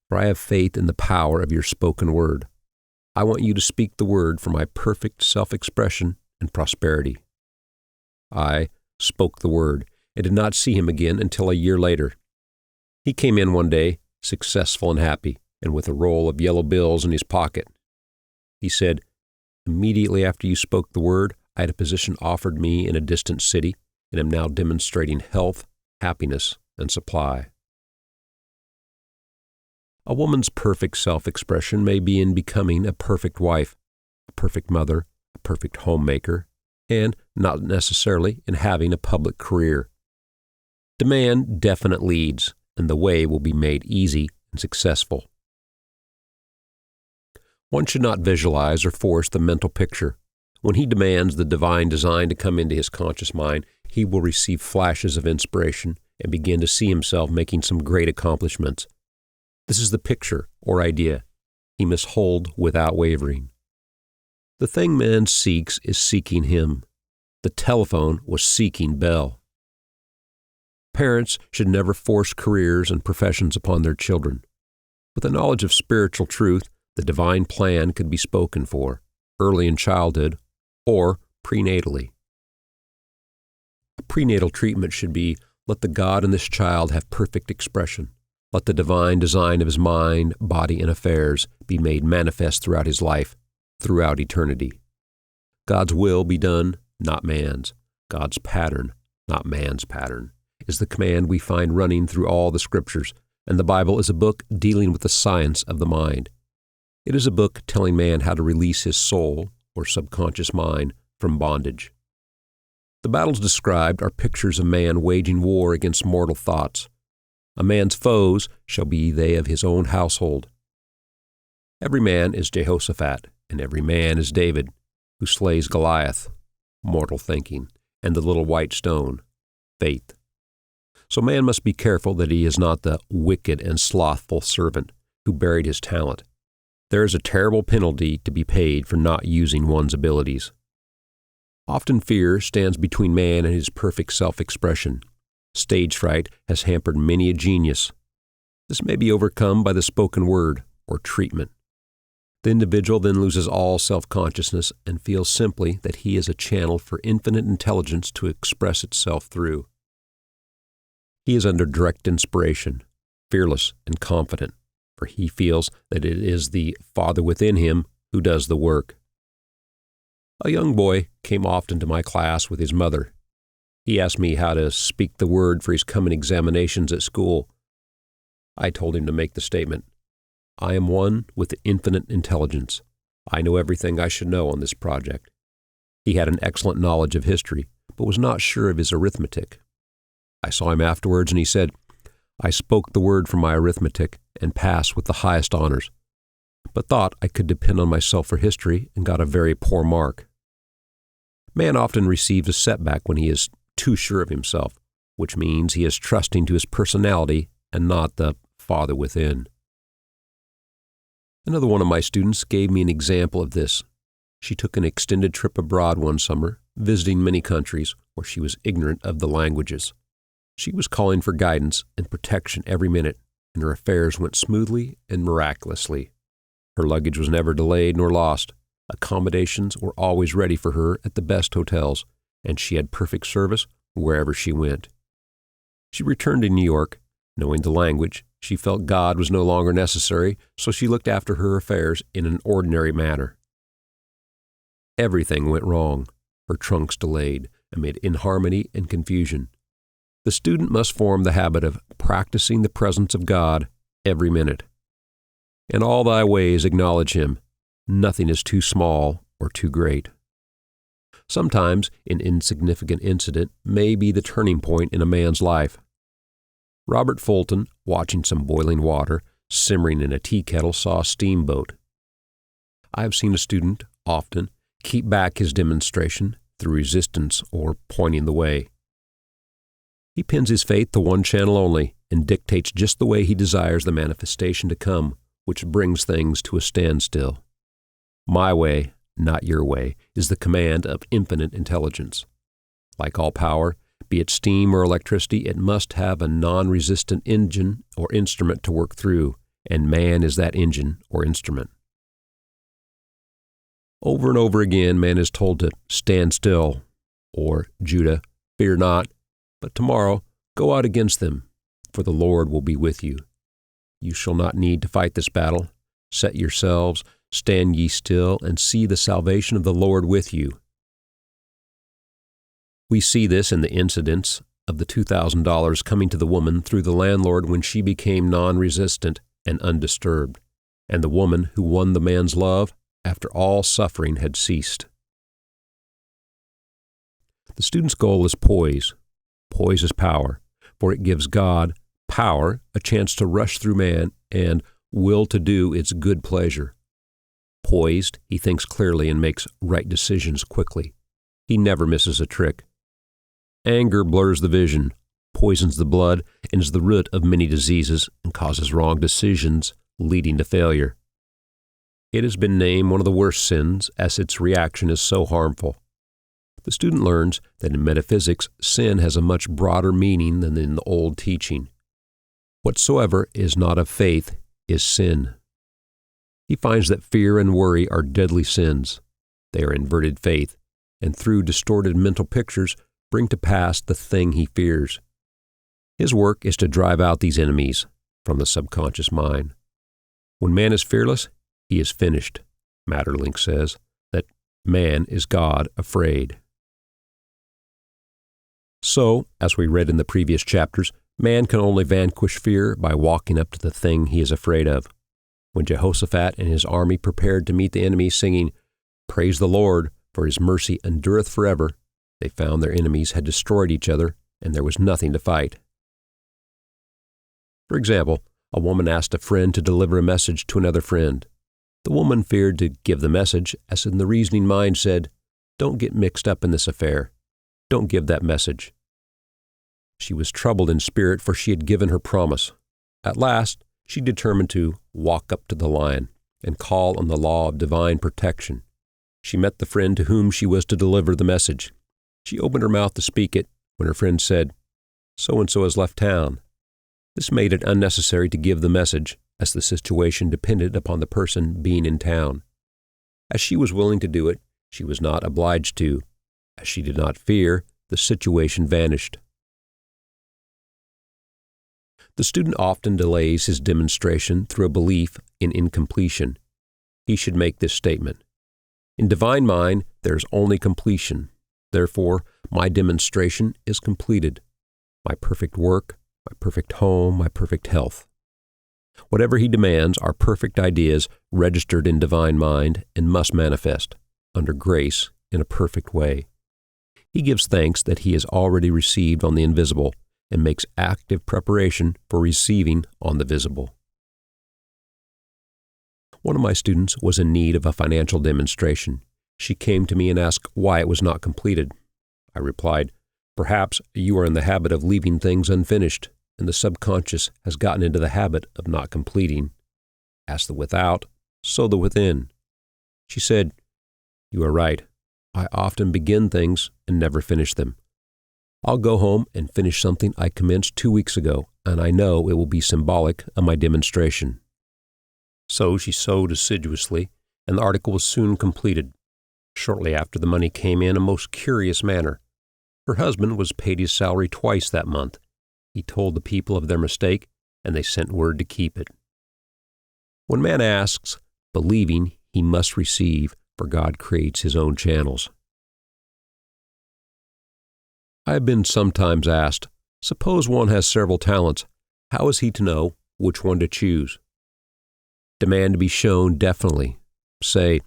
for I have faith in the power of your spoken word. I want you to speak the word for my perfect self-expression and prosperity." I spoke the word and did not see him again until a year later. He came in one day, successful and happy, and with a roll of yellow bills in his pocket. He said, "Immediately after you spoke the word, I had a position offered me in a distant city, and am now demonstrating health, happiness, and supply." A woman's perfect self-expression may be in becoming a perfect wife, a perfect mother, a perfect homemaker, and not necessarily in having a public career. Demand definite leads, and the way will be made easy and successful. One should not visualize or force the mental picture. When he demands the divine design to come into his conscious mind, he will receive flashes of inspiration and begin to see himself making some great accomplishments. This is the picture or idea he must hold without wavering. The thing man seeks is seeking him. The telephone was seeking Bell. Parents should never force careers and professions upon their children. With a knowledge of spiritual truth, the divine plan could be spoken for, early in childhood or prenatally. A prenatal treatment should be, let the God in this child have perfect expression. Let the divine design of his mind, body, and affairs be made manifest throughout his life, throughout eternity. God's will be done, not man's. God's pattern, not man's pattern, is the command we find running through all the Scriptures, and the Bible is a book dealing with the science of the mind. It is a book telling man how to release his soul, or subconscious mind, from bondage. The battles described are pictures of man waging war against mortal thoughts. A man's foes shall be they of his own household. Every man is Jehoshaphat, and every man is David, who slays Goliath, mortal thinking, and the little white stone, faith. So man must be careful that he is not the wicked and slothful servant who buried his talent. There is a terrible penalty to be paid for not using one's abilities. Often fear stands between man and his perfect self-expression. Stage fright has hampered many a genius. This may be overcome by the spoken word or treatment. The individual then loses all self-consciousness and feels simply that he is a channel for infinite intelligence to express itself through. He is under direct inspiration, fearless and confident, for he feels that it is the Father within him who does the work. A young boy came often to my class with his mother. He asked me how to speak the word for his coming examinations at school. I told him to make the statement, I am one with infinite intelligence. I know everything I should know on this project. He had an excellent knowledge of history, but was not sure of his arithmetic. I saw him afterwards, and he said, I spoke the word from my arithmetic and passed with the highest honors, but thought I could depend on myself for history and got a very poor mark. Man often receives a setback when he is too sure of himself, which means he is trusting to his personality and not the Father within. Another one of my students gave me an example of this. She took an extended trip abroad one summer, visiting many countries where she was ignorant of the languages. She was calling for guidance and protection every minute, and her affairs went smoothly and miraculously. Her luggage was never delayed nor lost. Accommodations were always ready for her at the best hotels, and she had perfect service wherever she went. She returned to New York. Knowing the language, she felt God was no longer necessary, so she looked after her affairs in an ordinary manner. Everything went wrong. Her trunks delayed, amid inharmony and confusion. The student must form the habit of practicing the presence of God every minute. In all thy ways acknowledge Him. Nothing is too small or too great. Sometimes an insignificant incident may be the turning point in a man's life. Robert Fulton, watching some boiling water simmering in a tea kettle, saw a steamboat. I have seen a student, often, keep back his demonstration through resistance or pointing the way. He pins his faith to one channel only and dictates just the way he desires the manifestation to come, which brings things to a standstill. My way, not your way, is the command of infinite intelligence. Like all power, be it steam or electricity, it must have a non-resistant engine or instrument to work through, and man is that engine or instrument. Over and over again, man is told to stand still, or, Judah, fear not, but tomorrow go out against them, for the Lord will be with you. You shall not need to fight this battle. Set yourselves, stand ye still, and see the salvation of the Lord with you. We see this in the incidents of the $2,000 coming to the woman through the landlord when she became non-resistant and undisturbed, and the woman who won the man's love after all suffering had ceased. The student's goal is poise. Poise is power, for it gives God, power, a chance to rush through man and will to do its good pleasure. Poised, he thinks clearly and makes right decisions quickly. He never misses a trick. Anger blurs the vision, poisons the blood, and is the root of many diseases and causes wrong decisions, leading to failure. It has been named one of the worst sins, as its reaction is so harmful. The student learns that in metaphysics, sin has a much broader meaning than in the old teaching. Whatsoever is not of faith is sin. He finds that fear and worry are deadly sins. They are inverted faith, and through distorted mental pictures, bring to pass the thing he fears. His work is to drive out these enemies from the subconscious mind. When man is fearless, he is finished. Maeterlinck says that man is God afraid. So, as we read in the previous chapters, man can only vanquish fear by walking up to the thing he is afraid of. When Jehoshaphat and his army prepared to meet the enemy singing, "Praise the Lord, for his mercy endureth forever," they found their enemies had destroyed each other, and there was nothing to fight. For example, a woman asked a friend to deliver a message to another friend. The woman feared to give the message, as in the reasoning mind said, "Don't get mixed up in this affair. Don't give that message." She was troubled in spirit, for she had given her promise. At last, she determined to walk up to the lion and call on the law of divine protection. She met the friend to whom she was to deliver the message. She opened her mouth to speak it when her friend said, "So-and-so has left town." This made it unnecessary to give the message, as the situation depended upon the person being in town. As she was willing to do it, she was not obliged to. As she did not fear, the situation vanished. The student often delays his demonstration through a belief in incompletion. He should make this statement: in divine mind, there is only completion. Therefore, my demonstration is completed. My perfect work, my perfect home, my perfect health. Whatever he demands are perfect ideas registered in divine mind and must manifest, under grace, in a perfect way. He gives thanks that he has already received on the invisible and makes active preparation for receiving on the visible. One of my students was in need of a financial demonstration. She came to me and asked why it was not completed. I replied, "Perhaps you are in the habit of leaving things unfinished, and the subconscious has gotten into the habit of not completing. As the without, so the within." She said, "You are right. I often begin things and never finish them. I'll go home and finish something I commenced 2 weeks ago, and I know it will be symbolic of my demonstration." So she sewed assiduously, and the article was soon completed. Shortly after, the money came in a most curious manner. Her husband was paid his salary twice that month. He told the people of their mistake, and they sent word to keep it. When man asks, believing, he must receive, for God creates his own channels. I have been sometimes asked, suppose one has several talents, how is he to know which one to choose? Demand to be shown definitely. Say,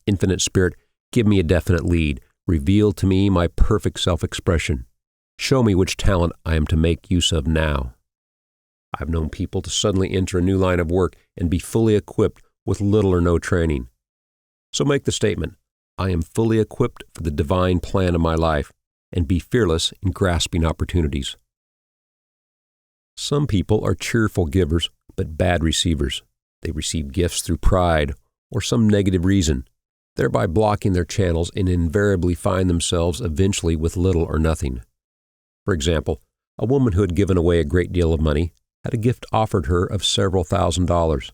"Infinite Spirit, give me a definite lead. Reveal to me my perfect self-expression. Show me which talent I am to make use of now." I've known people to suddenly enter a new line of work and be fully equipped with little or no training. So make the statement, "I am fully equipped for the divine plan of my life," and be fearless in grasping opportunities. Some people are cheerful givers, but bad receivers. They receive gifts through pride or some negative reason, thereby blocking their channels and invariably find themselves eventually with little or nothing. For example, a woman who had given away a great deal of money had a gift offered her of several $1,000s.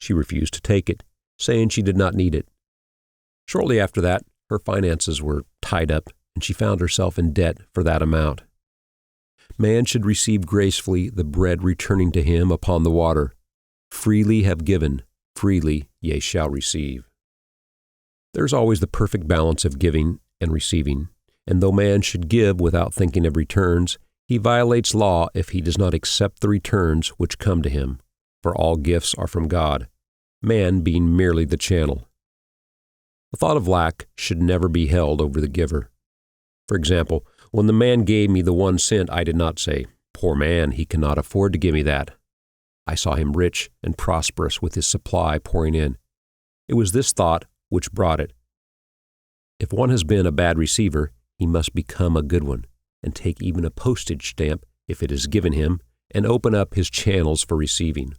She refused to take it, saying she did not need it. Shortly after that, her finances were tied up, and she found herself in debt for that amount. Man should receive gracefully the bread returning to him upon the water. Freely have given, freely ye shall receive. There is always the perfect balance of giving and receiving, and though man should give without thinking of returns, he violates law if he does not accept the returns which come to him, for all gifts are from God, man being merely the channel. The thought of lack should never be held over the giver. For example, when the man gave me the 1 cent, I did not say, "Poor man, he cannot afford to give me that." I saw him rich and prosperous with his supply pouring in. It was this thought which brought it. If one has been a bad receiver, he must become a good one, and take even a postage stamp, if it is given him, and open up his channels for receiving.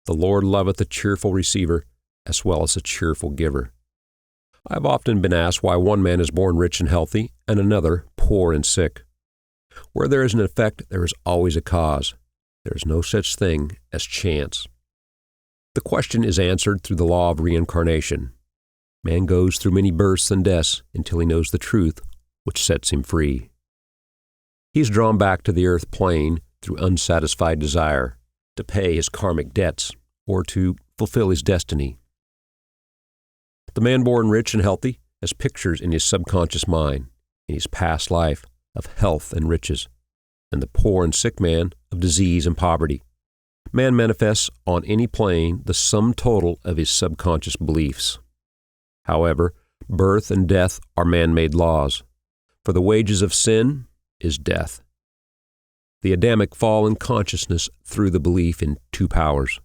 The Lord loveth a cheerful receiver, as well as a cheerful giver. I have often been asked why one man is born rich and healthy, and another poor and sick. Where there is an effect, there is always a cause. There is no such thing as chance. The question is answered through the law of reincarnation. Man goes through many births and deaths until he knows the truth, which sets him free. He is drawn back to the earth plane through unsatisfied desire, to pay his karmic debts, or to fulfill his destiny. The man born rich and healthy has pictures in his subconscious mind, in his past life, of health and riches, and the poor and sick man of disease and poverty. Man manifests on any plane the sum total of his subconscious beliefs. However, birth and death are man-made laws, for the wages of sin is death. The Adamic fall in consciousness through the belief in 2 powers.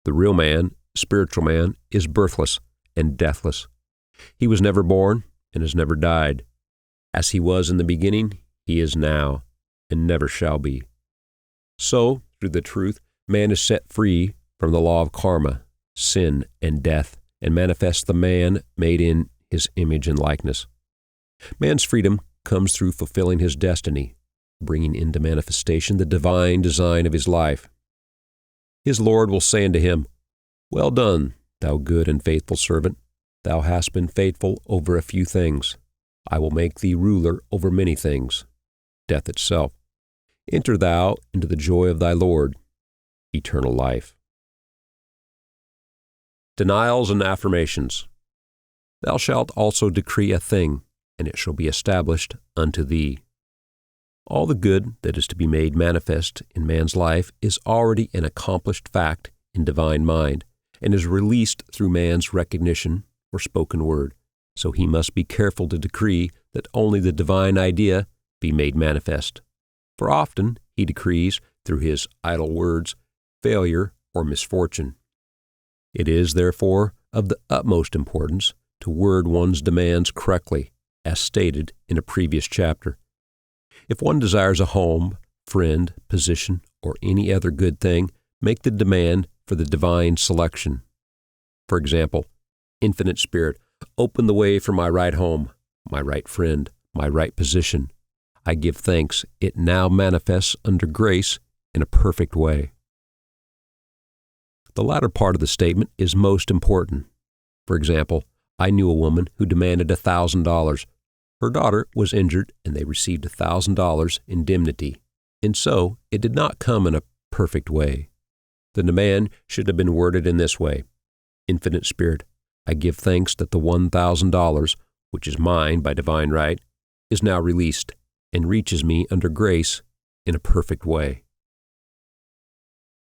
The real man, spiritual man, is birthless and deathless. He was never born and has never died. As he was in the beginning, he is now, and never shall be. So, through the truth, man is set free from the law of karma, sin, and death, and manifests the man made in his image and likeness. Man's freedom comes through fulfilling his destiny, bringing into manifestation the divine design of his life. His Lord will say unto him, "Well done, thou good and faithful servant. Thou hast been faithful over a few things. I will make thee ruler over many things, death itself. Enter thou into the joy of thy Lord, eternal life." Denials and affirmations. Thou shalt also decree a thing, and it shall be established unto thee. All the good that is to be made manifest in man's life is already an accomplished fact in divine mind and is released through man's recognition or spoken word. So he must be careful to decree that only the divine idea be made manifest. For often he decrees, through his idle words, failure or misfortune. It is, therefore, of the utmost importance to word one's demands correctly, as stated in a previous chapter. If one desires a home, friend, position, or any other good thing, make the demand for the divine selection. For example, Infinite Spirit, open the way for my right home, my right friend, my right position. I give thanks it now manifests under grace in a perfect way. The latter part of the statement is most important. For example, I knew a woman who demanded $1,000. Her daughter was injured and they received $1,000 indemnity, and so it did not come in a perfect way. The demand should have been worded in this way: Infinite Spirit, I give thanks that the $1,000, which is mine by divine right, is now released and reaches me under grace in a perfect way.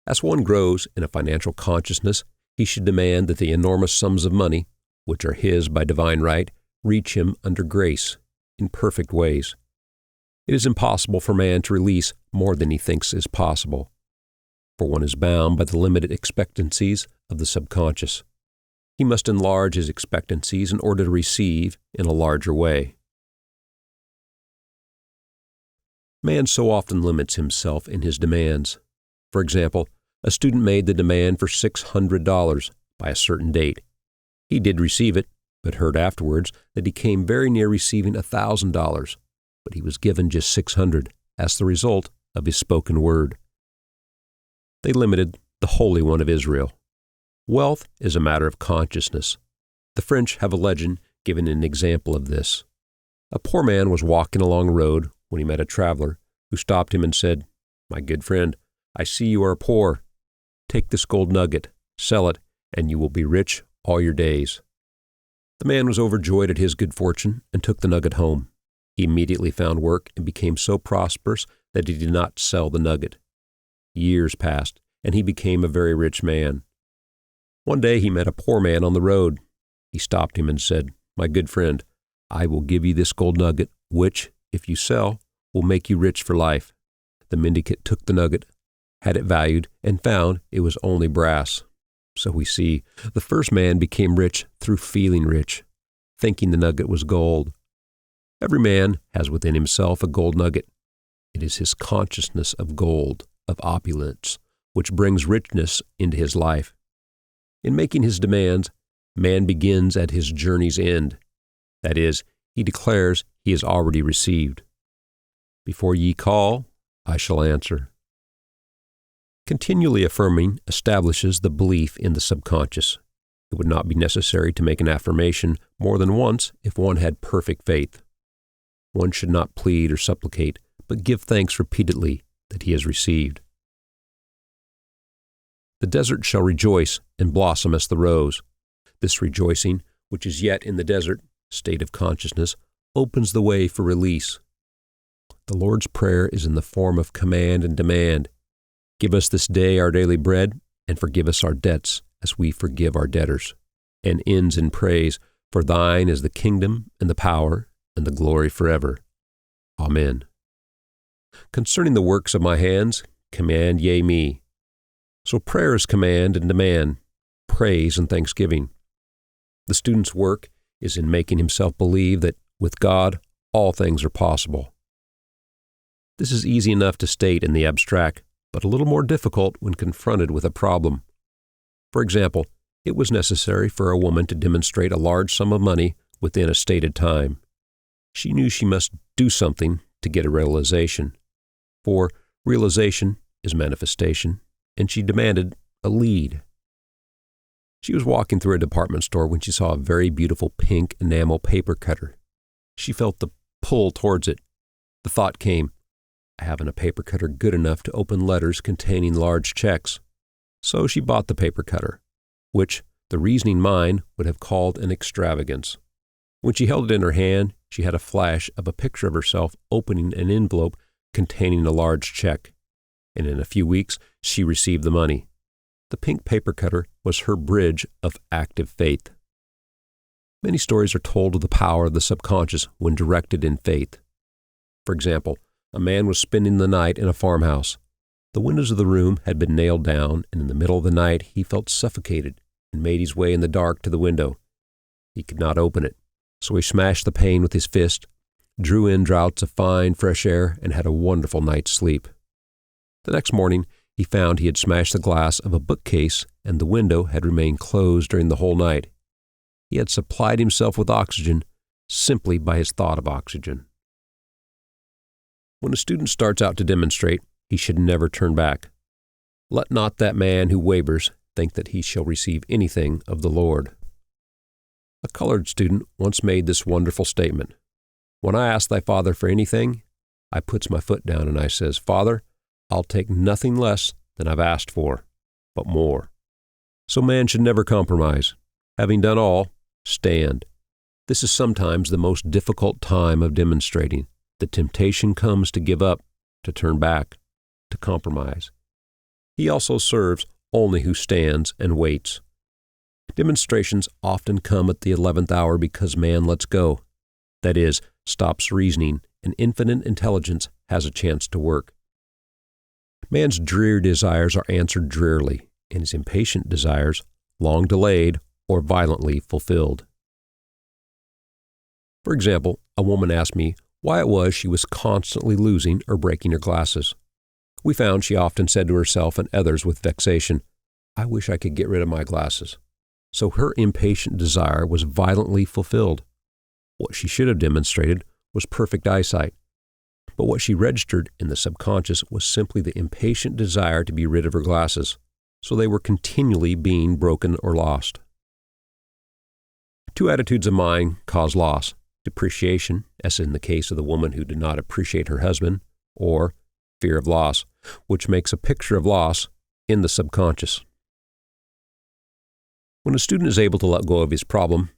As one grows in a financial consciousness, he should demand that the enormous sums of money, which are his by divine right, reach him under grace in perfect ways. It is impossible for man to release more than he thinks is possible, for one is bound by the limited expectancies of the subconscious. He must enlarge his expectancies in order to receive in a larger way. Man so often limits himself in his demands. For example, a student made the demand for $600 by a certain date. He did receive it, but heard afterwards that he came very near receiving $1,000, but he was given just $600 as the result of his spoken word. They limited the Holy One of Israel. Wealth is a matter of consciousness. The French have a legend giving an example of this. A poor man was walking along a road when he met a traveler who stopped him and said, "My good friend, I see you are poor. Take this gold nugget, sell it, and you will be rich all your days." The man was overjoyed at his good fortune and took the nugget home. He immediately found work and became so prosperous that he did not sell the nugget. Years passed, and he became a very rich man. One day he met a poor man on the road. He stopped him and said, "My good friend, I will give you this gold nugget, which, if you sell, will make you rich for life." The mendicant took the nugget, had it valued, and found it was only brass. So we see, the first man became rich through feeling rich, thinking the nugget was gold. Every man has within himself a gold nugget. It is his consciousness of gold, of opulence, which brings richness into his life. In making his demands, man begins at his journey's end. That is, he declares he has already received. Before ye call, I shall answer. Continually affirming establishes the belief in the subconscious. It would not be necessary to make an affirmation more than once if one had perfect faith. One should not plead or supplicate, but give thanks repeatedly that he has received. The desert shall rejoice and blossom as the rose. This rejoicing, which is yet in the desert state of consciousness, opens the way for release. The Lord's Prayer is in the form of command and demand. Give us this day our daily bread, and forgive us our debts as we forgive our debtors, and ends in praise, for thine is the kingdom and the power and the glory forever. Amen. Concerning the works of my hands, command ye me. So prayer is command and demand, praise and thanksgiving. The student's work is in making himself believe that with God all things are possible. This is easy enough to state in the abstract, but a little more difficult when confronted with a problem. For example, it was necessary for a woman to demonstrate a large sum of money within a stated time. She knew she must do something to get a realization, for realization is manifestation, and she demanded a lead. She was walking through a department store when she saw a very beautiful pink enamel paper cutter. She felt the pull towards it. The thought came, I haven't a paper cutter good enough to open letters containing large checks. So she bought the paper cutter, which the reasoning mind would have called an extravagance. When she held it in her hand, she had a flash of a picture of herself opening an envelope containing a large check, and in a few weeks she received the money. The pink paper cutter was her bridge of active faith. Many stories are told of the power of the subconscious when directed in faith. For example, a man was spending the night in a farmhouse. The windows of the room had been nailed down, and in the middle of the night he felt suffocated and made his way in the dark to the window. He could not open it, so he smashed the pane with his fist, drew in draughts of fine, fresh air, and had a wonderful night's sleep. The next morning, he found he had smashed the glass of a bookcase, and the window had remained closed during the whole night. He had supplied himself with oxygen simply by his thought of oxygen. When a student starts out to demonstrate, he should never turn back. Let not that man who wavers think that he shall receive anything of the Lord. A colored student once made this wonderful statement: "When I ask thy Father for anything, I puts my foot down and I says, Father, I'll take nothing less than I've asked for, but more." So man should never compromise. Having done all, stand. This is sometimes the most difficult time of demonstrating. The temptation comes to give up, to turn back, to compromise. He also serves only who stands and waits. Demonstrations often come at the 11th hour because man lets go. That is, stops reasoning, and infinite intelligence has a chance to work. Man's dreary desires are answered drearily, and his impatient desires, long delayed or violently fulfilled. For example, a woman asked me why it was she was constantly losing or breaking her glasses. We found she often said to herself and others with vexation, "I wish I could get rid of my glasses." So her impatient desire was violently fulfilled. What she should have demonstrated was perfect eyesight. But what she registered in the subconscious was simply the impatient desire to be rid of her glasses, so they were continually being broken or lost. Two attitudes of mind cause loss: depreciation, as in the case of the woman who did not appreciate her husband, or fear of loss, which makes a picture of loss in the subconscious. When a student is able to let go of his problem,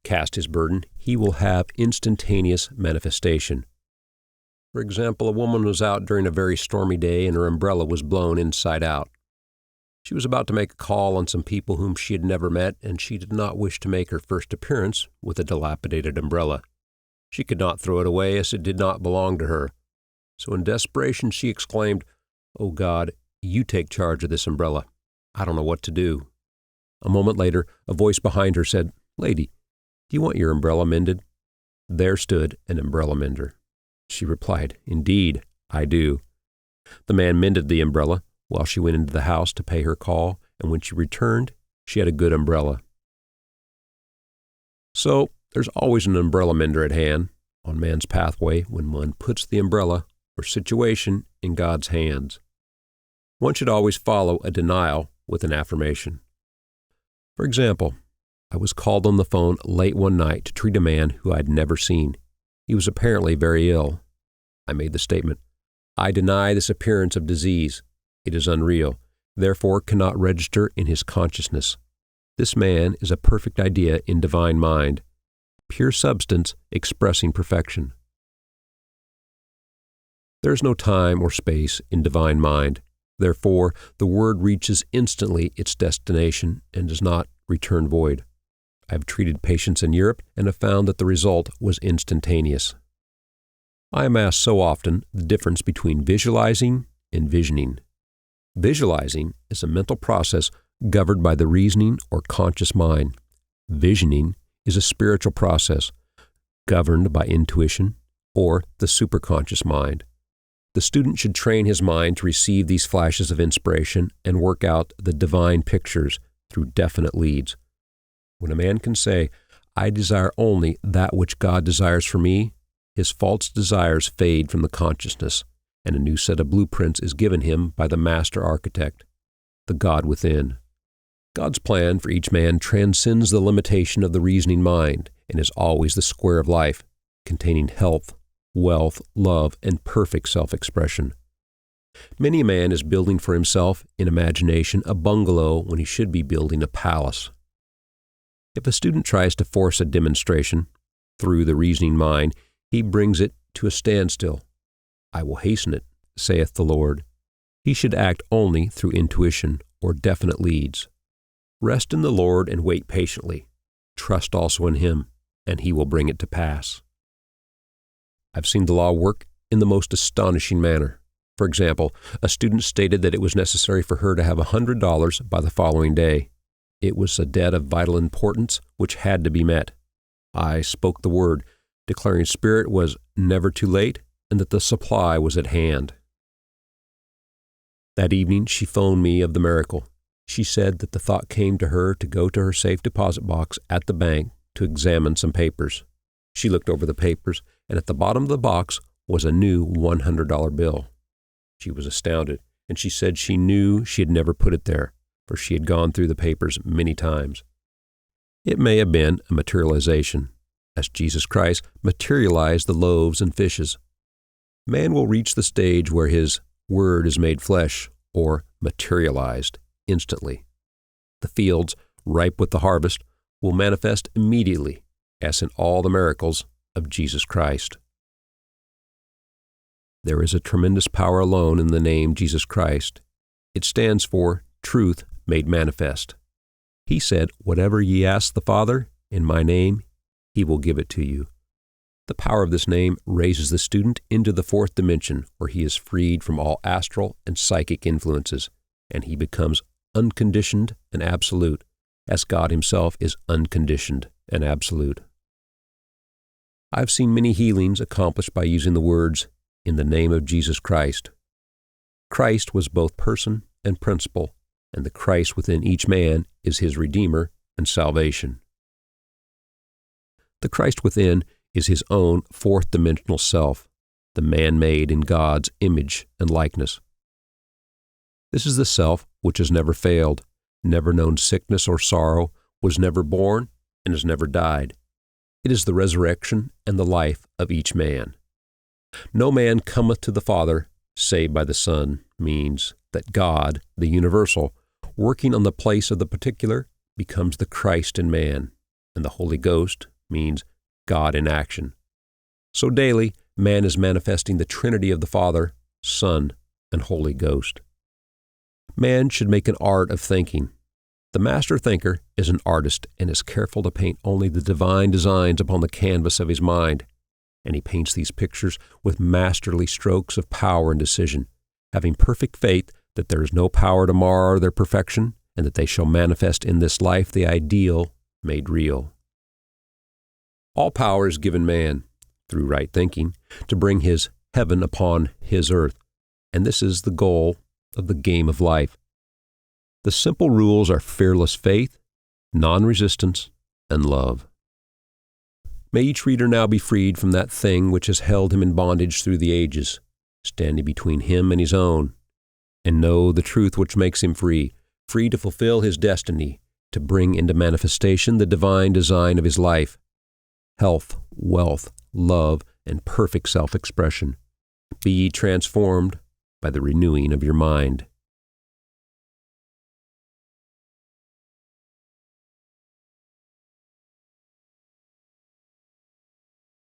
cast his burden, he will have instantaneous manifestation. For example, a woman was out during a very stormy day and her umbrella was blown inside out. She was about to make a call on some people whom she had never met, and she did not wish to make her first appearance with a dilapidated umbrella. She could not throw it away as it did not belong to her. So in desperation she exclaimed, "Oh God, you take charge of this umbrella. I don't know what to do." A moment later, a voice behind her said, "Lady, do you want your umbrella mended?" There stood an umbrella mender. She replied, "Indeed, I do." The man mended the umbrella while she went into the house to pay her call, and when she returned, she had a good umbrella. So, there's always an umbrella mender at hand on man's pathway when one puts the umbrella or situation in God's hands. One should always follow a denial with an affirmation. For example, I was called on the phone late one night to treat a man who I had never seen. He was apparently very ill. I made the statement, "I deny this appearance of disease. It is unreal, therefore cannot register in his consciousness. This man is a perfect idea in divine mind, pure substance expressing perfection." There is no time or space in divine mind. Therefore, the word reaches instantly its destination and does not return void. I have treated patients in Europe and have found that the result was instantaneous. I am asked so often the difference between visualizing and visioning. Visualizing is a mental process governed by the reasoning or conscious mind. Visioning is a spiritual process governed by intuition or the superconscious mind. The student should train his mind to receive these flashes of inspiration and work out the divine pictures through definite leads. When a man can say, "I desire only that which God desires for me," his false desires fade from the consciousness, and a new set of blueprints is given him by the master architect, the God within. God's plan for each man transcends the limitation of the reasoning mind and is always the square of life, containing health, wealth, love, and perfect self-expression. Many a man is building for himself, in imagination, a bungalow when he should be building a palace. If a student tries to force a demonstration through the reasoning mind, he brings it to a standstill. "I will hasten it, saith the Lord." He should act only through intuition or definite leads. Rest in the Lord and wait patiently. Trust also in Him, and He will bring it to pass. I've seen the law work in the most astonishing manner. For example, a student stated that it was necessary for her to have $100 by the following day. It was a debt of vital importance which had to be met. I spoke the word, declaring Spirit was never too late and that the supply was at hand. That evening she phoned me of the miracle. She said that the thought came to her to go to her safe deposit box at the bank to examine some papers. She looked over the papers, and at the bottom of the box was a new $100 bill. She was astounded, and she said she knew she had never put it there, for she had gone through the papers many times. It may have been a materialization, as Jesus Christ materialized the loaves and fishes. Man will reach the stage where His Word is made flesh, or materialized, instantly. The fields, ripe with the harvest, will manifest immediately, as in all the miracles of Jesus Christ. There is a tremendous power alone in the name Jesus Christ. It stands for truth made manifest. He said, "Whatever ye ask the Father in my name, He will give it to you." The power of this name raises the student into the fourth dimension, where he is freed from all astral and psychic influences, and he becomes unconditioned and absolute, as God Himself is unconditioned and absolute. I've seen many healings accomplished by using the words, "in the name of Jesus Christ." Christ was both person and principle, and the Christ within each man is his Redeemer and salvation. The Christ within is his own fourth-dimensional self, the man made in God's image and likeness. This is the self which has never failed, never known sickness or sorrow, was never born, and has never died. It is the resurrection and the life of each man. "No man cometh to the Father, save by the Son," means that God, the universal, working on the place of the particular, becomes the Christ in man, and the Holy Ghost means God in action. So daily, man is manifesting the Trinity of the Father, Son, and Holy Ghost. Man should make an art of thinking. The master thinker is an artist and is careful to paint only the divine designs upon the canvas of his mind, and he paints these pictures with masterly strokes of power and decision, having perfect faith that there is no power to mar their perfection, and that they shall manifest in this life the ideal made real. All power is given man, through right thinking, to bring his heaven upon his earth, and this is the goal of the game of life. The simple rules are fearless faith, non-resistance, and love. May each reader now be freed from that thing which has held him in bondage through the ages, standing between him and his own, and know the truth which makes him free, free to fulfill his destiny, to bring into manifestation the divine design of his life: health, wealth, love, and perfect self-expression. Be ye transformed by the renewing of your mind.